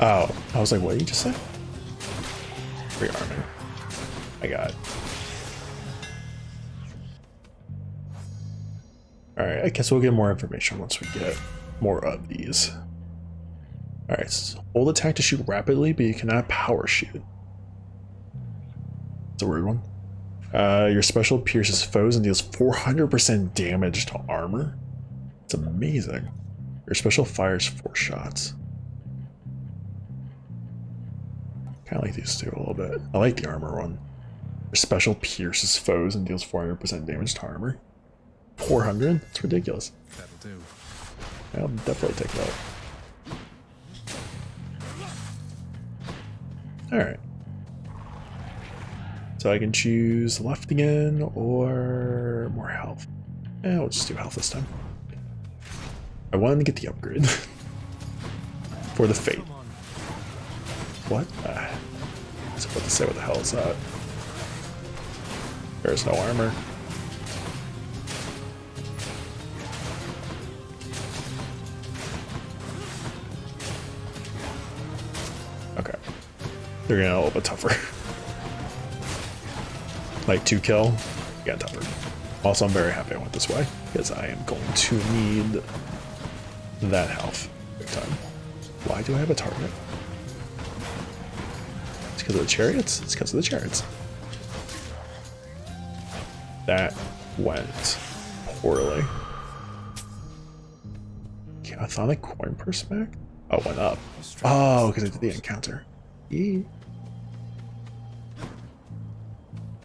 Oh, I was like, what did you just say? Rearming. I got it. Alright, I guess we'll get more information once we get more of these. Alright, so hold attack to shoot rapidly, but you cannot power shoot. It's a weird one. Your special pierces foes and deals 400% damage to armor. It's amazing. Your special fires 4 shots. Kind of like these two a little bit. I like the armor one. Your special pierces foes and deals 400% damage to armor. 400? That's ridiculous. That'll do. I'll definitely take that. Alright. So I can choose left again or more health. We'll just do health this time. I wanted to get the upgrade. For the fate. What? I was about to say, what the hell is that? There's no armor. Okay. They're getting a little bit tougher. Like 2 kill, getting tougher. Also, I'm very happy I went this way, because I am going to need that health big time. Why do I have a target? It's because of the chariots? It's because of the chariots. That went poorly. Chthonic coin purse back? Oh, it went up. Oh, because I did the encounter. Eee.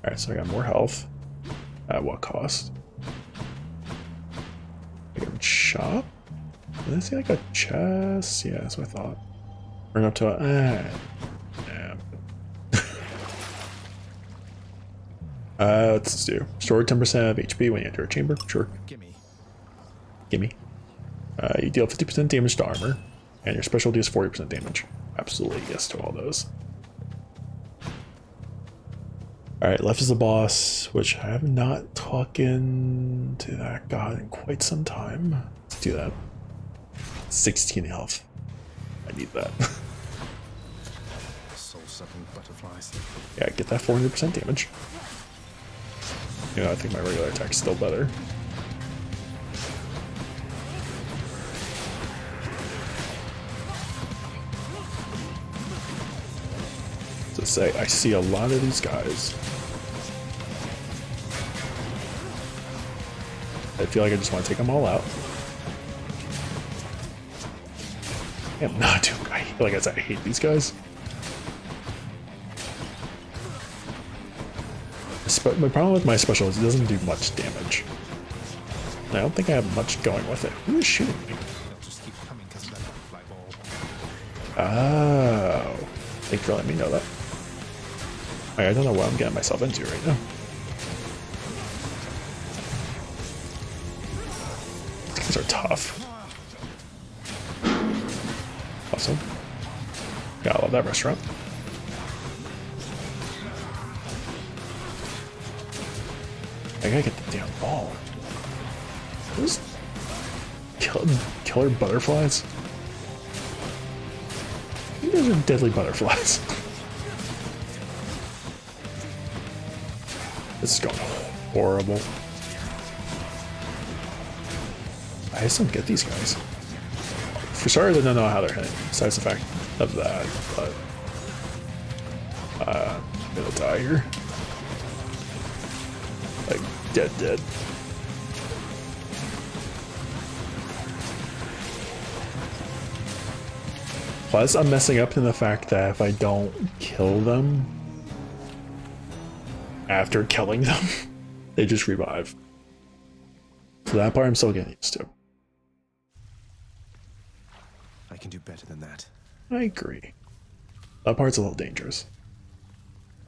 Alright, so I got more health. At what cost? I can shop? Did I see like a chest? Yeah, that's what I thought. Bring up to a... yeah. Let's do. Restore 10% of HP when you enter a chamber. Sure. Gimme. Gimme. You deal 50% damage to armor, and your special deals 40% damage. Absolutely yes to all those. Alright, left is the boss, which I have not talking to that god in quite some time. Let's do that. 16 health. I need that. Soul-sucking butterflies. Yeah, get that 400% damage. You know, I think my regular attack's still better. To say, I see a lot of these guys. I feel like I just want to take them all out. I'm not doing. Like I said, I hate these guys. My problem with my special is it doesn't do much damage. I don't think I have much going with it. Who is shooting me? They'll just keep coming because of that butterfly ball. Oh. Thanks for letting me know that. I don't know what I'm getting myself into right now. These are tough. Awesome. Gotta love that restaurant. I gotta get the damn ball. Those killer butterflies? I think those are deadly butterflies. This is going horrible. I just don't get these guys. For starters, I don't know how they're hitting, besides the fact of that, but I'm gonna die here. Like, dead. Plus, I'm messing up in the fact that if I don't kill them after killing them, they just revive. So that part I'm still getting used to. I can do better than that. I agree. That part's a little dangerous.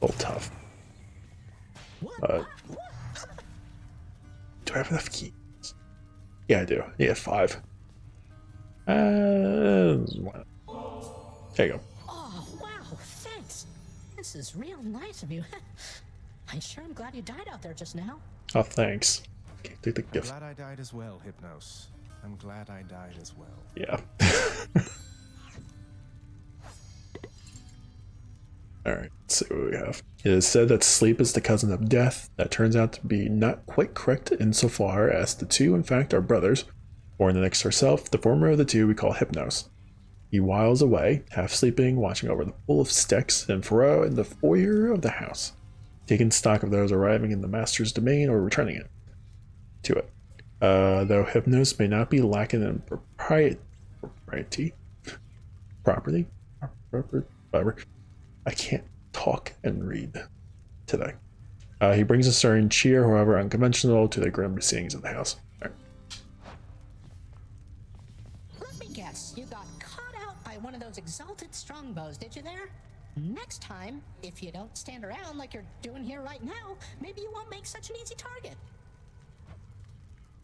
A little tough. But do I have enough keys? Yeah, I do. Yeah, 5. There you go. Oh, wow, thanks. This is real nice of you. I sure am glad you died out there just now. Oh, thanks. Okay, take the gift. I'm glad I died as well, Hypnos. I'm glad I died as well. Yeah. Alright, let's see what we have. It is said that sleep is the cousin of death. That turns out to be not quite correct insofar as the two, in fact, are brothers. Born the next to herself, the former of the two we call Hypnos. He whiles away, half sleeping, watching over the pool of sticks and furrow in the foyer of the house, taking stock of those arriving in the master's domain or returning it to it. Though Hypnos may not be lacking in property, whatever. I can't talk and read today. He brings a certain cheer, however unconventional, to the grim proceedings of the house. Right. Let me guess, you got caught out by one of those exalted strongbows, did you there? Next time, if you don't stand around like you're doing here right now, maybe you won't make such an easy target.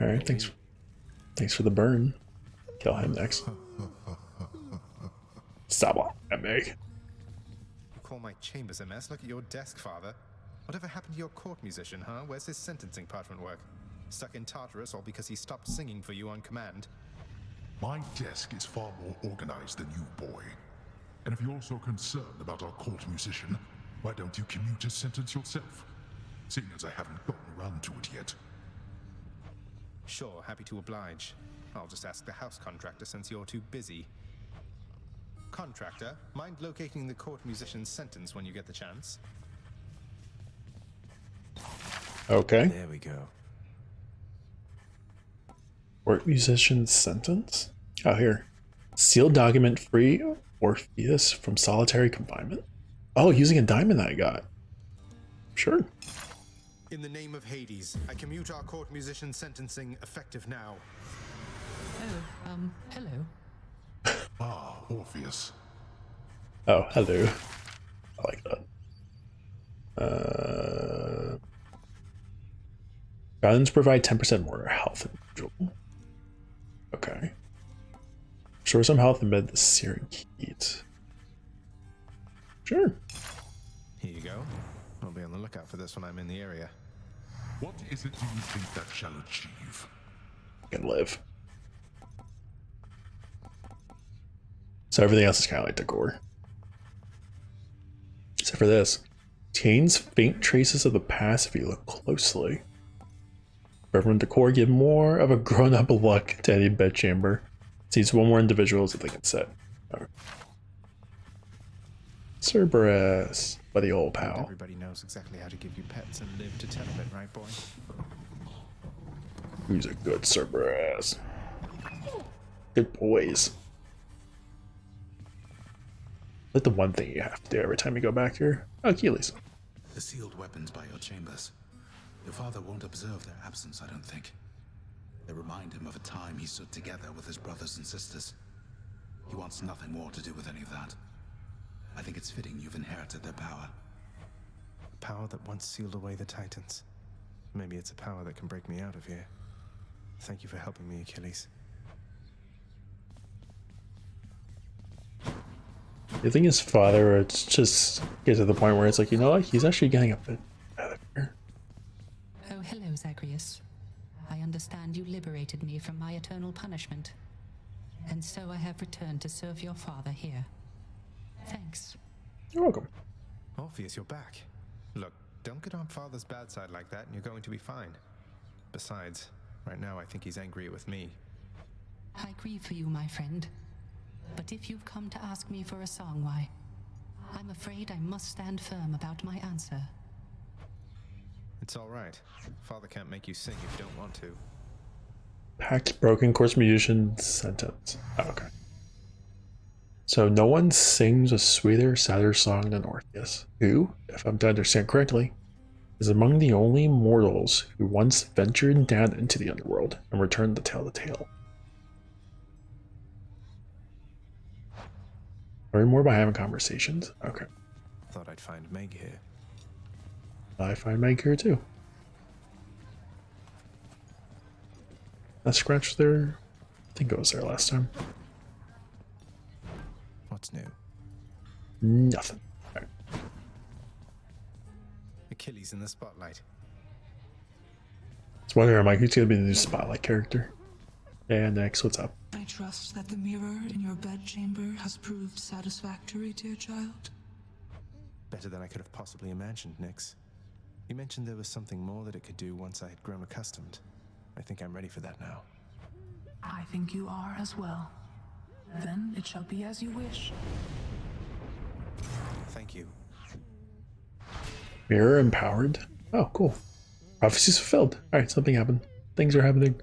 Alright, thanks for the burn. Kill him next. Stop at me. You call my chambers a mess? Look at your desk, Father. Whatever happened to your court musician, huh? Where's his sentencing parchment work? Stuck in Tartarus all because he stopped singing for you on command? My desk is far more organized than you, boy. And if you're so concerned about our court musician, why don't you commute his sentence yourself? Seeing as I haven't gotten around to it yet. Sure, happy to oblige. I'll just ask the house contractor since you're too busy. Contractor, mind locating the court musician's sentence when you get the chance? Okay. There we go. Court musician's sentence? Oh, here. Sealed document free Orpheus from solitary confinement? Oh, using a diamond that I got. Sure. In the name of Hades, I commute our court musician sentencing effective now. Oh, hello. Ah, Orpheus. Oh, hello. I like that. Guns provide 10% more health than usual. Okay. Restore some health amid the searing heat. Sure. Here you go. I'll be on the lookout for this when I'm in the area. What is it do you think that shall achieve? I can live. So everything else is kind of like decor. Except for this. Contains faint traces of the past if you look closely. Reverend decor give more of a grown-up look to any bedchamber. Sees one more individuals that they can set. Right. Cerberus, buddy old pal. Everybody knows exactly how to give you pets and live to tell of it, right, boy? Who's a good Cerberus? Good boys. Like the one thing you have to do every time you go back here. Oh, Achilles. The sealed weapons by your chambers. Your father won't observe their absence, I don't think. They remind him of a time he stood together with his brothers and sisters. He wants nothing more to do with any of that. I think it's fitting you've inherited their power. A power that once sealed away the Titans. Maybe it's a power that can break me out of here. Thank you for helping me, Achilles. You think his father would just get to the point where it's like, you know what, he's actually getting a bit better. Oh, hello, Zagreus. I understand you liberated me from my eternal punishment. And so I have returned to serve your father here. Thanks. You're welcome. Orpheus, you're back. Look, don't get on Father's bad side like that and you're going to be fine. Besides, right now I think he's angry with me. I grieve for you, my friend. But if you've come to ask me for a song, why, I'm afraid I must stand firm about my answer. It's all right. Father can't make you sing if you don't want to. Pact broken, course musician sentence. Oh, okay. So no one sings a sweeter, sadder song than Orpheus, who, if I'm to understand correctly, is among the only mortals who once ventured down into the underworld and returned to tell the tale. Learn more by having conversations. Okay. Thought I'd find Meg here. I find Meg here too. That scratch there, I think it was there last time. What's new? Nothing. Right. Achilles in the spotlight. I was wondering, I'm like, who's gonna be the new spotlight character? And next, what's up? I trust that the mirror in your bedchamber has proved satisfactory, dear child. Better than I could have possibly imagined, Nyx. You mentioned there was something more that it could do once I had grown accustomed. I think I'm ready for that now. I think you are as well. Then it shall be as you wish. Thank you. Mirror empowered. Oh, cool. Prophecies fulfilled. Alright, something happened. Things are happening.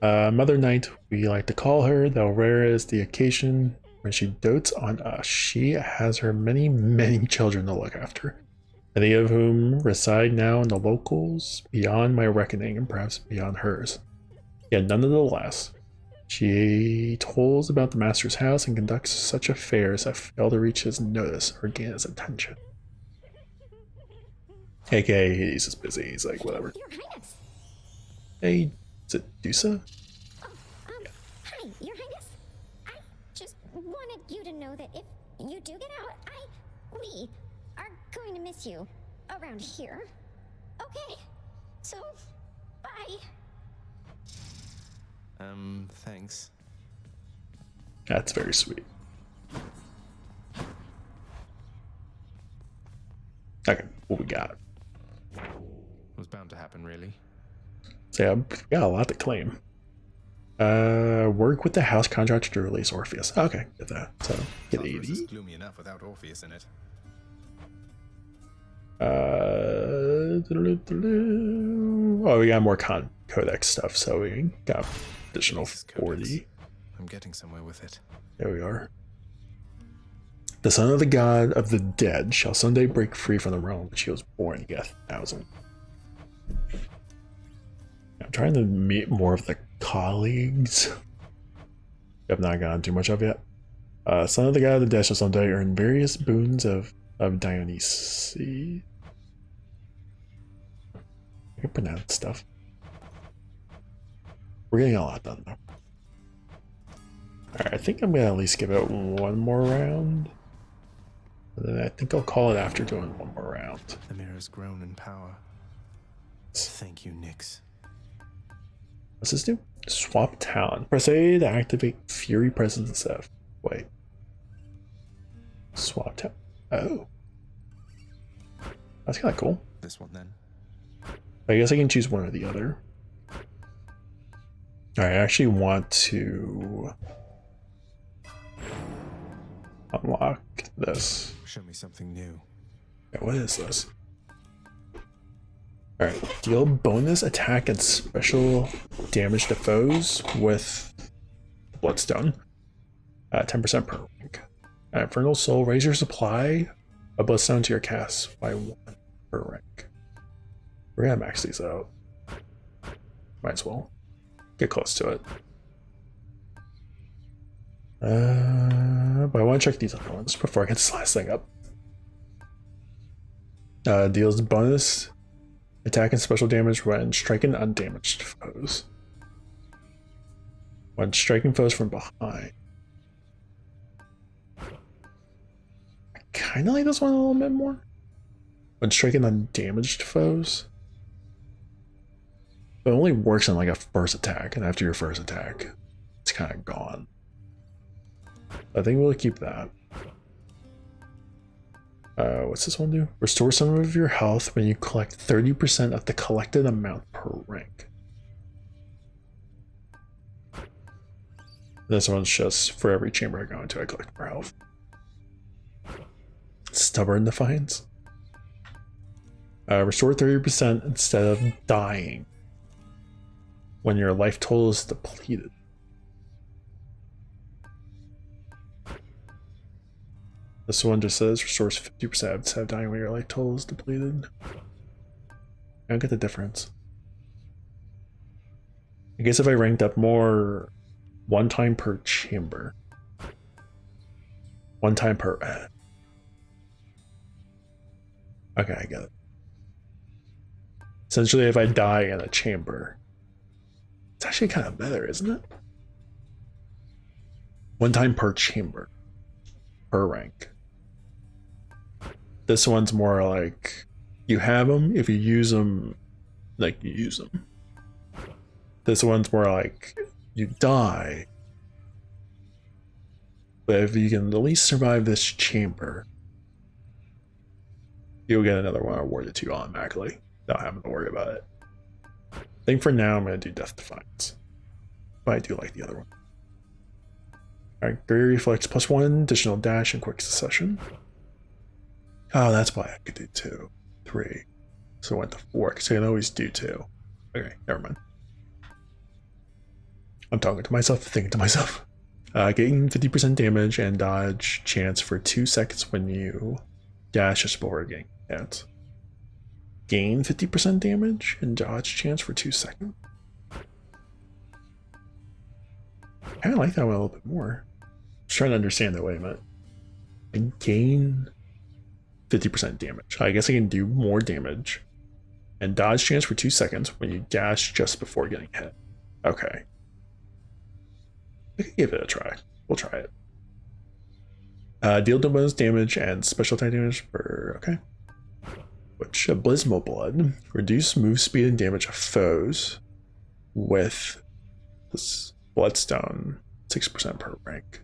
Mother Night, we like to call her, though rare is the occasion when she dotes on us. She has her many, many children to look after, many of whom reside now in the locals beyond my reckoning and perhaps beyond hers. Yet nonetheless, she tolls about the master's house and conducts such affairs that fail to reach his notice or gain his attention. AKA, he's just busy. He's like, whatever. Your Highness. Hey, is it Dusa? Hi, Your Highness. I just wanted you to know that if you do get out, we are going to miss you around here. Okay, so bye. Thanks. That's very sweet. Okay, what we got? Was bound to happen, really. So yeah, we got a lot to claim. Work with the house contractor to release Orpheus. Okay, get that. So get 80. Is gloomy enough without Orpheus in it. Oh, we got more codex stuff, so we got additional 40. I'm getting somewhere with it. There we are. The son of the god of the dead shall someday break free from the realm which he was born, Geth 1000. I'm trying to meet more of the colleagues. I've not gotten too much of yet. Son of the god of the dead shall someday earn various boons of Dionysus. I can pronounce stuff. We're getting a lot done though. Alright, I think I'm gonna at least give it one more round. And then I think I'll call it after doing one more round. The mirror's grown in power. Thank you, Nyx. What's this do? Swap talent. Press A to activate Fury Presence instead of. Wait. Swap talent. Oh. That's kind of cool. This one then. I guess I can choose one or the other. Alright, I actually want to unlock this. Show me something new. Yeah, what is this? Alright, deal bonus attack and special damage to foes with Bloodstone. 10% per rank. Infernal Soul, raise your supply of Bloodstone to your cast by 1 per rank. We're gonna max these out. Might as well. get close to it. But I want to check these other ones before I get this last thing up. Deals bonus attack and special damage when striking undamaged foes. When striking foes from behind. I kind of like this one a little bit more. When striking undamaged foes. But it only works on like a first attack, and after your first attack, it's kind of gone. I think we'll keep that. What's this one do? Restore some of your health when you collect 30% of the collected amount per rank. This one's just for every chamber I go into, I collect more health. Stubborn Defiance. Restore 30% instead of dying when your life total is depleted. This one just says restores 50% instead of dying when your life total is depleted. I don't get the difference. I guess if I ranked up more, one time per chamber. One time per... Okay, I get it. Essentially, if I die in a chamber, it's actually kind of better, isn't it? One time per chamber. Per rank. This one's more like you have them, if you use them, like you use them. This one's more like you die, but if you can at least survive this chamber, you'll get another one awarded to you automatically without having to worry about it. I think for now I'm going to do Death Defiance, but I do like the other one. Alright, Great Reflex +1, additional dash and quick succession. Oh, that's why I could do 2, 3. So I went to 4, because I can always do 2. Okay, never mind. I'm talking to myself, thinking to myself. Gain 50% damage and dodge chance for 2 seconds when you dash just before getting hit. Gain 50% damage and dodge chance for 2 seconds. I kind of like that one a little bit more. Just trying to understand that. Wait a minute. I gain 50% damage. I guess I can do more damage. And dodge chance for 2 seconds when you dash just before getting hit. Okay. I can give it a try. We'll try it. Deal bonus damage and special attack damage for... Okay. Which, Abysmal Blood. Reduce move speed and damage of foes with this Bloodstone. 6% per rank.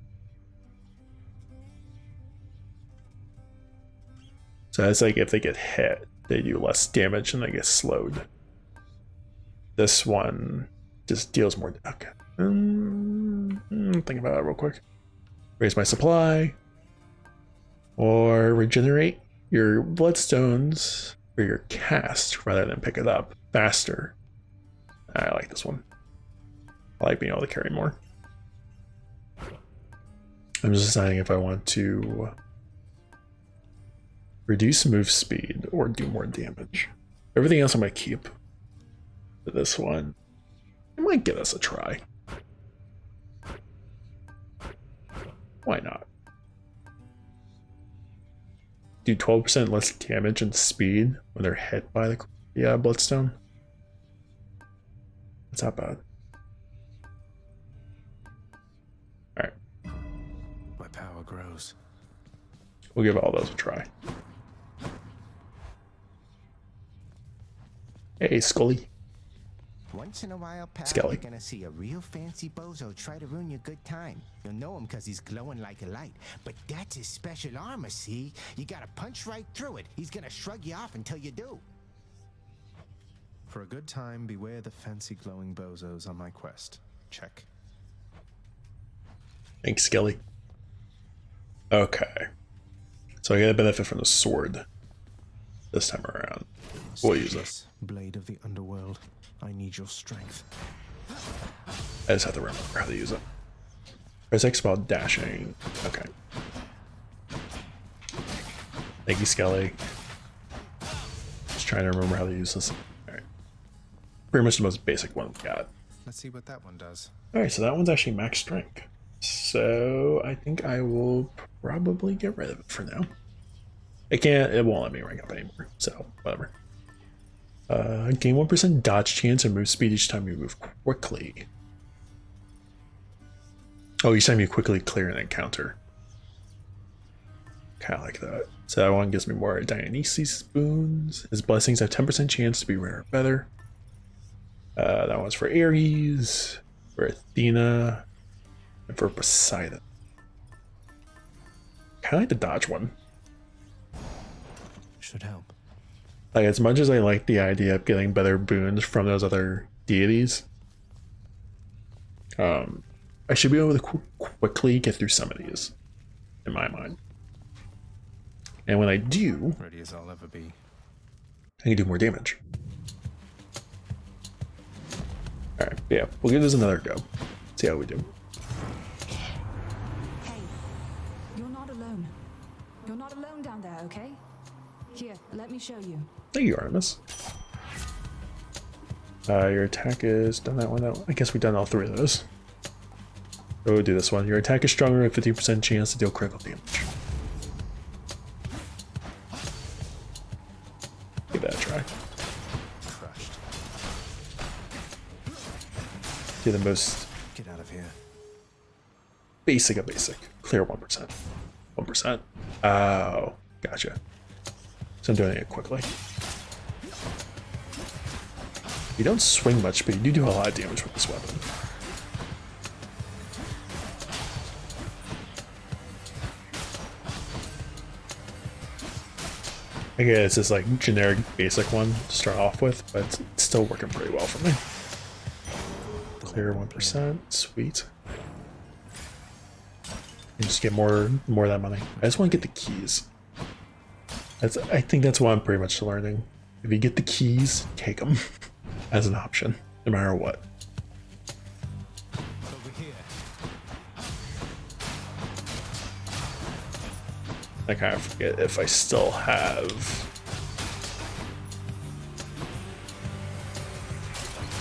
So that's like if they get hit, they do less damage and they get slowed. This one just deals more. Okay. Think about that real quick. Raise my supply. Or regenerate your bloodstones for your cast rather than pick it up faster. I like this one. I like being able to carry more. I'm just deciding if I want to reduce move speed or do more damage. Everything else I'm going to keep. But this one, I might give us a try. Why not? Do 12% less damage and speed when they're hit by the bloodstone. That's not bad. Alright. My power grows. We'll give all those a try. Hey, Scully. Once in a while, pal, Skelly. you're gonna see a real fancy bozo try to ruin your good time. You'll know him because he's glowing like a light. But that's his special armor, see? You gotta punch right through it. He's gonna shrug you off until you do. For a good time, beware the fancy glowing bozos on my quest. Check. Thanks, Skelly. Okay. So I get a benefit from the sword this time around. We'll use it. Blade of the underworld, I need your strength. I just have to remember how to use it. Press X while dashing. Okay. Thank you, Skelly. Just trying to remember how to use this. Alright. Pretty much the most basic one we got. Let's see what that one does. Alright, so that one's actually max strength. So I think I will probably get rid of it for now. It won't let me rank up anymore, so whatever. Gain 1% dodge chance and move speed each time you move quickly. Oh, each time you quickly clear an encounter. Kinda like that. So that one gives me more Dionysus spoons. His blessings have 10% chance to be rare or better. That one's for Ares, for Athena, and for Poseidon. Kinda like the dodge one. Should help. Like, as much as I like the idea of getting better boons from those other deities, I should be able to quickly get through some of these, in my mind. And when I do, Ready as I'll ever be. I can do more damage. Alright, yeah, we'll give this another go. See how we do. Hey, you're not alone. You're not alone down there, okay? Here, let me show you. Thank you, Artemis. Your attack is done that one. I guess we've done all three of those. So we'll do this one. Your attack is stronger with 50% chance to deal critical damage. Give that a try. Crushed. Do the most Get out of here. basic of basic. Clear 1%. 1%. Oh, gotcha. So I'm doing it quickly. You don't swing much, but you do a lot of damage with this weapon. I guess it's like generic basic one to start off with, but it's still working pretty well for me. Clear 1%, sweet. And just get more of that money. I just want to get the keys. I think that's what I'm pretty much learning. If you get the keys, take them as an option, no matter what. Over here. I kind of forget if I still have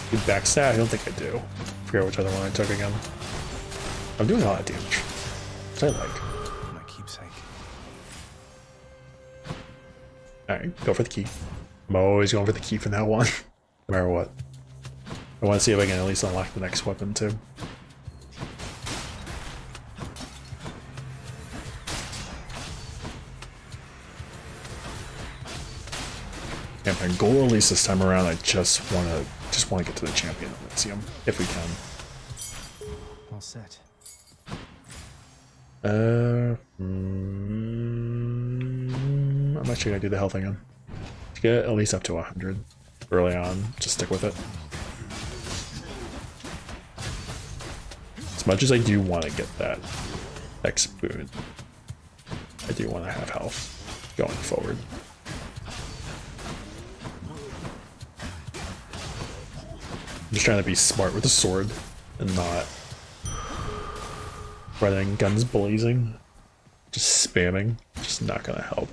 the backstab. I don't think I do. I forget which other one I took again. I'm doing a lot of damage, which I like. My keepsake. Alright, go for the key. I'm always going for the key from that one, no matter what. I want to see if I can at least unlock the next weapon too. And my goal, at least this time around, I just want to get to the champion of Elysium if we can. All set. I'm actually gonna do the health again to get at least up to 100 early on. Just stick with it. As much as I do want to get that X boon, I do want to have health going forward. I'm just trying to be smart with the sword and not running guns blazing. Just spamming, just not gonna help.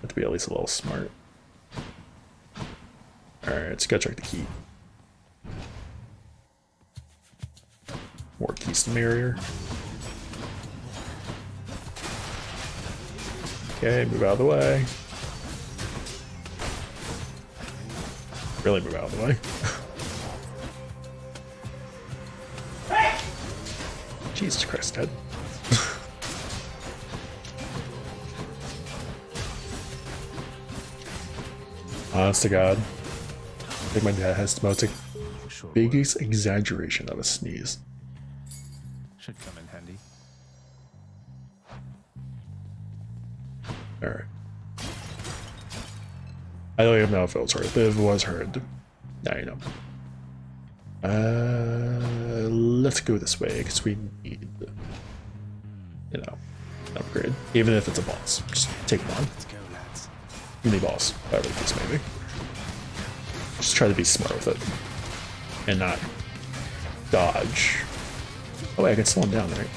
Have to be at least a little smart. Alright, let's go check the key. More keys to Marrier. Okay, move out of the way. Really move out of the way. Jesus Christ, Ted. Honest to God, I think my dad has the most biggest exaggeration of a sneeze. Should come in handy. Alright. I don't even know if it was heard, but if it was heard, now you know. Let's go this way, because we need, you know, an upgrade. Even if it's a boss. Just take them on. Let's go, lads. Mini boss, whatever the case may be. Just try to be smart with it. And not dodge. Oh wait, I can slow him down, right?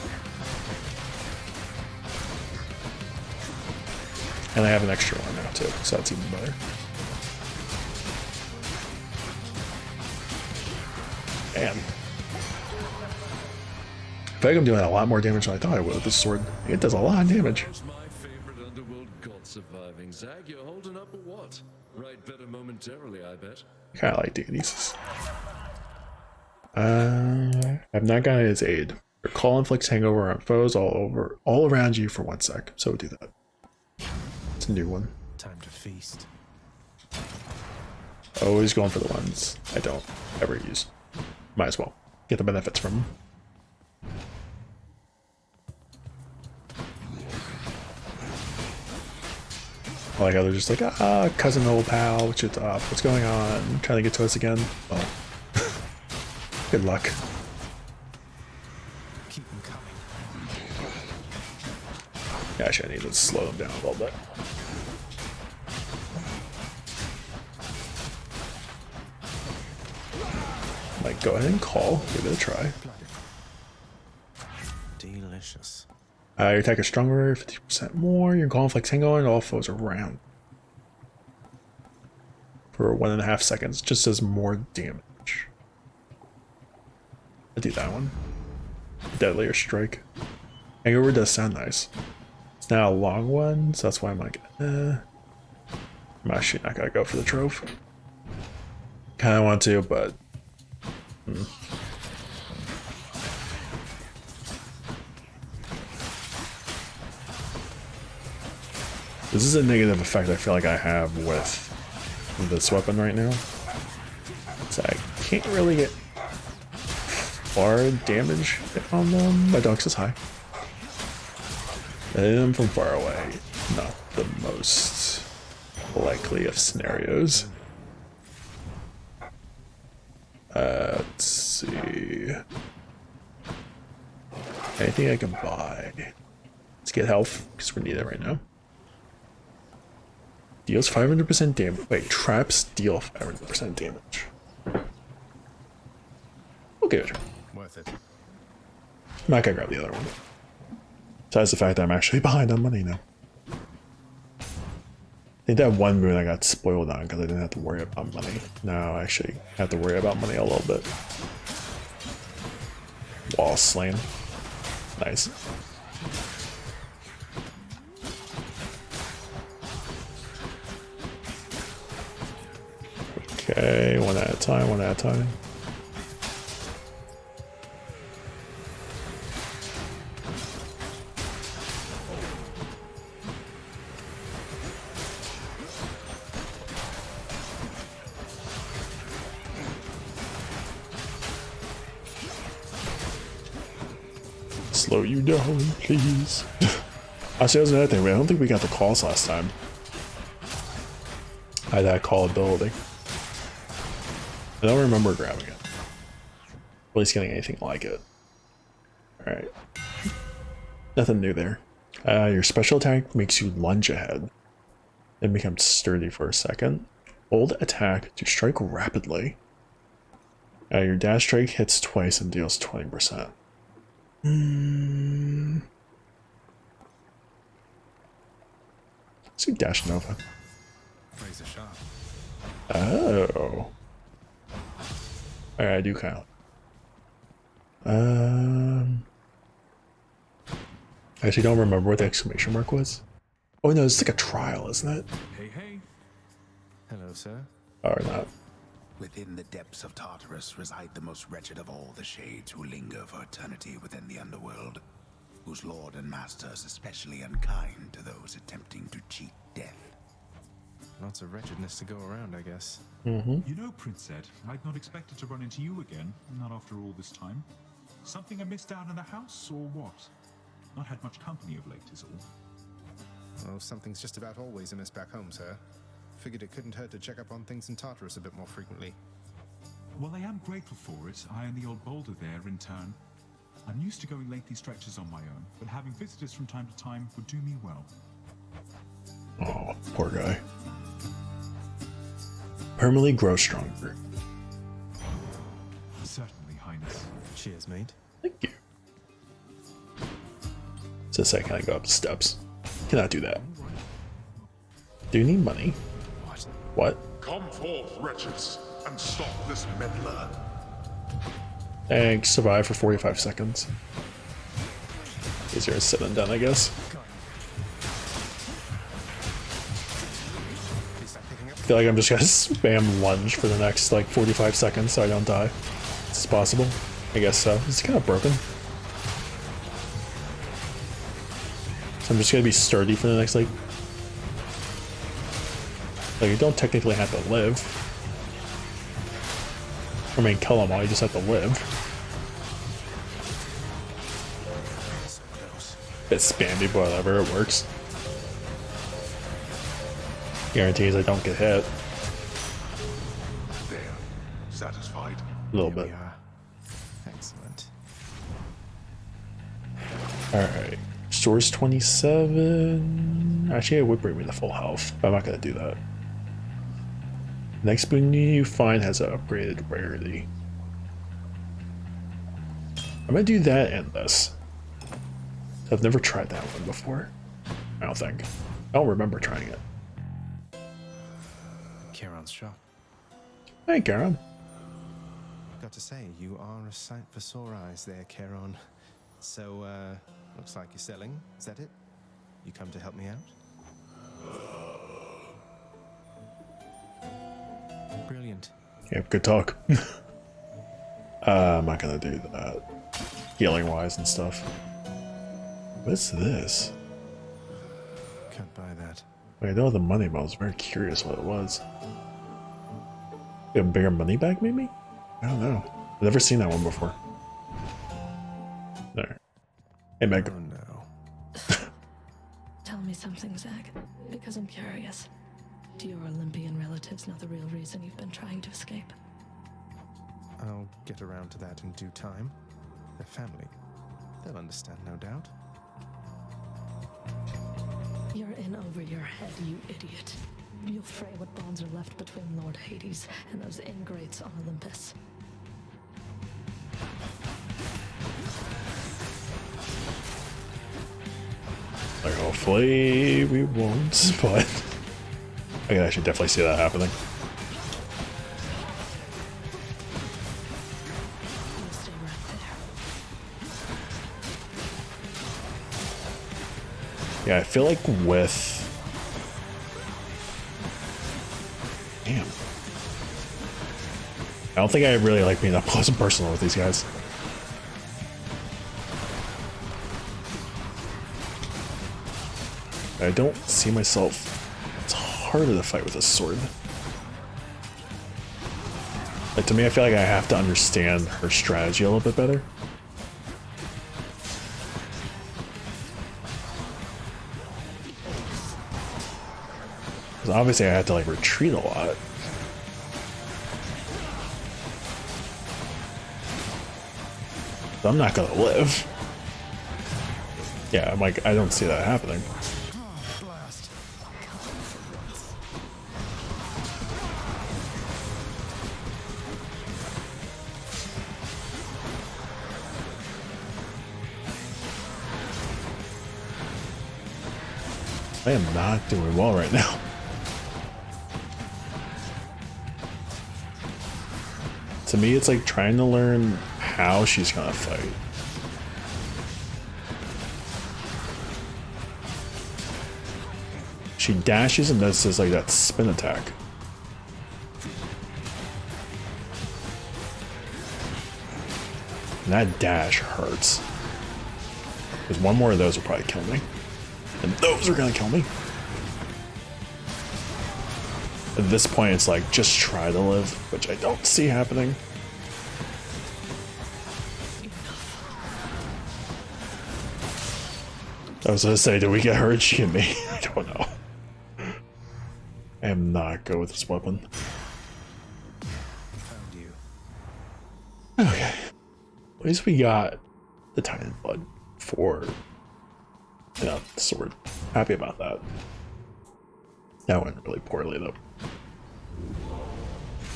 And I have an extra one now too, so that's even better. Man. I feel like I'm doing a lot more damage than I thought I would with this sword. It does a lot of damage. My favorite underworld god surviving. Zag, you're holding up or what? Right better momentarily, I bet. I kind of like doing these. I've not gotten his aid. Your call inflicts hangover on foes all around you for 1 sec. So we'll do that. It's a new one. Time to feast. Always going for the ones I don't ever use. Might as well get the benefits from them. I like how they're just like, cousin old pal, what's going on? Trying to get to us again? Well, good luck. Keep them coming. Yeah, actually, I need to slow them down a little bit. Like, go ahead and call. Give it a try. Delicious. Your attack is stronger, 50% more. Your call inflicts hangover on all foes around. For 1.5 seconds. Just does more damage. I'll do that one. Deadlier strike. Hangover does sound nice. It's not a long one, so that's why I'm like, I'm actually not gonna go for the trove. Kinda want to, but this is a negative effect I feel like I have with this weapon right now. So I can't really get far damage on them. My dux is high. Hitting them from far away, not the most likely of scenarios. Let's see. Anything I can buy? Let's get health, because we need it right now. Deals 500% damage. Wait, traps deal 500% damage. Okay, Worth it. I'm not gonna grab the other one. Besides the fact that I'm actually behind on money now. I think that one moon I got spoiled on because I didn't have to worry about money. Now I actually have to worry about money a little bit. Wall slam. Nice. Okay, one at a time, one at a time. Slow you down, please. Actually, that was another thing. I don't think we got the calls last time. I had that call ability. I don't remember grabbing it. At least getting anything like it. Alright. Nothing new there. Your special attack makes you lunge ahead. Then becomes sturdy for a second. Hold attack to strike rapidly. Your dash strike hits twice and deals 20%. Let's do Dash Nova. Razor sharp. Oh. Alright, I do count. I actually don't remember what the exclamation mark was. Oh no, it's like a trial, isn't it? Hey, hey. Hello, sir. Or not. Within the depths of Tartarus reside the most wretched of all the shades who linger for eternity within the underworld, whose lord and master is especially unkind to those attempting to cheat death. Lots of wretchedness to go around, I guess. You know, Prince Ed, I'd not expected to run into you again, not after all this time. Something I missed out in the house, or what? Not had much company of late, is all. Well, something's just about always amiss back home, sir. Figured it couldn't hurt to check up on things in Tartarus a bit more frequently. Well, I am grateful for it, I and the old boulder there in turn. I'm used to going lengthy stretches on my own, but having visitors from time to time would do me well. Oh, poor guy. Permanently grow stronger. Certainly, Highness. Cheers, mate. Thank you. Just a second, I go up the steps. Cannot do that. Do you need money? What? Come forth, wretches, and stop this meddler. Thanks, survive for 45 seconds. Easier said than done, I guess. I feel like I'm just gonna spam lunge for the next like 45 seconds so I don't die. Is this possible? I guess so. It's kind of broken. So I'm just gonna be sturdy for the next like you don't technically have to live. I mean, kill them all, you just have to live. Bit spammy, but whatever, it works. Guarantees I don't get hit. There. Satisfied? A little bit. Excellent. Alright. Source 27. Actually, it would bring me to full health, but I'm not gonna do that. Next boon you find has an upgraded rarity. I'm gonna do that and this. I've never tried that one before. I don't think. I don't remember trying it. Charon's shop. Hey, Charon. Got to say, you are a sight for sore eyes there, Charon. So, looks like you're selling. Is that it? You come to help me out? Brilliant. Yeah, good talk. I'm not gonna do that. Healing wise and stuff. What's this? Can't buy that. Wait, I know the money, but I was very curious what it was. A bigger money bag, maybe? I don't know. I've never seen that one before. There. Hey, Meg. Oh no. Tell me something, Zach, because I'm curious. Do your Olympian relatives know the real reason you've been trying to escape? I'll get around to that in due time. Their family. They'll understand, no doubt. You're in over your head, you idiot. You'll fray what bonds are left between Lord Hades and those ingrates on Olympus. Like, hopefully we won't, but I should definitely see that happening. You'll stay right there. Yeah, I feel like with... Damn. I don't think I really like being up close and personal with these guys. I don't see myself... It's harder to fight with a sword. Like, to me, I feel like I have to understand her strategy a little bit better. Because obviously I had to, like, retreat a lot. So I'm not gonna live. Yeah, I'm like, I don't see that happening. I am not doing well right now. To me, it's like trying to learn how she's gonna fight. She dashes and does this, like, that spin attack. And that dash hurts. Because one more of those will probably kill me. And those are gonna kill me. At this point, it's like, just try to live, which I don't see happening. I was gonna say, do we get her and she get me? I don't know. I am not good with this weapon. Found you. Okay. At least we got the Titan Blood for, you know, the sword. Happy about that. That went really poorly though.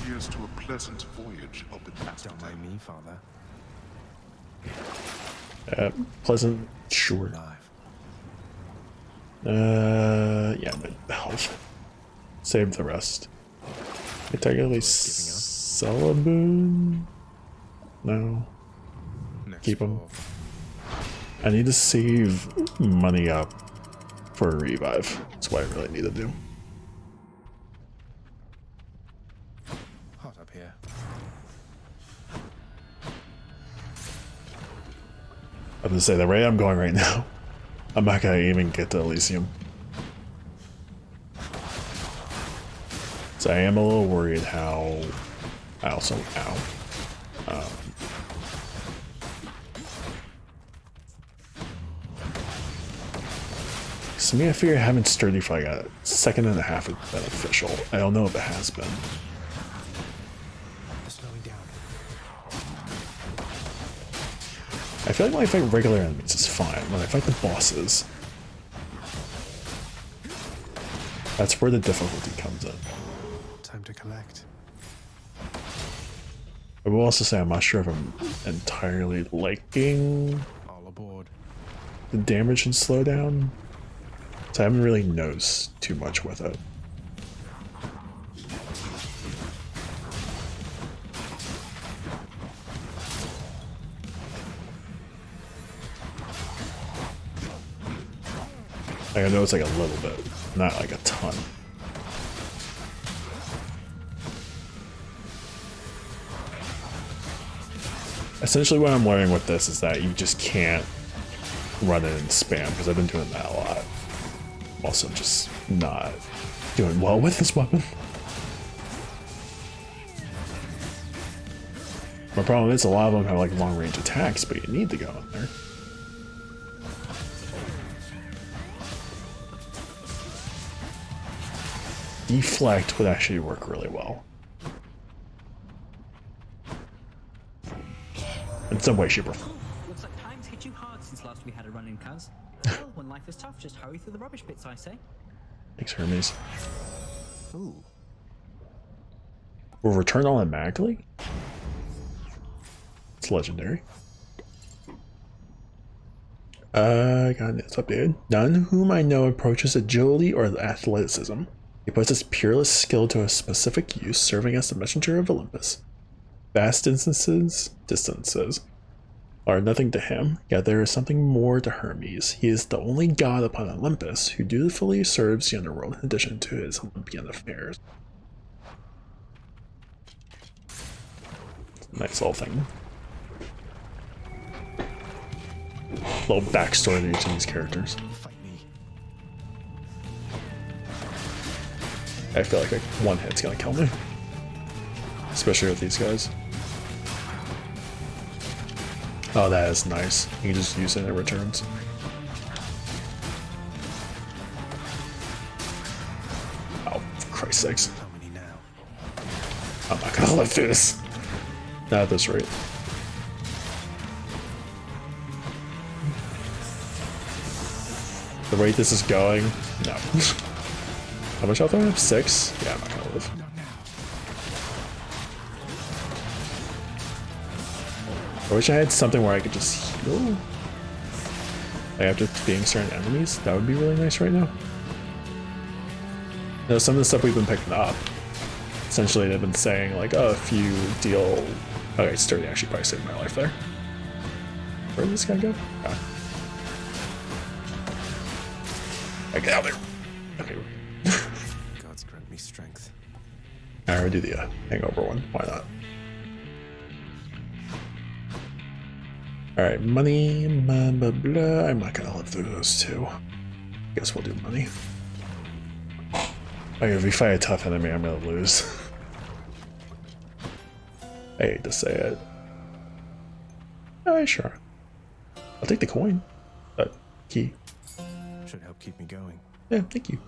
Here's to a pleasant voyage up in Aston. Don't mind me, Father. Pleasant, sure. Yeah, but health. Save the rest. I technically sell a boon? No. keep them. I need to save money up for a revive. That's what I really need to do. Hot up here. I'm gonna say the way I'm going right now, I'm not gonna even get to Elysium. So I am a little worried how I also to me, I figure having sturdy for like a second and a half is beneficial. I don't know if it has been. I feel like when I fight regular enemies, it's fine. When I fight the bosses, that's where the difficulty comes in. Time to collect. I will also say I'm not sure if I'm entirely liking All aboard. the damage and slowdown. So I haven't really noticed too much with it. Like I know it's like a little bit, not like a ton. Essentially what I'm learning with this is that you just can't run it and spam, because I've been doing that a lot. I'm also just not doing well with this weapon. My problem is a lot of them have like long range attacks, but you need to go in there. Deflect would actually work really well. In some way, shape, or form. Looks like time's hit you hard since last we had a run-in, cuz. Well, when life is tough, just hurry through the rubbish bits, I say. Thanks, Hermes. Ooh. Will return automatically? It's legendary. God, it's updated. None whom I know approaches agility or athleticism. He puts his peerless skill to a specific use, serving as the messenger of Olympus. Vast distances are nothing to him, yet there is something more to Hermes. He is the only god upon Olympus who dutifully serves the underworld in addition to his Olympian affairs. Nice little thing. Little backstory to each of these characters. I feel like one hit's gonna kill me. Especially with these guys. Oh, that is nice. You can just use it and it returns. Oh, for Christ's sakes. I'm not gonna live through this. Not at this rate. The rate this is going, no. How much health do I have? 6? Yeah, I'm not gonna live. I wish I had something where I could just heal. Like after being certain enemies, that would be really nice right now. You know, some of the stuff we've been picking up, essentially they've been saying like, oh, if you deal... Okay, Sturdy actually probably saved my life there. Where did this guy go? Oh. I get out there. Okay. God's grant me strength. I already do the hangover one. Why not? Alright, money, blah, blah, blah. I'm not gonna live through those two. Guess we'll do money. Okay, if we fight a tough enemy, I'm gonna lose. I hate to say it. Alright, sure. I'll take the coin. Key. Should help keep me going. Yeah, thank you.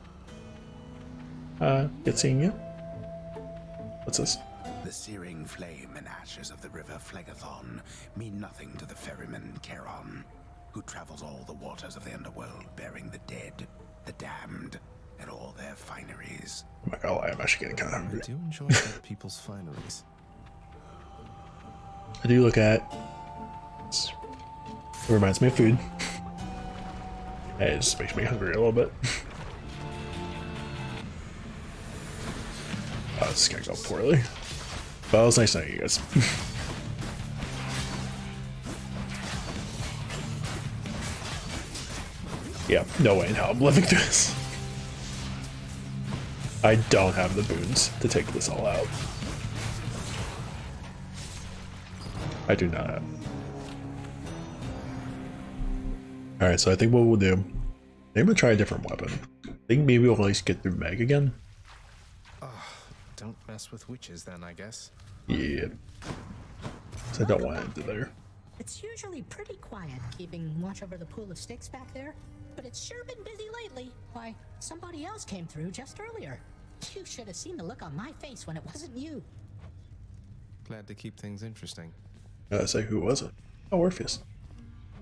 Good seeing you. What's this? The searing flame and ashes of the river Phlegathon mean nothing to the ferryman Charon, who travels all the waters of the underworld bearing the dead, the damned, and all their fineries. Oh my god, I'm actually getting kind of hungry. I do enjoy dead people's fineries. I do look at... It reminds me of food. It just makes me hungry a little bit. Oh, this is gonna go poorly. But it was nice knowing you guys. Yeah, no way in hell I'm living through this. I don't have the boons to take this all out. I do not have. Alright, so I think what we'll do, I'm gonna try a different weapon. I think maybe we'll at least get through Meg again. Don't mess with witches then, I guess. Yeah. So I don't want to enter there. It's usually pretty quiet keeping watch over the pool of sticks back there, but it's sure been busy lately. Why, somebody else came through just earlier. You should have seen the look on my face when it wasn't you. Glad to keep things interesting. Say, who was it? Oh, Orpheus.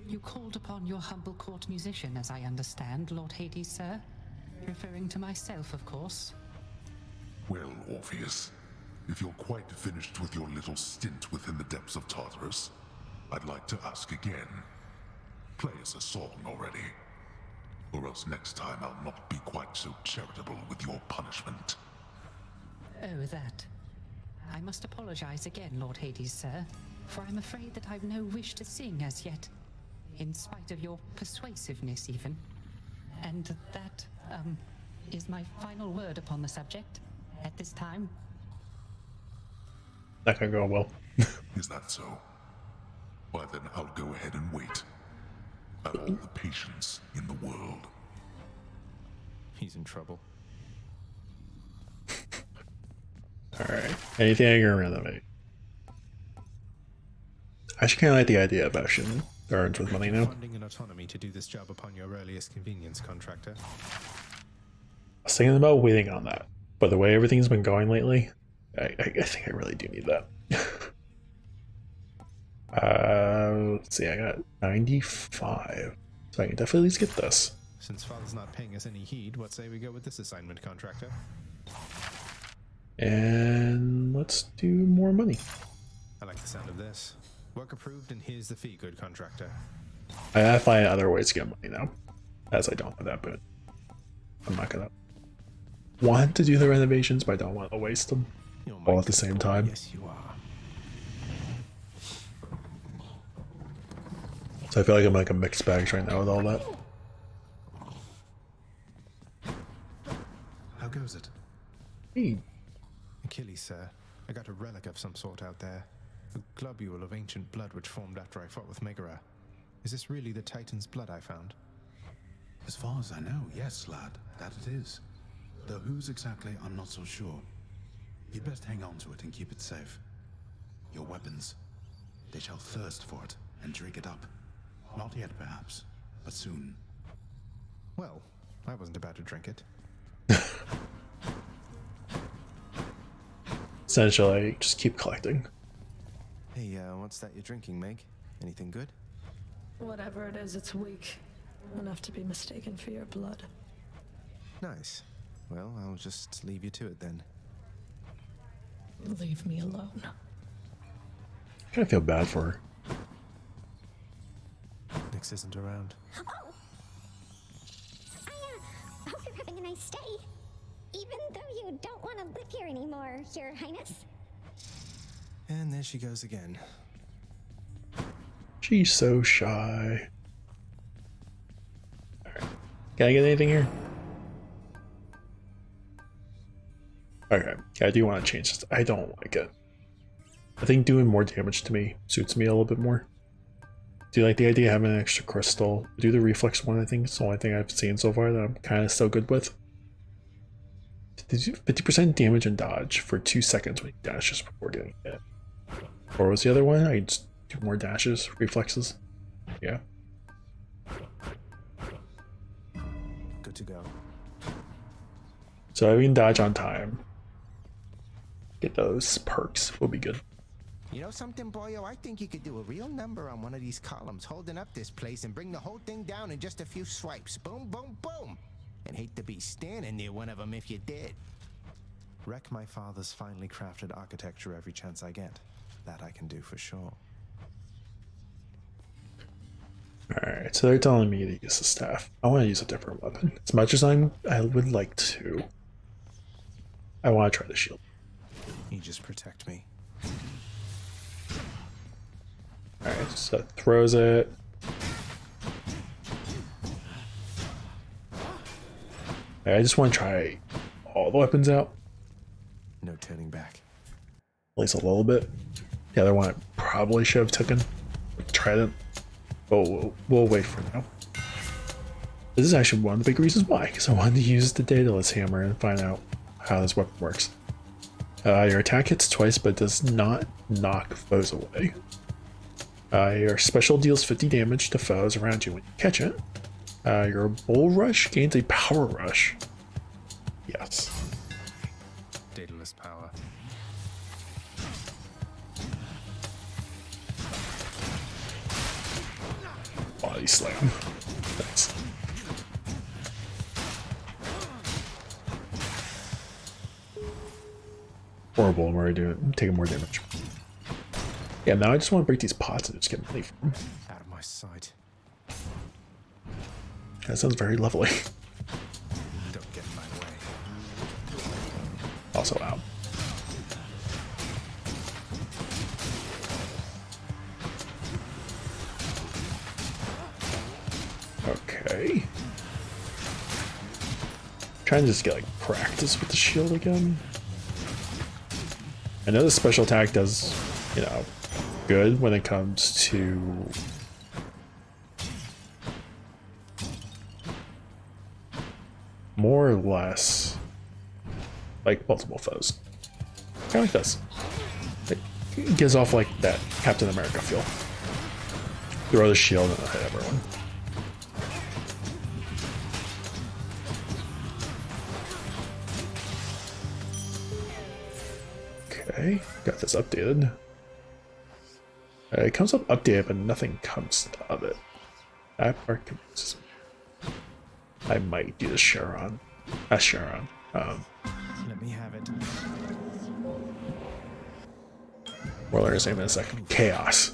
You called upon your humble court musician, as I understand, Lord Hades, sir. Referring to myself, of course. Well, Orpheus, if you're quite finished with your little stint within the depths of Tartarus, I'd like to ask again. Play us a song already. Or else next time I'll not be quite so charitable with your punishment. Oh, that. I must apologize again, Lord Hades, sir, for I'm afraid that I've no wish to sing as yet, in spite of your persuasiveness even. And that, is my final word upon the subject at this time. That can go well. Is that so? Why then I'll go ahead and wait. I've all the patience in the world. He's in trouble. Alright. Anything I can renovate? I actually kind of like the idea of Ocean Gardens with money now. Funding and autonomy to do this job upon your earliest convenience, contractor. I was thinking about waiting on that, but the way everything's been going lately, I think I really do need that. Let's see, I got 95, so I can definitely at least get this. Since Father's not paying us any heed, what say we go with this assignment, contractor? And let's do more money. I like the sound of this. Work approved, and here's the fee, good contractor. I gotta find other ways to get money now, as I don't have that boon. I'm not gonna want to do the renovations, but I don't want to waste them all at the same time. Yes, you are. So I feel like I'm like a mixed bag right now with all that. How goes it? Hey. Achilles, sir. I got a relic of some sort out there. A globule of ancient blood which formed after I fought with Megara. Is this really the Titan's blood I found? As far as I know, yes, lad, that it is. Though whose exactly, I'm not so sure. You'd best hang on to it and keep it safe. Your weapons, they shall thirst for it and drink it up. Not yet, perhaps, but soon. Well, I wasn't about to drink it. Essentially, just keep collecting. Hey, what's that you're drinking, Meg? Anything good? Whatever it is, it's weak. Enough to be mistaken for your blood. Nice. Well, I'll just leave you to it then. Leave me alone. I kind of feel bad for her. Nix isn't around. Oh! I hope you're having a nice stay. Even though you don't want to live here anymore, Your Highness. And there she goes again. She's so shy. Alright. Can I get anything here? Okay, I do want to change this. I don't like it. I think doing more damage to me suits me a little bit more. Do you like the idea of having an extra crystal? Do the reflex one, I think it's the only thing I've seen so far that I'm kind of still good with. 50% damage and dodge for 2 seconds when he dashes before getting hit. Or was the other one? I just do more dashes, reflexes. Yeah. Good to go. So if we can dodge on time, get those perks, will be good. You know something, boyo? I think you could do a real number on one of these columns, holding up this place and bring the whole thing down in just a few swipes. Boom, boom, boom. And hate to be standing near one of them if you did. Wreck my father's finely crafted architecture every chance I get. That I can do for sure. Alright, so they're telling me to use the staff. I want to use a different weapon. As much as I would like to. I want to try the shield. You just protect me. Alright, so throws it. I just want to try all the weapons out. No turning back. At least a little bit. The other one I probably should have taken. Trident. But we'll wait for now. This is actually one of the big reasons why, because I wanted to use the Daedalus hammer and find out how this weapon works. Your attack hits twice but does not knock foes away. Your special deals 50 damage to foes around you when you catch it. Your bull rush gains a power rush. Yes. Daedalus power. Body slam. Thanks. Horrible, I'm already doing it, taking more damage. Yeah, now I just want to break these pots and just get money from them. Out of my sight. That sounds very lovely. Don't get in my way. Also out. Okay. Trying to just get like practice with the shield again. I know the special attack does, you know, good when it comes to more or less like multiple foes. Kind of like this. It gives off like that Captain America feel. Throw the shield and hit everyone. Okay, got this updated. It comes up updated, but nothing comes of it. That part confuses me. I might do the Charon. Charon. Let me have it. We'll learn his name in a second. Chaos.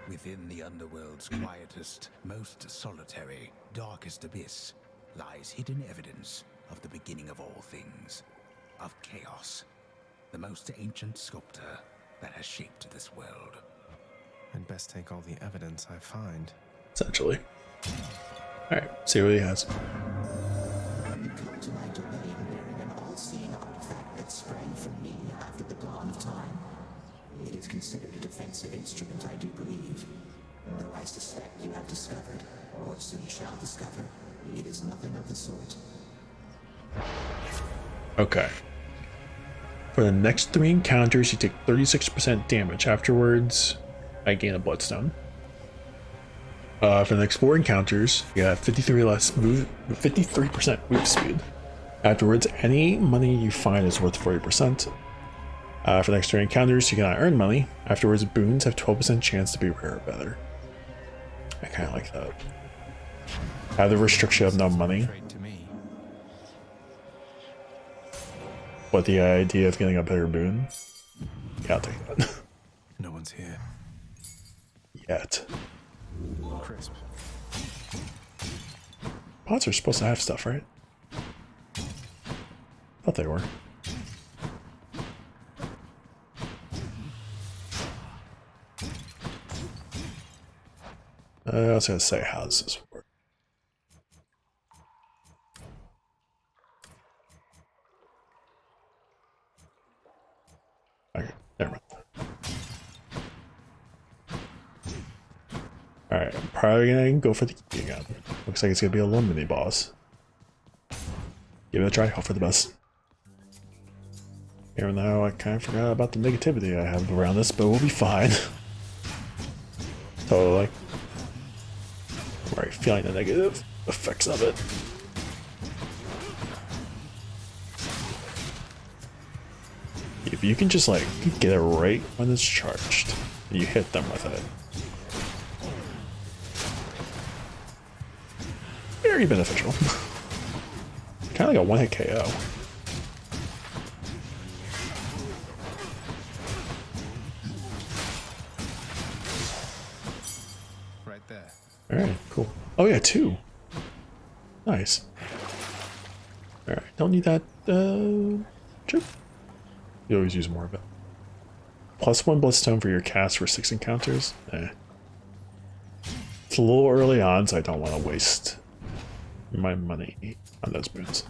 Within the underworld's quietest, most solitary, darkest abyss lies hidden evidence of the beginning of all things, of chaos, the most ancient sculptor that has shaped this world. I'd best take all the evidence I find. Essentially. Alright, see what he has. You come to my domain bearing an all-seeing artifact that sprang from me after the dawn of time. It is considered a defensive instrument, I do believe. Though I suspect you have discovered, or soon shall discover, it is nothing of the sort. Okay. For the next 3 encounters, you take 36% damage. Afterwards, I gain a bloodstone. For the next 4 encounters, you have 53% move speed. Afterwards, any money you find is worth 40%. For the next 3 encounters, you cannot earn money. Afterwards, boons have 12% chance to be rare or better. I kind of like that. Have the restriction of no money. But the idea of getting a better boon? Yeah, I'll take that. No one's here. Yet. Crisp. Pots are supposed to have stuff, right? Thought they were. I was gonna say, how does this work? Okay, never mind. Alright, I'm probably gonna go for the key again. Looks like it's gonna be a little mini boss. Give it a try, hope for the best. Even though I kind of forgot about the negativity I have around this, but we'll be fine. Totally. I'm already feeling the negative effects of it. If you can just like get it right when it's charged, you hit them with it. Very beneficial. Kind of like a one-hit KO. Right there. Alright, cool. Oh yeah, 2. Nice. Alright, don't need that, chip. You always use more of it. +1 bloodstone for your cast for 6 encounters. It's a little early on, so I don't want to waste my money on those boons.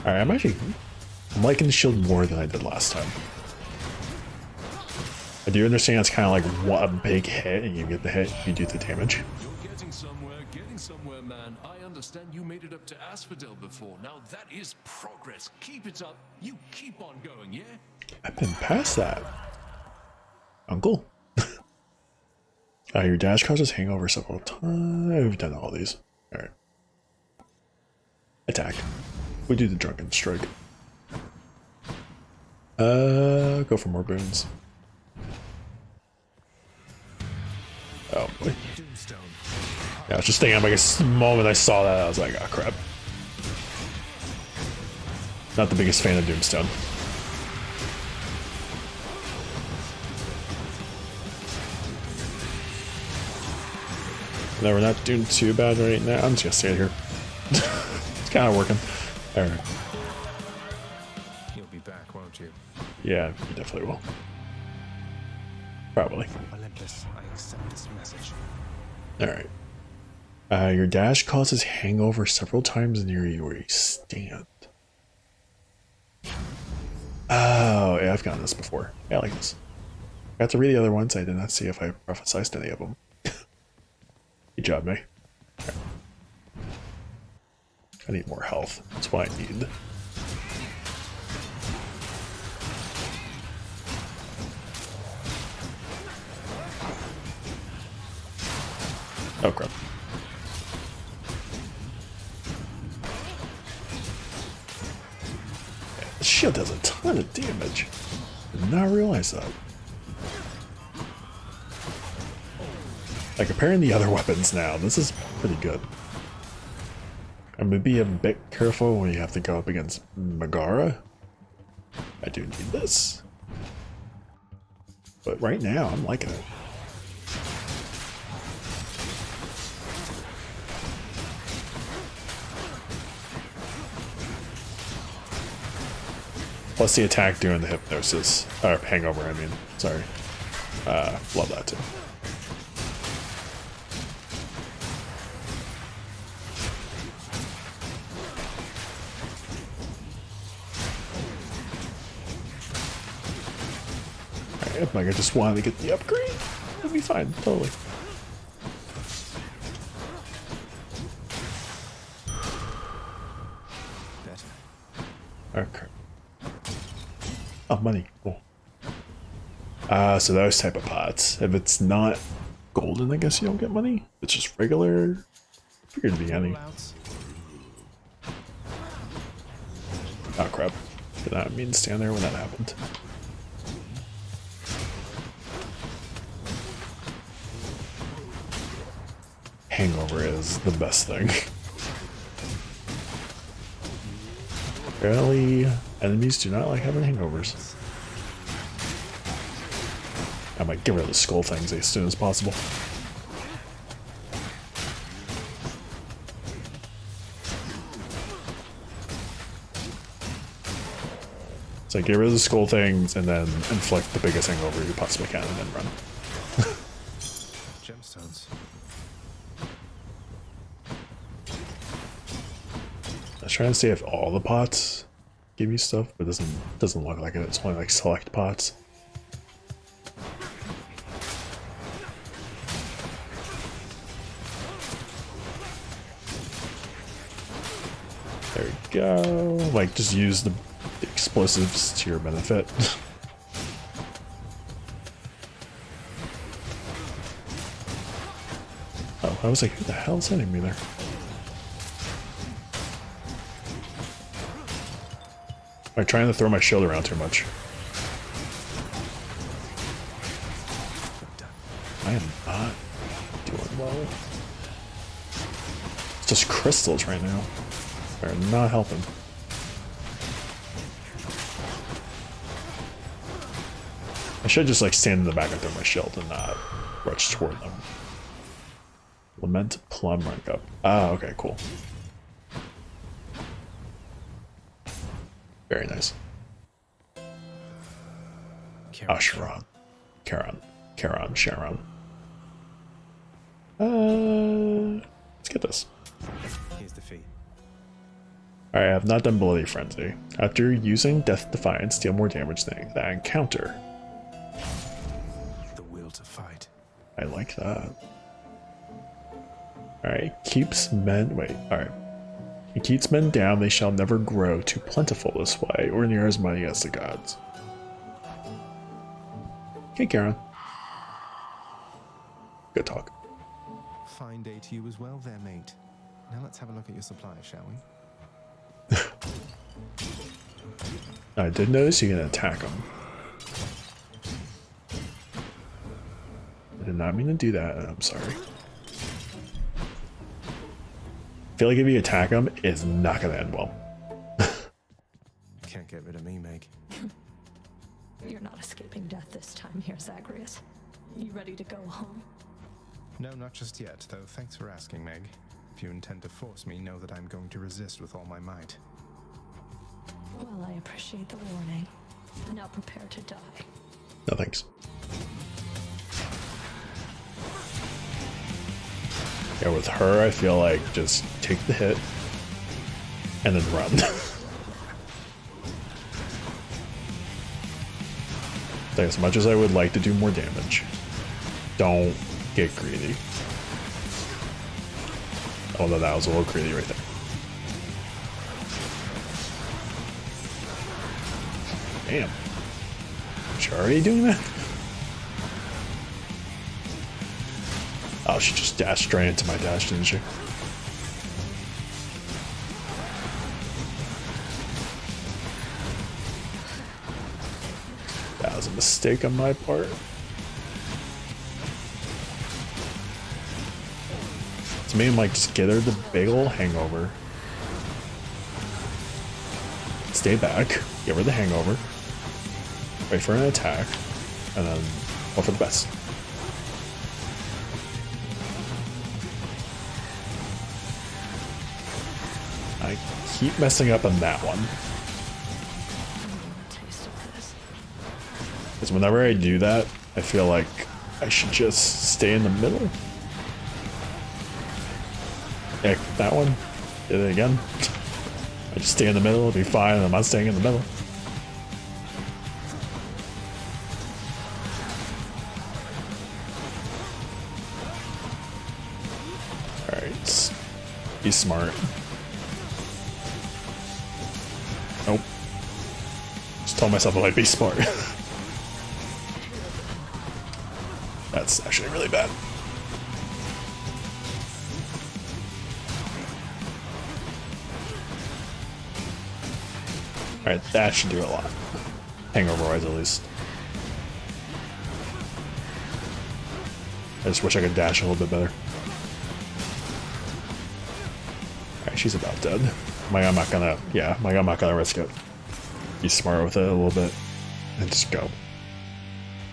Alright, I'm liking the shield more than I did last time. I do understand it's kind of like a big hit, and you get the hit, you do the damage. You're getting somewhere, man. I understand you made it up to Asphodel before. Now that is progress. Keep it up. You keep on going, yeah? I've been past that. Uncle? Your dash causes hangover several times. We've done all these. Alright. Attack. We do the drunken strike. Go for more boons. Oh boy. Yeah, I was just thinking, like a moment I saw that, I was like, oh crap. Not the biggest fan of Doomstone. No, we're not doing too bad right now. I'm just gonna stay here. It's kind of working. Alright. You'll be back, won't you? Yeah, you definitely will. Probably. Olympus, I accept this message. Alright. Your dash causes hangover several times near you where you stand. Oh, yeah, I've gotten this before. Yeah, I like this. I got to read the other ones. I did not see if I prophesized any of them. Good job, me. Right. I need more health. That's what I need. Oh crap. The shield does a ton of damage. Did not realize that. Like, comparing the other weapons now, this is pretty good. I'm gonna be a bit careful when you have to go up against Megara. I do need this. But right now, I'm liking it. Plus the attack doing the hypnosis, or hangover, I mean, sorry. Love that too. Alright, like I just wanted to get the upgrade. It'll be fine, totally. Okay. Oh, money. Cool. So those type of pots. If it's not golden, I guess you don't get money. If it's just regular. I figured it'd be any. Oh crap. Did not mean to stand there when that happened. Hangover is the best thing. Apparently, enemies do not like having hangovers. I might get rid of the skull things as soon as possible. So get rid of the skull things and then inflict the biggest hangover you possibly can and then run. Gemstones. I was trying to see if all the pots give you stuff, but it doesn't look like it. It's only like select pots. There we go. Like, just use the explosives to your benefit. Oh, I was like, who the hell's hitting me there? I'm trying to throw my shield around too much. I am not doing well. It's just crystals right now. They're not helping. I should just like stand in the back and throw my shield and not rush toward them. Lament Plum rank up. Ah, okay, cool. Very nice. Sharon. Sharon. Let's get this. Here's the fee. Alright, I have not done Bloody Frenzy. After using Death Defiance, deal more damage than that encounter. The will to fight. I like that. Alright, keeps men. Wait, alright. It keeps men down, they shall never grow too plentiful this way, or near as many as the gods. Okay, Karen. Good talk. Fine day to you as well there, mate. Now let's have a look at your supplies, shall we? I did notice you can attack them. I did not mean to do that, and I'm sorry. I feel like if you attack them, it's not gonna end well. Can't get rid of me, Meg. You're not escaping death this time here, Zagreus. You ready to go home? No, not just yet, though thanks for asking, Meg. If you intend to force me, know that I'm going to resist with all my might. Well, I appreciate the warning. Now prepare to die. No thanks. Yeah, with her, I feel like just take the hit and then run. Like, as much as I would like to do more damage, don't get greedy. Although that was a little greedy right there. Damn. She already doing that? Oh, she just dashed straight into my dash, didn't she? That was a mistake on my part. To me, I'm like, just get her the big ol' hangover. Stay back, give her the hangover, wait for an attack, and then hope for the best. I keep messing up on that one. Because whenever I do that, I feel like I should just stay in the middle. Yeah, that one. Did it again. I just stay in the middle, it'll be fine, and I'm not staying in the middle. Alright. Be smart. Nope. Just told myself I might be smart. That's actually really bad. Alright, that should do a lot. Hangover-wise, at least. I just wish I could dash a little bit better. Alright, she's about dead. I'm not gonna, yeah, I'm not gonna risk it. Be smart with it a little bit. And just go.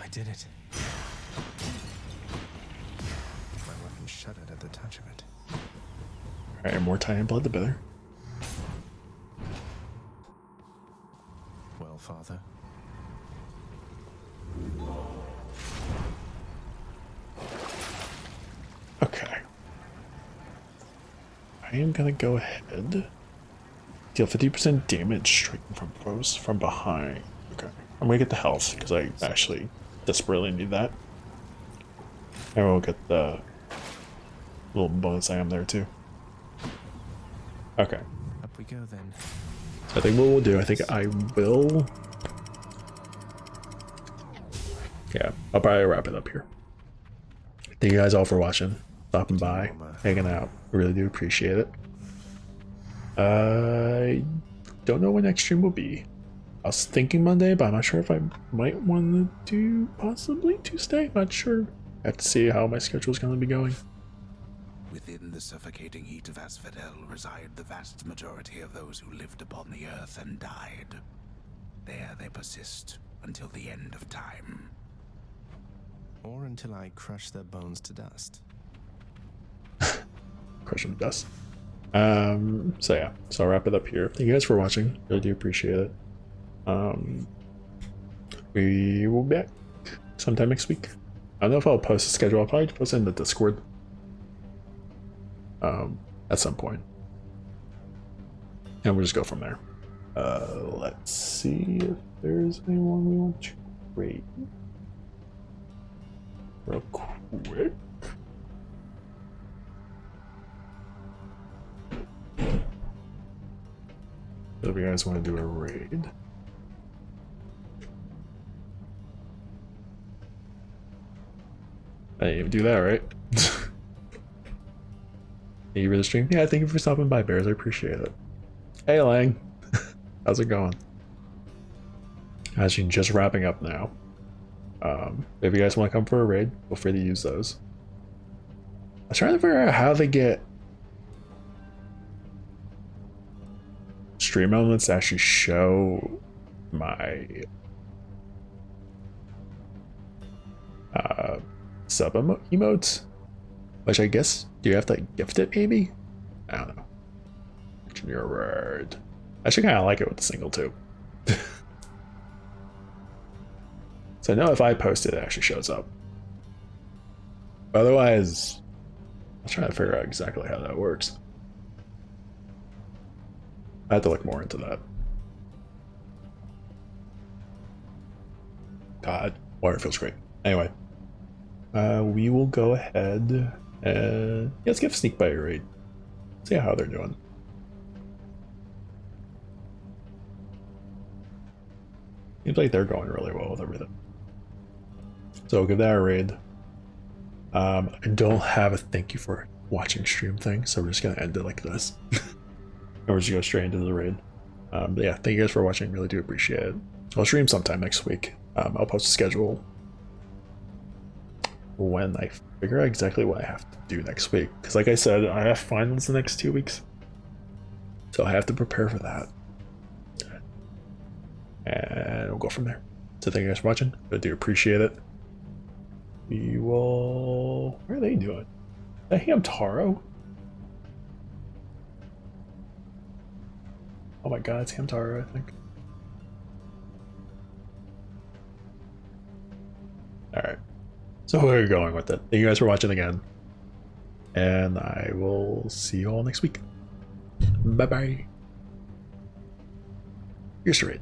I did it. My weapon shuddered at the touch of it. Alright, more time and blood, the better. Well, Father. Okay. I am gonna go ahead. Deal 50% damage striking from foes from behind. Okay. I'm gonna get the health because I actually desperately need that. And we'll get the little bonus I am there too. Okay. Up we go then. So I think what we'll do, I think I will. Yeah, I'll probably wrap it up here. Thank you guys all for watching, stopping by, hanging out. I really do appreciate it. I don't know when next stream will be. I was thinking Monday, but I'm not sure if I might want to do possibly Tuesday. Not sure. I have to see how my schedule is going to be going. Within the suffocating heat of Asphodel reside the vast majority of those who lived upon the earth and died. There they persist until the end of time. Or until I crush their bones to dust. Crush them to dust. So yeah, so I'll wrap it up here. Thank you guys for watching. Really do appreciate it. We will be back sometime next week. I don't know if I'll post a schedule. I'll probably post it in the Discord at some point, and we'll just go from there. Let's see if there's anyone we want to raid real quick. If you guys want to do a raid, I didn't even do that, right? Thank you for the stream. Yeah, thank you for stopping by, Bears. I appreciate it. Hey, Lang. How's it going? Actually, just wrapping up now. If you guys want to come for a raid, feel free to use those. I was trying to figure out how to get stream elements to actually show my sub emotes, which I guess, do you have to gift it maybe? I don't know. Your word. I should kind of like it with the single too. So I know if I post it, it actually shows up. Otherwise, I'm trying to figure out exactly how that works. I have to look more into that. God, water feels great. Anyway, we will go ahead and let's give Sneak by a raid. See how they're doing. Seems like they're going really well with everything. So give that a raid. I don't have a thank you for watching stream thing, so we're just gonna end it like this. And we're just gonna go straight into the raid. But yeah, thank you guys for watching. Really do appreciate it. I'll stream sometime next week. I'll post a schedule when I figure out exactly what I have to do next week. Because like I said, I have finals the next 2 weeks. So I have to prepare for that. And we'll go from there. So thank you guys for watching. I do appreciate it. We will... What are they doing? Is that Hamtaro? Oh my god, it's Hamtaro, I think. Alright. So we're going with it. Thank you guys for watching again. And I will see you all next week. Bye-bye. Here's the raid.